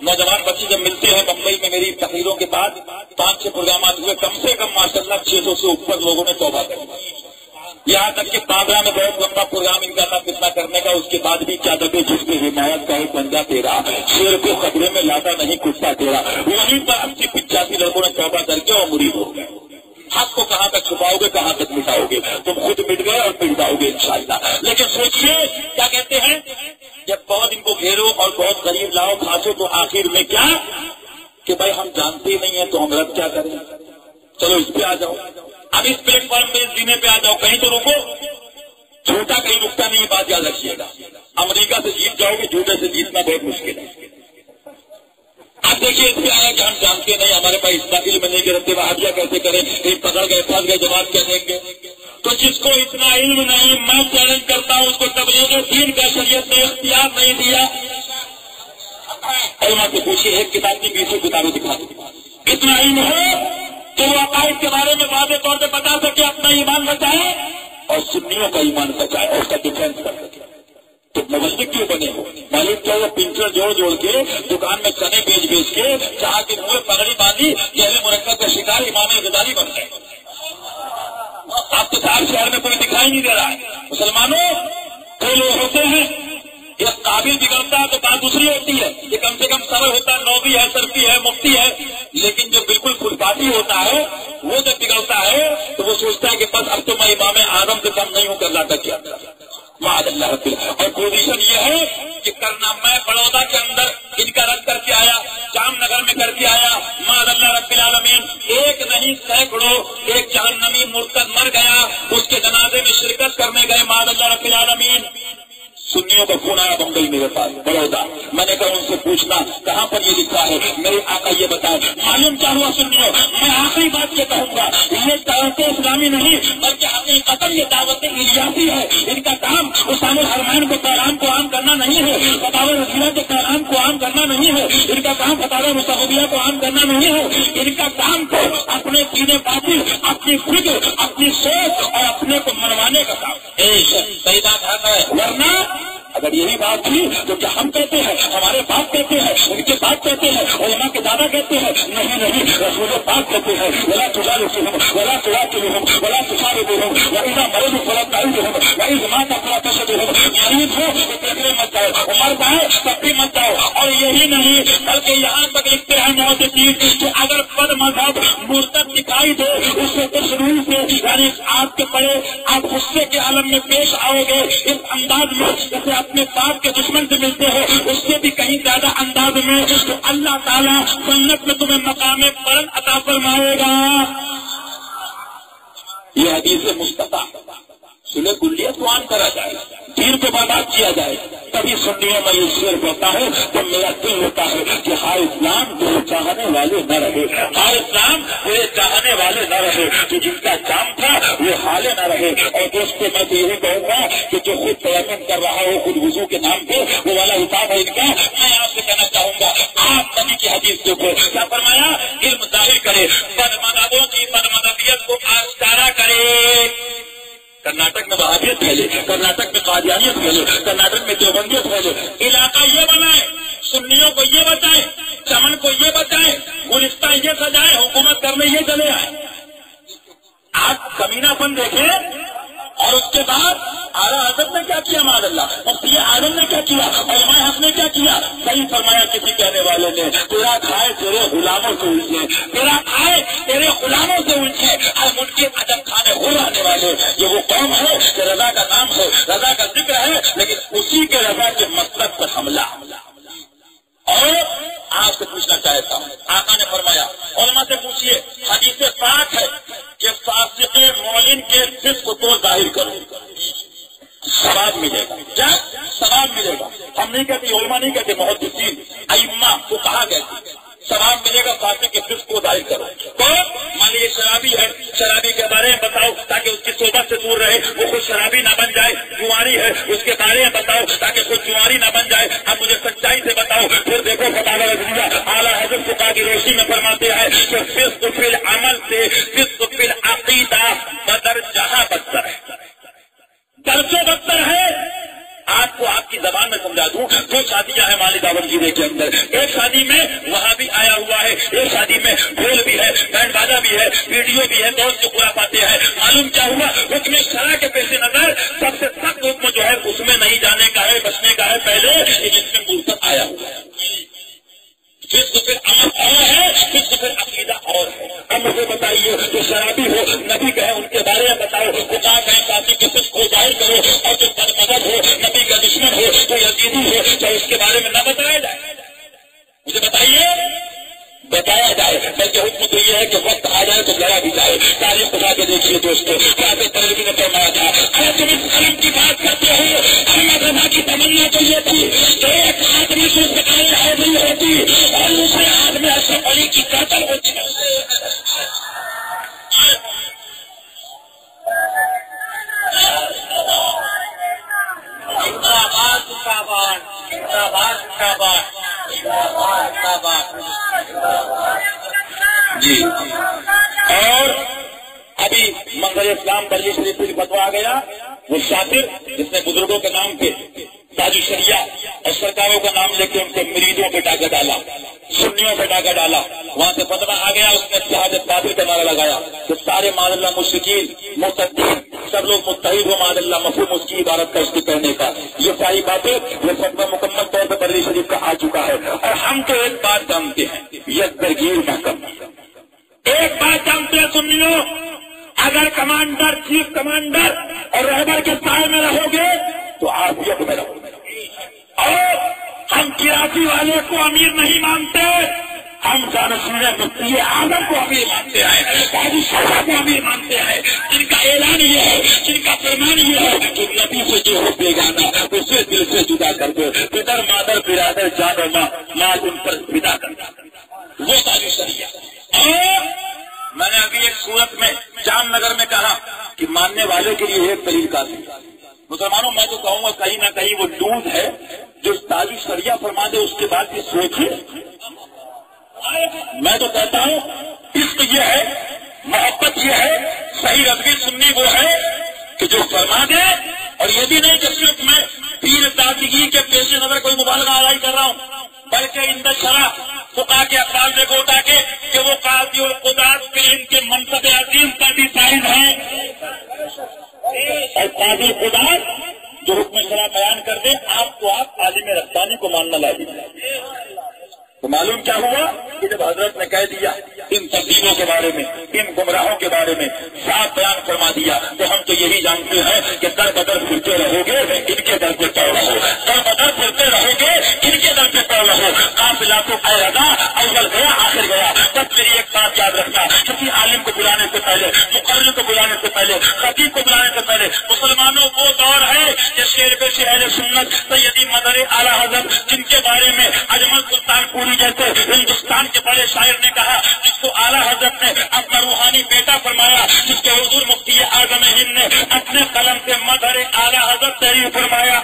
نوجوان بچے جب ملتے ہیں بمبئی میں میری تقریروں کے بعد 5-6 پروگرامات ہوئے، کم سے کم ماشاءاللہ 600 سے اوپر لوگوں نے توبہ کر دی، یہاں تک کہ باندرا میں بہت لمبا پروگرام ان کا تھا فتنہ کرنے کا، اس کے بعد بھی کیا دبے جس کے حمایت کا ایک بندہ تیرا، شیر کو خطرے میں لاتا نہیں کتا تیرا، وہیں پر 80-85 لوگوں نے توبہ کر کے اور مرید ہو گئے۔ حق کو کہاں تک چھپاؤ گے، کہاں تک مٹاؤ گے؟ تم خود مٹ گئے اور مٹ جاؤ گے انشاءاللہ۔ لیکن سوچیے کیا کہتے ہیں، جب بہت ان کو گھیرو اور بہت قریب لاؤ کھانچو تو آخر میں کیا کہ بھائی ہم جانتے نہیں ہیں تو ہم رب کیا کریں، چلو اس پہ آ جاؤ، اب اس پلیٹ فارم پہ، اس زینے پہ آ جاؤ، کہیں تو رکو، جھوٹا کہیں رکتا نہیں، بات یاد رکھیے گا۔ امریکہ سے جیت جاؤ گے، جھوٹے سے جیتنا بہت مشکل ہے۔ اب دیکھیے اس پہ آیا کہ ہم جانتے نہیں، ہمارے پاس اتنا علم نہیں کہ رہتے وہابیہ کیسے کریں، کہیں پکڑ گئے پھنس گئے، جواب کیا دیں گے؟ تو جس کو اتنا علم نہیں، میں چیلنج کرتا ہوں، اس کو تبلیغ دین کا شریعت نے اختیار نہیں دیا۔ علماء سے پوچھیے، ایک کتاب کی 20 کتابیں دکھا دیں، اتنا علم ہو تو وہ عقائد کے بارے میں واضح طور پہ بتا سکے، اپنا ایمان بچائے اور سنیوں کا ایمان بچائے اور اس کا ڈیفینس کر سکے۔ تو مبلغ کیوں بنے ہو؟ معلوم کیا وہ پنچر جوڑ کے دکان میں چنے بیچ کے چاہ کے منہ پگڑی باندھی جہل مرکب کا شکار امام غزالی بن گئے۔ آپ تو صاحب شہر میں کوئی دکھائی نہیں دے رہا ہے۔ مسلمانوں کئی لوگ ہوتے ہیں، یہ قابل بگڑتا ہے تو بات دوسری ہوتی ہے، یہ کم سے کم صبر ہوتا ہے، نوبی ہے، سرفی ہے، مفتی ہے، لیکن جو بالکل خودپاتی ہوتا ہے وہ جب بگڑتا ہے تو وہ سوچتا ہے کہ بس اب تو میں امام اعظم سے کم نہیں ہوں، کر لاتا کیا معاذ اللہ رب العالمین. اور پوزیشن یہ ہے کہ کرنا میں بڑودہ کے اندر ان کا رد کر کے آیا, جام نگر میں کر کے آیا, معاذ اللہ رب العالمین. ایک نہیں سینکڑوں ایک جہنمی مرتد مر گیا, اس کے جنازے میں شرکت کرنے گئے معاذ اللہ رب العالمین. سنیوں کا فون آیا بمبئی میرے پاس بڑودہ. میں نے کہا ان سے پوچھنا کہاں پر یہ لکھا ہے, میرے آقا یہ بتائے. معلوم کیا ہوا سنیوں, میں آخری بات یہ کہوں گا, یہ دعوت اسلامی نہیں بلکہ حقیقت یہ دعوت الیاسی ہے. ان کا کام اسامہ الحرمین کو پیغام کو عام کرنا نہیں ہے, فتاوی رضویہ کے پیغام کو عام کرنا نہیں ہے, ان کا کام فتاوی مصطفیہ کو عام کرنا نہیں ہے. ان کا کام تو اپنے سینے باطل, اپنی فکر, اپنی سوچ اور اپنے کو منوانے کا کام. صحیح بات ہے. ورنہ اگر یہی بات تھی تو کیا ہم کہتے ہیں, ہمارے باپ کہتے ہیں, ان کے باپ کہتے ہیں, علماء کے دادا کہتے ہیں, نہیں رسول پاک کہتے ہیں ولا تجالسهم ولا تلاقلهم ولا تصابهم واذا مرضوا فلا تعودهم واذا مات فلا تشهدهم. مریض ہو تو دیکھنے مت جاؤ, مر جائے تب بھی مت جاؤ. اور یہی نہیں بلکہ یہاں تک لکھتے ہیں محدثین کہ اگر بد مذہب مرتد دکھائی دے اس سے تشریح سے یعنی آپ کے پڑے آپ غصے کے عالم میں پیش آؤ گے اس انداز میں جیسے اپنے باپ کے دشمن سے ملتے ہو, اس سے بھی کہیں زیادہ انداز میں, تو اللہ تعالیٰ جنت میں تمہیں مقام بلند عطا فرمائے گا. یہ حدیث مصطفیٰ سلح کلیت کو عام کرا جائے, دین کو باباد کیا جائے, تبھی سنیوں میں یہ شعر ہوتا ہے تو میرا دل ہوتا ہے کہ ہائے اسلام تیرے چاہنے والے نہ رہے, ہائے اسلام تیرے چاہنے والے نہ رہے, تو جن کا کام تھا وہ حالے نہ رہے. اور دوستوں میں تو یہی کہوں گا کہ جو خود تیمم کر رہا ہو خود وضو کے نام پہ وہ والا حساب ہے ان کا. میں آپ سے کہنا چاہوں گا آپ نبی کی حدیث دیکھو کیا فرمایا, علم ظاہر کرے, بد مذہبوں کی بد مذہبیت کو آشکارا کرے. کرناٹک میں وہابیت پھیلے, کرناٹک میں قادیانیت پھیلے, کرناٹک میں دیوبندیت پھیلے. علاقہ یہ بنائے, سنیوں کو یہ بتائے, چمن کو یہ بتائے, گلستہ یہ سجائے, حکومت کرنے یہ چلے آئے. آپ کمینہ پن دیکھیں. اور اس کے بعد اعلیٰ حضرت نے کیا کیا, معاذ اللہ مفتی اعظم نے کیا کیا, علماء حق نے کیا کیا. صحیح فرمایا کسی کہنے والے نے, تیرا کھائے تیرے غلاموں سے الجھے, تیرا کھائے تیرے غلاموں سے الجھے. اب ان کے ادب کھانے ہو رہنے والے یہ وہ قوم ہے کہ رضا کا نام ہے, رضا کا ذکر ہے, لیکن اسی کے رضا کے مقصد پر حملہ. اور آپ سے پوچھنا چاہتا ہوں, آقا نے فرمایا علماء سے پوچھیے, حدیث پاک ہے کہ فاسق معلن کے فسق کو ظاہر کرو, ثواب ملے گا. کیا ثواب ملے گا؟ ہم نہیں کہتے, علماء نہیں کہتے, محدثین ائمہ فقہا کہتے ثواب ملے گا فاسق کے فسق کو ظاہر کرو. تو مان لیجیے شرابی ہے, شرابی کے بارے میں بتاؤ تاکہ اس کی صحبت سے دور رہے, وہ خود شرابی نہ بن جائے. جواری ہے, اس کے بارے میں بتاؤ تاکہ خود جواری نہ بن جائے. اب مجھے سچائی سے بتاؤ. پھر دیکھو فتاوی رضویہ اعلیٰ حضرت فقہا کی روشنی میں فرماتے ہیں کہ فسق فی العمل سے فسق فی العقیدہ بدر جہاں بدتر ہے, درجوں بدتر ہے. آپ کو آپ کی زبان میں سمجھا دوں, 2 شادیاں ہیں مالی داور گیرے کے اندر. ایک شادی میں وہاں بھی آیا ہوا ہے, ایک شادی میں ڈھول بھی ہے, بینڈ باجا بھی ہے, ویڈیو بھی ہے, دوست جو پورا پاتے ہیں. معلوم کیا ہوا, حکم شرع کے پیش نظر سب سے سخت حکم جو ہے اس میں نہیں جانے کا ہے, بچنے کا ہے. پہلے جس میں مرتد آیا ہوا ہے, جس کو پھر عمل اور ہے, جس کو پھر عقیدہ اور ہے. اب مجھے بتائیے جو شرابی ہو نبی کہیں ان کے بارے میں بتاؤ, خدا کہیں شادی کے فسق کو ظاہر کرو. اور جو بدمذہب ہو, نبی کا دشمن ہو, جو یزیدی ہو, تو اس کے بارے میں نہ بتایا جائے. مجھے بتایا جائے. بلکہ حکم تو یہ ہے کہ وقت آ جائے تو لڑا بھی جائے. تاریخ اٹھا کے دیکھیے دوستوں, کافی تربیت نے فرمایا تھا, اگر تم اس قلم کی بات کرتے ہو, احمد رضا کی تمنا تو یہ تھی کہ ایک آدمی سے سکھائی حاضری ہوتی اور دوسرے آدمی اشرف علی کی قتل ہوتی. جی. اور ابھی منظر اسلام بریلی شریف سے فتویٰ آ گیا, وہ شاطر جس نے بزرگوں کے نام پہ تاج الشریعہ اور سرکاروں کا نام لے کے ان کے مریدوں پہ ڈاکہ ڈالا, سنیوں پہ ڈاکہ ڈالا. وہاں سے فتویٰ آ گیا, اس نے شہادت باطل کا نعرہ لگایا کہ سارے معاذ اللہ مشرکین مرتدین سب لوگ متحد ہو معاذ اللہ, مفہوم اس کی عبارت کا, اس کے کہنے کا. یہ ساری باتیں یہ فتویٰ مکمل طور پر بریلی شریف کا آ چکا ہے. اور ہم تو ایک بات جانتے ہیں, یہ درگیر نہ کرنا. ایک بات جانتے ہیں سنیوں, اگر کمانڈر چیف کمانڈر اور رہبر کے سائے میں رہو گے تو عافیت میں رہو. اور ہم کراچی والے کو امیر نہیں مانتے، ہم جانشین مفتی اعظم کو امیر مانتے ہیں، قاضی شاہ کو امیر مانتے ہیں، جن کا اعلان یہ ہے، جن کا فرمان یہ ہے کہ نبی سے جو ہو بیگانہ اسے دل سے جدا کر دو، پدر مادر برادر جان و مال ان پر فدا کر دو، وہ قاضی شریعہ. اور میں نے ابھی ایک صورت میں جام نگر میں کہا کہ ماننے والے کے لیے ایک دلیل کافی. مسلمانوں میں تو کہوں گا کہیں نہ کہیں وہ دودھ ہے جو تاجی شریعہ فرما دے، اس کے بعد یہ سوچے. میں تو کہتا ہوں عشق یہ ہے، محبت یہ ہے، صحیح رضوی سننی وہ ہے کہ جو فرما دے. اور یہ بھی نہیں کہ صرف میں پیر دادگی کے پیش نظر کوئی مبالغہ آرائی کر رہا ہوں، بلکہ ان شرح فقہ کے اقوال سے کو اٹھا کے کہ وہ قاضی القضات کے ان کے منصب عظیم کا بھی فائد ہے. اور قاضی القضات جو حکم شرع بیان کر دے، آپ کو آپ عالم ربانی کو ماننا لازم ہے. تو معلوم کیا ہوا کہ جب حضرت نے کہہ دیا ان تبدیلیوں کے بارے میں، ان گمراہوں کے بارے میں صاف بیان فرما دیا، تو ہم تو یہی جانتے ہیں کہ در بدر پھرتے رہو گے ان کے در پہ پڑ رہو، در بدر پھرتے رہو گے ان کے در پہ پڑ رہو. قافلہ تو اے رضا اول گیا آخر گیا. تب میری ایک بات یاد رکھنا، کسی عالم کو بلانے سے پہلے، مقرر کو بلانے سے پہلے، خطیب کو بلانے سے پہلے مسلمانوں وہ دور ہے کہ شیر پہ سے اہل سنت سیدی مدر اعلیٰ حضرت جن کے بارے میں اجمل سلطان پوری جیسے ہندوستان کے بڑے شاعر نے کہا، جس کو اعلیٰ حضرت نے اپنا روحانی بیٹا فرمایا، جس کے حضور مفتی اعظم ہند نے اپنے قلم سے مدر اعلیٰ حضرت تحریر فرمایا،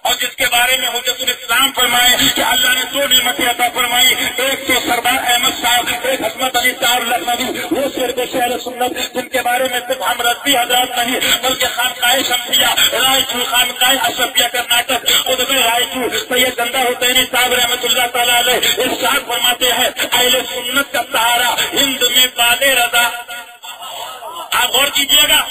اور جس کے بارے میں حجت الاسلام فرمائے کہ اللہ نے دو نعمتیں عطا فرمائی، ایک تو سردار احمد صاحب، ایک حسمت علی صاحب لکھنوی، وہ شیر پہ شہر سنت جن کے بارے میں صرف ہم رضوی حضرات نہیں بلکہ خانقاہ شمسیہ رائے چور، خانقاہ اشرفیہ کرناٹک خود میں رائے چور سید زندہ حسینی صاحب رحمۃ اللہ تعالیٰ علیہ ارشاد فرماتے ہیں اہل سنت کا سہارا ہند میں باد رضا. آپ غور کیجیے گا.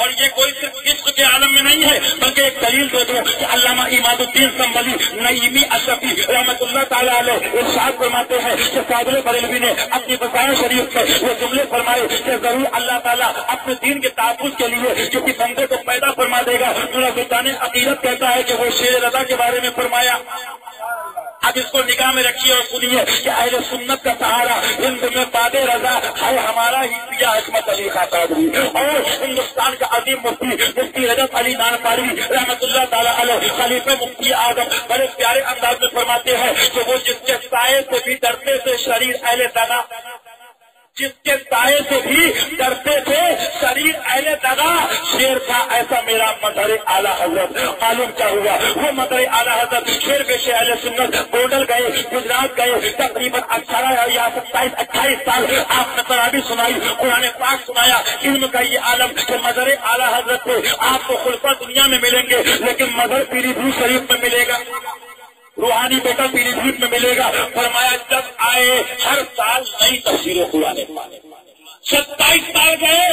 اور یہ کوئی صرف عشق کے عالم میں نہیں ہے بلکہ ایک دلیل دے دوں کہ علامہ عماد الدین سنبھلی نعیمی اشرفی رحمۃ اللہ تعالیٰ علیہ ارشاد فرماتے ہیں کہ فاضل بریلوی نے اپنی بصائر شریف میں وہ جملے فرمائے کہ ضرور اللہ تعالیٰ اپنے دین کے تحفظ کے لیے کسی بندے کو پیدا فرما دے گا. سلطان عقیدت کہتا ہے کہ وہ شیر رضا کے بارے میں فرمایا. اب اس کو نگاہ میں رکھیے اور سنیے کہ اہل سنت کا سہارا ہند میں باد رضا ہے ہمارا ہی پیا حکمت علی خان قادری، اور ہندوستان کا عظیم مفتی رجب علی نانپاروی رحمۃ اللہ تعالیٰ علیہ خلیفہ مفتی اعظم بڑے پیارے انداز میں فرماتے ہیں کہ وہ جس کے سائے سے بھی ڈرتے تھے شریر اہل دغا، جس کے سائے سے بھی ڈرتے تھے شریر اہل دغا، شیر تھا ایسا میرا مدر اعلیٰ حضرت. معلوم کیا ہوا، وہ مدر اعلیٰ حضرت شیر پیش اہل سنت گوڈل گئے، گجرات گئے، تقریباً 18 یا 27-28 سال آپ نے تراویح سنائی، قرآن پاک سنایا. علم کا یہ عالم کہ مدر اعلیٰ حضرت کو آپ کو خلفا دنیا میں ملیں گے لیکن مدر پیری بھوت شریف میں ملے گا، روحانی بیٹا پیلی بھیت میں ملے گا. فرمایا جب آئے ہر سال نئی تفسیر قرآن، 27 سال گئے.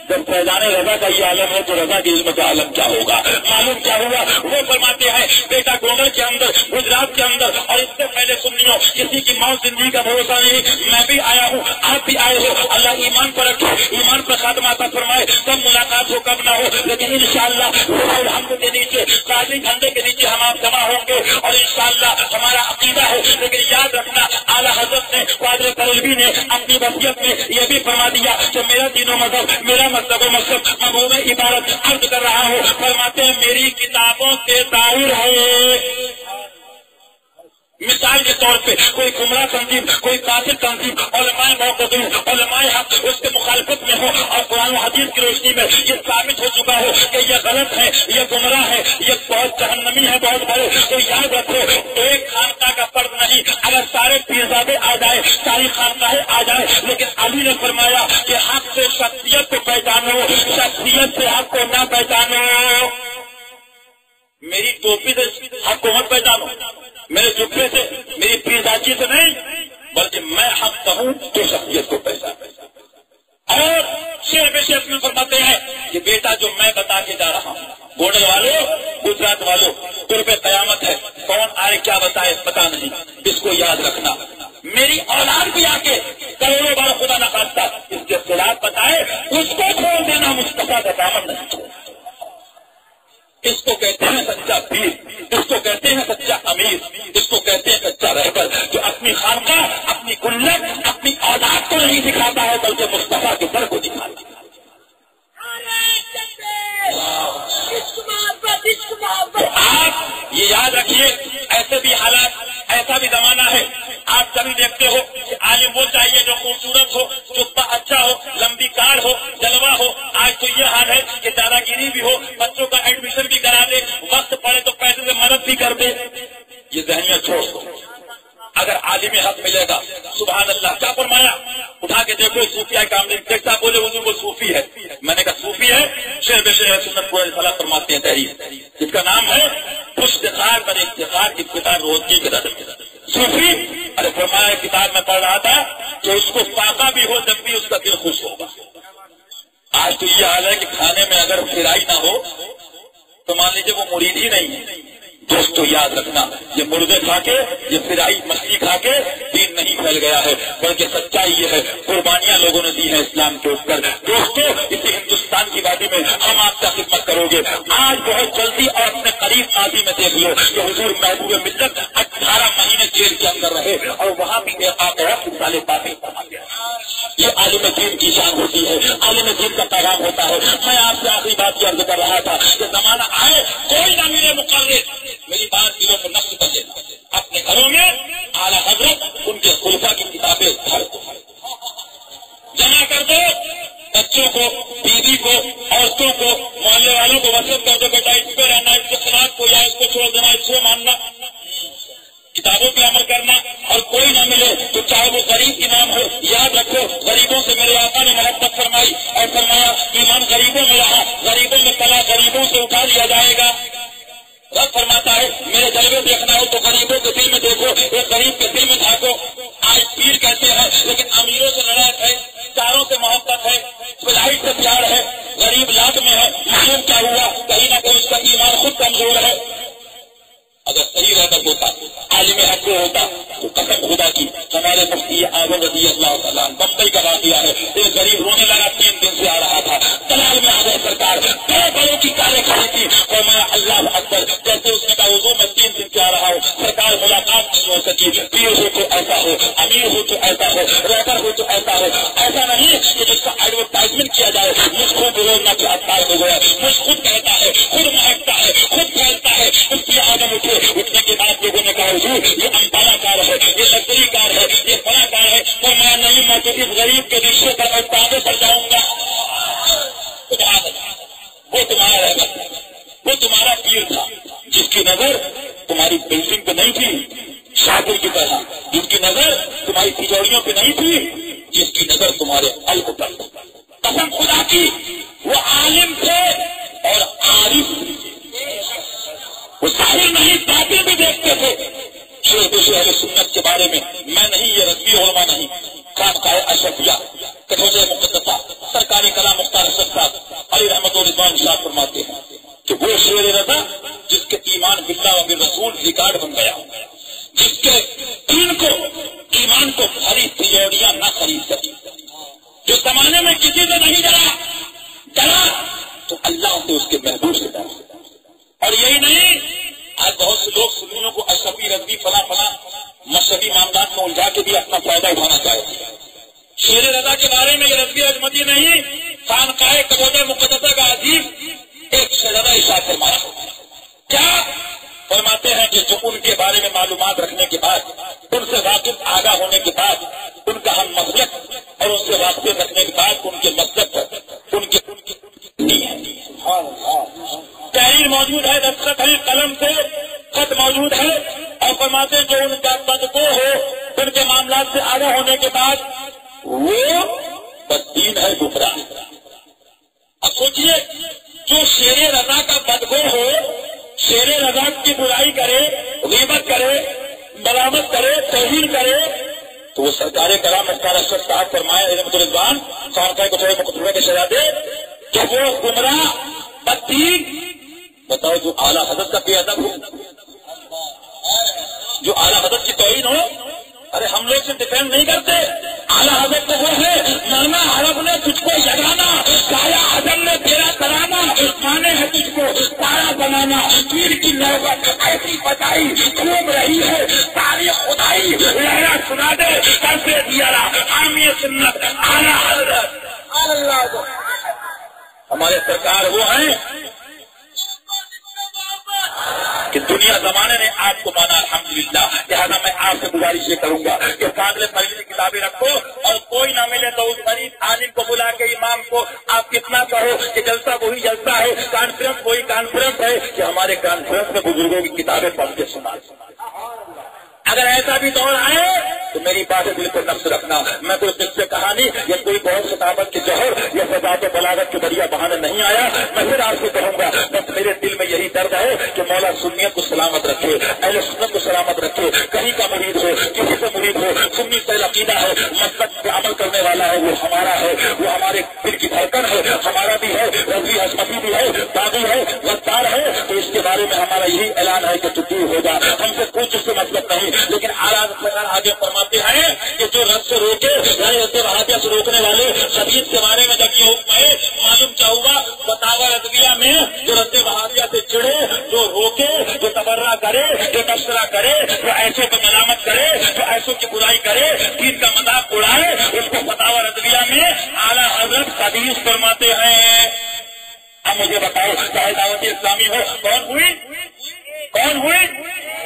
جب فیضان رضا کا یہ عالم ہے تو رضا کے علم کا عالم کیا ہوگا. معلوم کیا ہوا، وہ فرماتے ہیں بیٹا گوگل کے اندر، گجرات کے اندر، اور اس سے پہلے سنیو کسی کی موت زندگی کا بھروسہ نہیں. میں بھی آیا ہوں، آپ بھی آئے ہو، اللہ ایمان پر رکھے، ایمان پر خاتمہ عطا فرمائے. کب ملاقات ہو کب نہ ہو، لیکن انشاءاللہ الحمد کے نیچے قاضی جھنڈے کے نیچے ہم آپ جمع ہوں گے اور انشاءاللہ ہمارا عقیدہ ہے. لیکن یاد رکھنا اعلیٰ حضرت نے فاضل بریلوی نے اپنی وصیت میں یہ بھی فرما دیا کہ میرا دین و مذہب، میرا مطلب و مقصد مفہوم عبارت عرض کر رہا ہوں. فرماتے ہیں میری کتابوں کے ظاہر ہے. مثال کے طور پہ کوئی گمراہ تنظیم، کوئی قاتل تنظیم، علماء موقدین، علماء حق اس کے مخالفت میں ہو اور قرآن و حدیث کی روشنی میں یہ ثابت ہو چکا ہو کہ یہ غلط ہے، یہ گمراہ ہے، یہ بہت جہنمی ہے، بہت بڑے، تو یاد رکھو ایک خانقاہ کا فرد نہیں. اگر سارے پیرزادے آ جائے، ساری خانقاہیں آ جائے، لیکن علی نے فرمایا کہ حق سے شخصیت کو پہچانو، شخصیت سے حق کو نہ پہچانو. میری ٹوپی سے حق کو مت پہچانو، میرے جبے سے، میری پیرزادی سے نہیں، بلکہ میں حق کہوں تو شخصیت کو پہچان. اور شیر بے شیر میں فرماتے ہیں کہ بیٹا جو میں بتا کے جا رہا ہوں، گوڈل والوں، گجرات والوں، قرب قیامت ہے، کون آئے کیا بتائے پتا نہیں، اس کو یاد رکھنا. میری اولاد بھی آ کے کروڑوں بار خدا نہ خواستہ اس کے خلاف بتائے، اس کو چھوڑ دینا مصطفیٰ کا دامن نہیں چھوڑ. اس کو کہتے پیر، اس کو کہتے ہیں سچا امیر، اس کو کہتے ہیں سچا رہبر، جو اپنی خانقاہ، اپنی گلت، اپنی اولاد کو نہیں دکھاتا ہے بلکہ مصطفیٰ کے در کو دکھاتا ہے۔ تو آپ یہ یاد رکھیے، ایسے بھی حالات، ایسا بھی زمانہ ہے، آپ کبھی دیکھتے ہو کہ عالم وہ چاہیے جو خوبصورت ہو، جتنا اچھا ہو، لمبی کار ہو، جلوہ ہو۔ آج تو یہ حال ہے کہ دادا گیری بھی ہو، بچوں کا ایڈمیشن بھی کرا دے، وقت پڑے تو پیسے سے مدد بھی کر دے۔ یہ ذہنیت چھوڑ دو، اگر عالم حق ملے گا، سبحان اللہ، کیا فرمایا؟ اٹھا کے دیکھو صوفیہ کامل، دیکھتا بولے حضور وہ صوفی ہے، میں نے کہا صوفی ہے، شعر بے شعر سنت کو صلاح فرماتے ہیں تحریر، جس کا نام ہے افتخار پر افتخار، افتخار روزگی کے در صوفی۔ ارے فرمایا کتاب میں پڑھ رہا تھا کہ اس کو فاقہ بھی ہو جب بھی اس کا دل خوش ہوگا۔ آج تو یہ حال ہے کہ کھانے میں اگر فرائی نہ ہو تو مان لیجیے وہ مرید ہی نہیں ہے۔ دوستو یاد رکھنا، یہ مردے کھا کے، یہ فرائی مچھلی کھا کے دین نہیں پھیل گیا ہے، بلکہ سچائی یہ ہے قربانیاں لوگوں نے دی ہیں اسلام کے اوپر۔ دوستو اسی ہندوستان کی وادی میں ہم آپ کا خدمت کرو گے۔ آج بہت جلدی اور اپنے قریب ماضی میں دیکھ لو کہ حضور محبوب ملت 18 مہینے جیل کے اندر رہے اور وہاں بھی آپ سالے باتیں فرما گیا۔ یہ عالم دین کی شان ہوتی ہے، عالم دین کا پیغام ہوتا ہے۔ میں آپ سے آخری بات کی عرض کر رہا تھا کہ زمانہ آئے کوئی نہ ملے مقرر، میری بات دلوں کو نقش کر لینا، اپنے گھروں میں اعلیٰ حضرت ان کے خلفاء کی کتابیں جمع کر دو، بچوں کو، بیوی کو، عورتوں کو، محلے والوں کو وصیت کر دو بیٹا اس پہ رہنا، اس کے خلاف کو یا اس کو چھوڑ دینا، اس کو ماننا، کتابوں پہ عمل کرنا۔ اور کوئی نہ ملے تو چاہے وہ غریب امام ہو، یاد رکھو غریبوں سے میرے آقا نے محبت فرمائی اور فرمایا ایمان غریبوں میں رہا، غریبوں میں تلا، غریبوں سے اٹھا لیا جائے گا۔ رب فرماتا ہے میرے جلوے دیکھنا ہو تو غریبوں کے دل میں دیکھو، ایک غریب کے دل میں جھانکو۔ آج پیر کہتے ہیں لیکن امیروں سے لڑائی ہے، چاروں سے محبت ہے، فلاحی سے پیار ہے، غریب لاٹ میں ہے، معلوم کیا ہوا؟ کہیں نہ کہیں اس کا ایمان خود کمزور ہے۔ اگر صحیح رہتا ہوتا، عالم حق ہوتا تو قسم خدا کی ہمارے مفتی اعظم رضی اللہ تعالیٰ بمبئی کا واقعہ ہے، ایک غریب رونے لگا، 3 دن سے آ رہا تھا، دلال میں آ گئے سرکار، بڑے بڑوں کی کاریں کھڑی تھی، اور میں اللہ اکبر جیسے اس نے کہا حضور میں 3 دن سے آ رہا ہوں، سرکار ملاقات نہیں ہو سکی، پیر ہو تو ایسا ہو، امیر ہو تو ایسا ہو، رہبر ہو تو ایسا ہو، ایسا نہیں کہ جس کا ایڈورٹائزمنٹ کیا جائے، مجھ خود روزنا کے ہتھیار ہو گیا، مجھ خود کہتا ہے، خود مہکتا ہے، خود پھیلتا ہے، اس کی آدم اٹھنے کے بعد لوگوں نے کہا حضور یہ امبالا کار ہے، یہ لگژری کار ہے، یہ بڑا کار ہے، تو میں نہیں، میں تو اس غریب کے رشتے پر پاگے پر جاؤں گا۔ وہ تمہارا رہبر، وہ تمہارا پیر تھا جس کی نظر تمہاری بلڈنگ پہ نہیں تھی شاگر کی طرح، جس کی نظر تمہاری تجوریوں پہ نہیں تھی، جس کی نظر تمہارے قلب پر۔ قسم خدا کی وہ عالم تھے اور عارف تھے، وہ ظاہر نہیں باطن بھی دیکھتے تھے۔ شیخ اہل سنت کے بارے میں میں نہیں، یہ رسمی علماء نہیں، خانقاہ اشرفیہ کٹوجہ مقدسہ سرکاری کلام مختار اشرف صاحب علی رحمت و رضوان صاحب فرماتے ہیں کہ وہ شیر رضا جس کے ایمان باللہ و بالرسول ریکارڈ بن گیا، جس کے دین کو، ایمان کو بھری تجوریاں نہ خرید سکی، جو زمانے میں کسی سے نہیں ڈرا تو اللہ سے، اس کے محبوب سے ڈرا۔ اور یہی نہیں، آج بہت سے لوگ سنیوں کو اشرفی رضوی فلاں فلاں مذہبی معاملات میں الجھا کے بھی اپنا فائدہ اٹھانا چاہتے ہیں۔ شیر رضا کے بارے میں یہ رضوی اجمتی نہیں، خانقاہ کٹوجہ مقدسہ کا عزیز ایک شہزادہ ارشاد فرمایا، کیا فرماتے ہیں کہ جو ان کے بارے میں معلومات رکھنے کے بعد، ان سے واقف آگاہ ہونے کے بعد، ان کا ہم مسلک اور ان سے واقف رکھنے کے بعد ان کے مسلک پر ان کے تحریر موجود ہے، دستخط ہے، قلم سے خط موجود ہے، اور فرماتے جو ان کا بدگو ہو، ان کے معاملات سے آگاہ ہونے کے بعد وہ بددین ہے، گمراہ۔ اب سوچئے جو شیر رضا کا بدگو ہو، شیر رضا کی برائی کرے، غیبت کرے، ملامت کرے، توہین کرے، تو وہ سرکار کلام مختار اشرف صاحب فرمائے رحمت رضوان خانقاہ کٹوجہ مقدسہ کے شہزادے کہ وہ گمراہ بددین، بتاؤ جو اعلیٰ حضرت کا بے ادب ہو، جو اعلیٰ حضرت کی توہین ہو۔ ارے ہم لوگ سے ڈیفینڈ نہیں کرتے، اعلیٰ حضرت تو وہ ہے، نانا عرب نے تجھ کو جگانا، سایہ اعظم نے تیرا کرانا، مانے ہے تجھ کو تارا بنانے ڈالنا، پیر کی نوبت ایسی بتائی گھوم رہی ہے، تاریخ خدائی لہرا سنا دے کیسے دیا حامی سنت اعلیٰ حضرت اللہ۔ ہمارے سرکار وہ ہیں کہ دنیا زمانے نے آپ کو مانا الحمدللہ، لہٰذا میں آپ سے گزارش یہ کروں گا کہ فاضل فرید کی کتابیں رکھو، اور کوئی نہ ملے تو اس غریب عالم کو بلا کے امام کو آپ کتنا کہو کہ جلسہ وہی جلسہ ہے، کانفرنس وہی کانفرنس ہے، کہ ہمارے کانفرنس میں بزرگوں کی کتابیں پڑھ کے سنا۔ اگر ایسا بھی دور آئے تو میری بات دل کو نفس رکھنا، میں کوئی قصے کہانی یا کوئی بہت خطابت کے جوہر یا فضاحت و بلاغت کے ذریعہ بہانے نہیں آیا، میں پھر آپ سے کہوں گا، بس میرے دل میں یہی درد ہے کہ مولا سنیت کو سلامت رکھے، اہل سنت کو سلامت رکھے، کہیں کا مرید ہو کسی سے مرید ہو، سنی سے عقیدہ ہے، مسلک پہ عمل کرنے والا ہے، وہ ہمارا ہے، وہ ہمارے دل کی دھڑکن ہے، ہمارا بھی ہے، رضوی حسمتی بھی ہے، باغی ہے، غدار ہے، تو اس کے بارے میں ہمارا یہی اعلان ہے کہ تو دور ہوگا، ہم سے کچھ اس سے مطلب نہیں۔ لیکن آگے فرماتے ہیں کہ جو رد سے روکے رد وہابیہ سے روکنے والے شدید کے بارے میں جب یہ حکم ہے، معلوم کیا ہوا؟ فتاوی رضویہ میں جو رد وہابیہ سے چڑھے، جو روکے، جو تبرہ کرے، جو تبصرہ کرے، جو ایسوں کو ملامت کرے، جو ایسوں کی برائی کرے، دین کا مذاق اڑائے، اس کو فتاوی رضویہ میں اعلیٰ حضرت حدیث فرماتے ہیں۔ اب مجھے بتاؤ، چاہے دعوت اسلامی ہو، کون ہوئی؟ کون ہوئی؟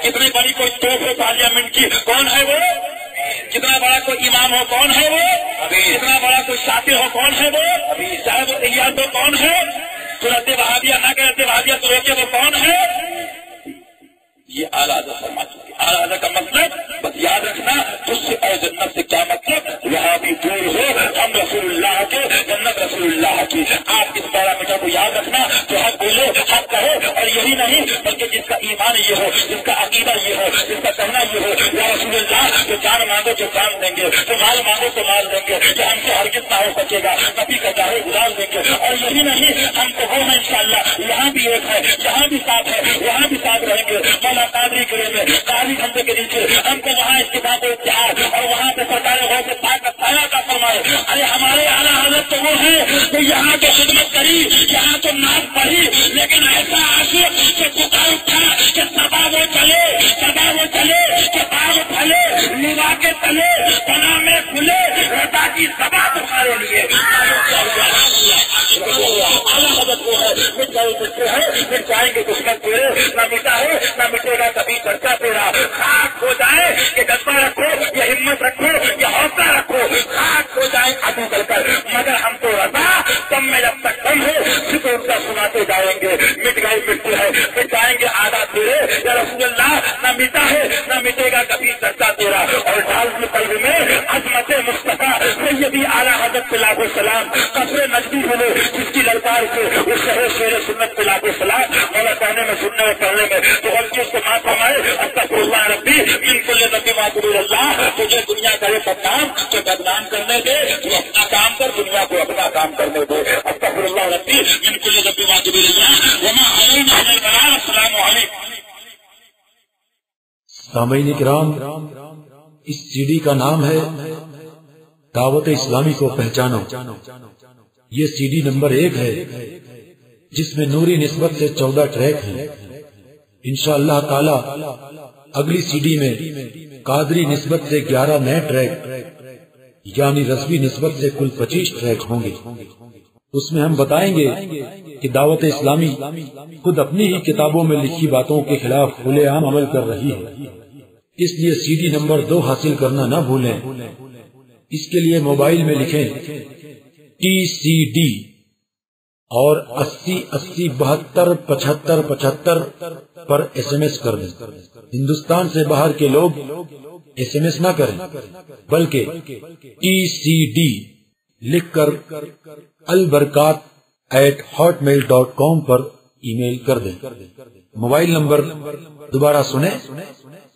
کتنی بڑی کوئی توپ ہو پارلیمنٹ کی، کون ہے وہ؟ کتنا بڑا کوئی امام ہو، کون ہے وہ؟ کتنا بڑا کوئی شاطر ہو، کون ہے وہ؟ صاحب الیاس ہو، کون ہے؟ جو رد وہابیہ نہ کہ رد وہابیہ تو روکے، وہ کون ہے؟ یہ اعلیٰ حضرت فرما چکے۔ اعلیٰ حضرت کا مطلب بس یاد رکھنا، تجھ سے اور جنت سے کیا مطلب؟ یہاں بھی دور ہو ہم رسول اللہ کے، جنت رسول اللہ کی۔ آپ اس پیرامیٹر کو یاد رکھنا، جو حق بولے حق کہے، اور یہی نہیں بلکہ جس کا ایمان یہ ہو، جس کا عقیدہ یہ ہو، جس کا کہنا یہ ہو، یا رسول اللہ، جو جان مانگو تو جان دیں گے، جو مال مانگو تو مال دیں گے، جو ہم سے ہرگز نہ ہو سکے گا، نبی کا چاہے گزار دیں گے۔ اور یہی نہیں، ہم کو وہ ہے انشاءاللہ، یہاں بھی ایک ہے، یہاں بھی ساتھ ہے، وہاں بھی ساتھ رہیں گے۔ مولا قادری کرے میں قاضی کھمبے کے نیچے ہم کو وہاں اتفاق و اتحاد، اور وہاں پہ سرکار غوث پاک کا سایہ کا فرمائے۔ ارے ہمارے اعلیٰ حضرت تو وہ ہے کہ یہاں تو خدمت کری، یہاں تو نعت پڑھی، لیکن ایسا عاشق کہ پکار اٹھا کہ سبا وہ چلے، سبا وہ چلے، کہ باغ پھلے، لیوا کے تلے، پناہ میں کھلے، رضا کی سبا تمہارے لیے۔ اعلیٰ حضرت وہ ہے، مٹ جائے مٹے ہے، مٹ جائیں گے دشمن تیرے، نہ مٹا ہے نہ مٹے گا کبھی چرچا تیرا۔ خاک ہو جائے کہ جذبہ رکھو، یا ہمت رکھو، یا حوصلہ رکھو، خاک ہو جائے عدو کر کر، مگر ہم تو رضا تم میں جب تک کم ہے ذکر ان کا سناتے جائیں گے۔ مٹ گئے مٹتے ہیں، مٹ جائیں گے آدھا تیرے، یا رسول اللہ نہ مٹا ہے نہ مٹے گا کبھی چرچا تیرا۔ اور ڈال کی قلب میں عظمت مصطفیٰ سیدی اعلیٰ حضرت پہ لاکھوں سلام، قصر نجدی ملے جس کی للکار سے اس شہر شیر سنت پہ لاکھوں سلام۔ مولا کہنے میں سننے اور پڑھنے میں تو غلطی اس کو معاف فرمائے۔ استغفر اللہ ربی من کل ذنب واطوب اللہ۔ تجھے دنیا کرے بدنام تو بدنام کرنے دے، تو اپنا کام کر، دنیا کو اپنا کام کرنے دے۔ استغفر اللہ ربی من کل ذنب واطوب اللہ وما علینا الا البلاغ۔ السلام علیکم۔ سامعین کرام، اس سی ڈی کا نام ہے دعوت اسلامی کو پہچانو۔ یہ سی ڈی نمبر 1 ہے، جس میں نوری نسبت سے 14 ٹریک ہیں۔ انشاءاللہ تعالی اگلی سی ڈی میں قادری نسبت سے 11 نئے ٹریک، یعنی رضوی نسبت سے کل 25 ٹریک ہوں گے۔ اس میں ہم بتائیں گے کہ دعوت اسلامی خود اپنی ہی کتابوں میں لکھی باتوں کے خلاف کھلے عام عمل کر رہی ہے، اس لیے سی ڈی نمبر 2 حاصل کرنا نہ بھولیں۔ اس کے لیے موبائل میں لکھیں TCD اور 80 80 72 75 75 پر SMS کر دیں۔ ہندوستان سے باہر کے لوگ SMS نہ کریں، بلکہ TCD لکھ کر albarkat@hotmail.com پر ای میل کر دیں۔ موبائل نمبر دوبارہ سنیں،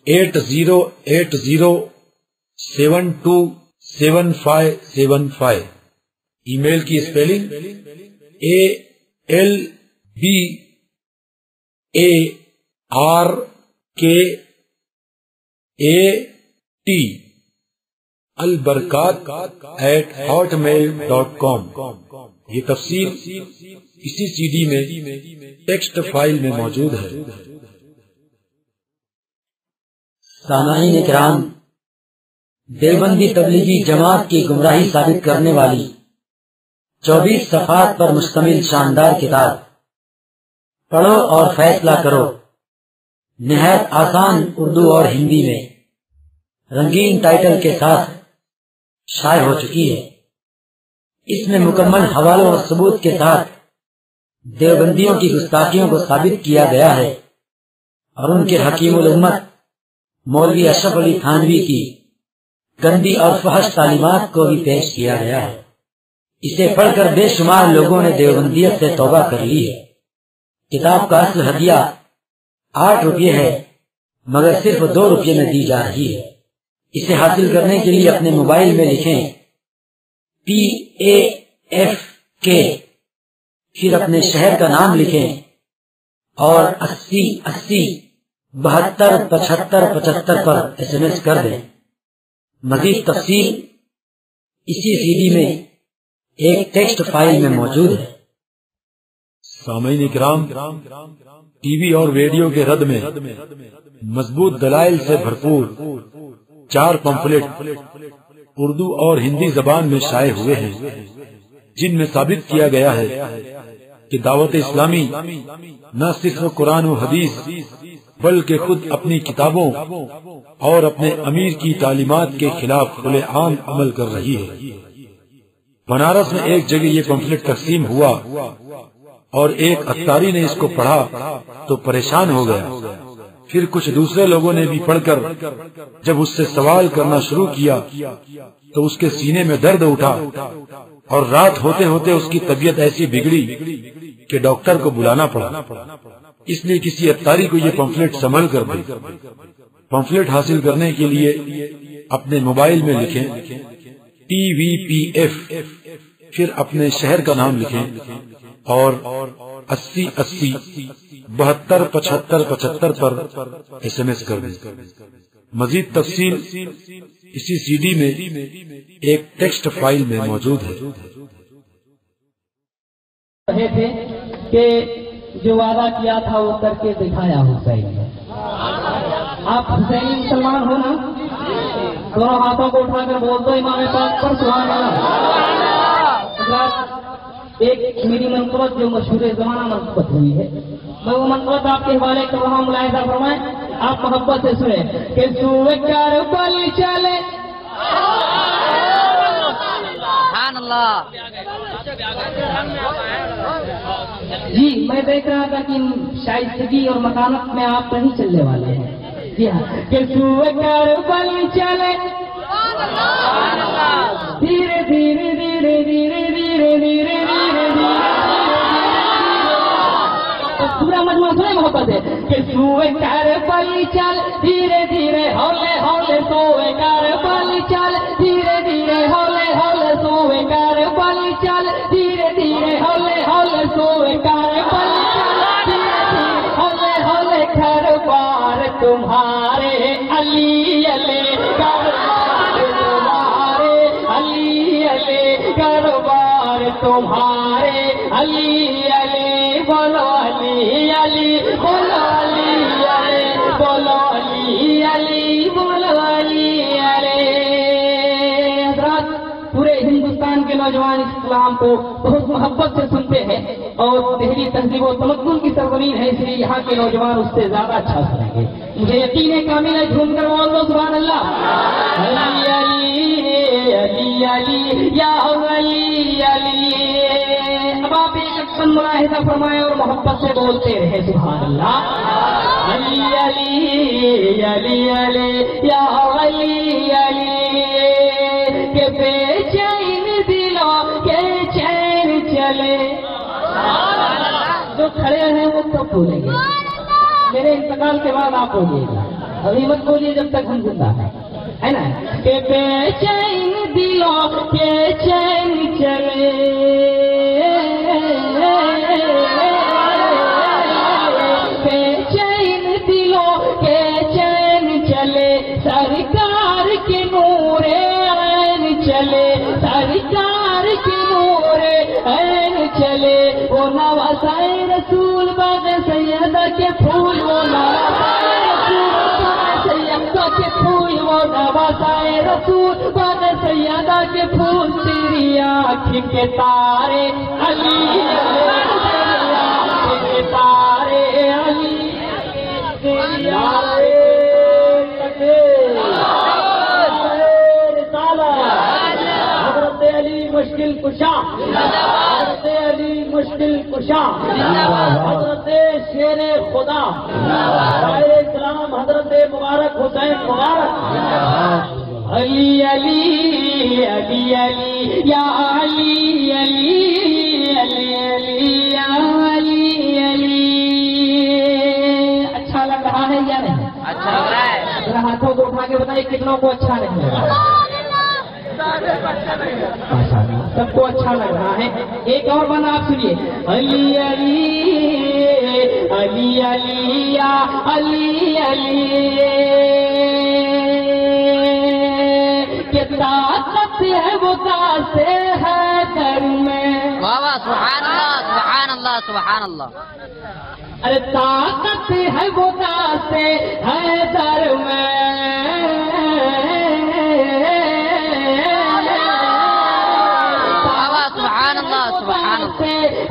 8080727575۔ ای میل کی اسپیلنگ ALBARKAT albarkat@hotmail.com. یہ تفصیل اسی سی ڈی میں ٹیکسٹ فائل میں موجود ہے. سامعین کرام، دیوبندی تبلیغی جماعت کی گمراہی ثابت کرنے والی 24 صفحات پر مشتمل شاندار کتاب پڑھو اور فیصلہ کرو نہایت آسان اردو اور ہندی میں رنگین ٹائٹل کے ساتھ شائع ہو چکی ہے. اس میں مکمل حوالوں اور ثبوت کے ساتھ دیوبندیوں کی گستاخیوں کو ثابت کیا گیا ہے اور ان کے حکیم الامت مولوی اشرف علی تھانوی کی گندی اور فحش تعلیمات کو بھی پیش کیا گیا ہے. اسے پڑھ کر بے شمار لوگوں نے دیوبندیت سے توبہ کر لی ہے. کتاب کا اصل ہدیہ 8 روپے ہے، مگر صرف 2 روپے میں دی جا رہی ہے. اسے حاصل کرنے کے لیے اپنے موبائل میں لکھیں PAFK، پھر اپنے شہر کا نام لکھیں اور 80 80 72 75 75 پر SMS کر دیں. مزید تفصیل اسی سی ڈی میں ایک ٹیکسٹ فائل میں موجود ہے. سامعین کرام، ٹی وی اور ریڈیو کے رد میں مضبوط دلائل سے بھرپور 4 پمفلٹ اردو اور ہندی زبان میں شائع ہوئے ہیں، جن میں ثابت کیا گیا ہے کہ دعوت اسلامی نہ صرف قرآن و حدیث بلکہ خود اپنی کتابوں اور اپنے امیر کی تعلیمات کے خلاف کھلے عام عمل کر رہی ہے. بنارس میں ایک جگہ یہ پمفلٹ تقسیم ہوا اور ایک اتاری نے اس کو پڑھا تو پریشان ہو گیا. پھر کچھ دوسرے لوگوں نے بھی پڑھ کر جب اس سے سوال کرنا شروع کیا تو اس کے سینے میں درد اٹھا اور رات ہوتے ہوتے اس کی طبیعت ایسی بگڑی کہ ڈاکٹر کو بلانا پڑا. اس لیے کسی اتاری کو یہ پمفلٹ سنبھل کر دے. پمفلٹ حاصل کرنے کے لیے اپنے موبائل میں لکھیں TVPF، پھر اپنے شہر کا نام لکھیں اور 80 80 72 75 75 پر SMS کر دیں. مزید تفصیل اسی سی ڈی میں ایک ٹیکسٹ فائل میں موجود ہے. رہے تھے کہ جو وعدہ کیا تھا وہ کر کے دکھایا حسین نے. آپ حسینی مسلمان ہو نا؟ دونوں ہاتھوں کو اٹھا کر بول دو امام پاک پر سبحان اللہ. ایک میری منقبت جو مشہور زمانہ منقبت ہوئی ہے، میں وہ منقبت آپ کے حوالے کر رہا ہوں، ملاحظہ فرمائیں، آپ محبت سے سنیں کہ سوئے کربل چلے سبحان اللہ. جی میں دیکھ رہا تھا کہ شائستگی اور مکانت میں آپ نہیں چلنے والے ہیں. جی ہاں، کہ سوئے کربل چلے دھیرے دھیرے دھیرے دھیرے دھیرے دھیرے پورا مجموعہ سنے محبت ہے کہ سوئے کربل چل دھیرے دھیرے ہولے ہولے سوئے کربل چل دھیرے دھیرے ہولے ہولے سوئے کربل چل دھیرے دھیرے ہولے ہولے سوئے کربل چل دھیرے دھیرے ہولے ہولے گھر-بار تمہارے علی علی گھر-بار تمہارے علی علی گھر-بار تمہارے علی علی بولو علی علی بولو علی علی بولو علی علی بولو علی علی. حضرات، پورے ہندوستان کے نوجوان اسلام کو بہت محبت سے سنتے ہیں اور دہلی تہذیب و تمدن کی سرزمین ہے، اس لیے یہاں کے نوجوان اس سے زیادہ اچھا سنیں گے. مجھے یقین ہے کامل ہے، جھوم کر بول دو سبحان اللہ. علی علی علی علی یا علی علی. اب آپ ایک اکثر ملاحظہ فرمائیں اور محبت سے بولتے رہے سبحان اللہ. علی علی علی علی یا علی علی. کہ بے چین دلوں کے چین چلے. جو کھڑے ہیں وہ کب بولیں گے؟ میرے انتقال کے بعد آپ بولیے گا، ابھی مت بولیے جب تک ہم زندہ ہیں، ہے نا. کہ بے چین دلوں کے چین چلے بے چین دلوں کے چین چلے سرکار کے نور چلے سرکار کی نور عین چلے وہ نواسائے رسول باغ سیدہ کے پھول وہ نواسائے رسول باغ سیدہ کے پھول وہ نواسائے رسول باغ سیدہ کے پھول تیری آنکھ کے تارے علی تیری آنکھ کے تارے علی تیری آنکھ حضرت علی مشکل کشا حضرت علی مشکل کشا حضرت شیر خدا شاعر اسلام حضرت مبارک حسین مبارک علی علی علی علی یا علی علی علی علی یا علی علی. اچھا لگ رہا ہے یا نہیں؟ اچھا لگ رہا ہے. ذرا ہاتھوں کو اٹھا کے بتائیے کتنوں کو اچھا لگ رہا ہے؟ سب کو اچھا لگ رہا ہے. ایک اور بنا آپ سنیے. علی علی علی علی یا علی علی کہ طاقت ہے وہ کاسے ہے در میں. واہ سبحان اللہ سبحان اللہ سبحان اللہ. ارے طاقت ہے وہ کاسے ہے در میں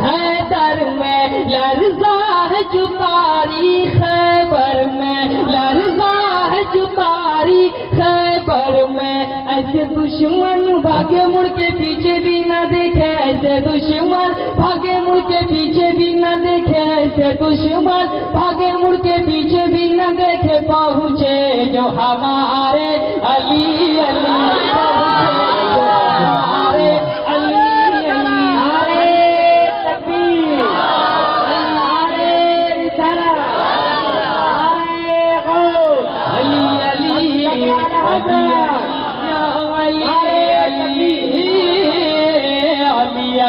ہے در میں لرزا ہے جو تاریخ خیبر میں لرزا ہے جو تاریخ خیبر میں. ایسے دشمن بھاگے مڑ کے پیچھے بھی نہ دیکھے ایسے دشمن بھاگے مڑ کے پیچھے بھی نہ دیکھے ایسے دشمن بھاگے مڑ کے پیچھے بھی نہ دیکھے پہنچے جو ہمارے علی علی ہمارے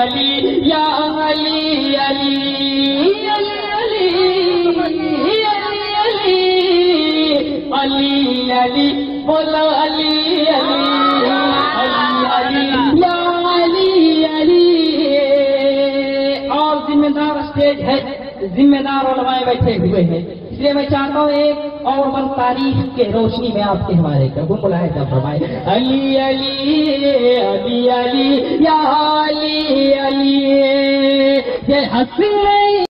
علی یا علی علی علی علی علی بولو علی علی علی علی یا علی علی. اور ذمہ دار اسٹیج ہے ذمہ دار علماء بیٹھے ہوئے ہیں اس لیے میں چاہتا ہوں ایک اور من تاریخ کے روشنی میں آپ کے حوالے کا وہ ملاحظہ فرمائے. علی علی علی علی یا علی علی یہ حسین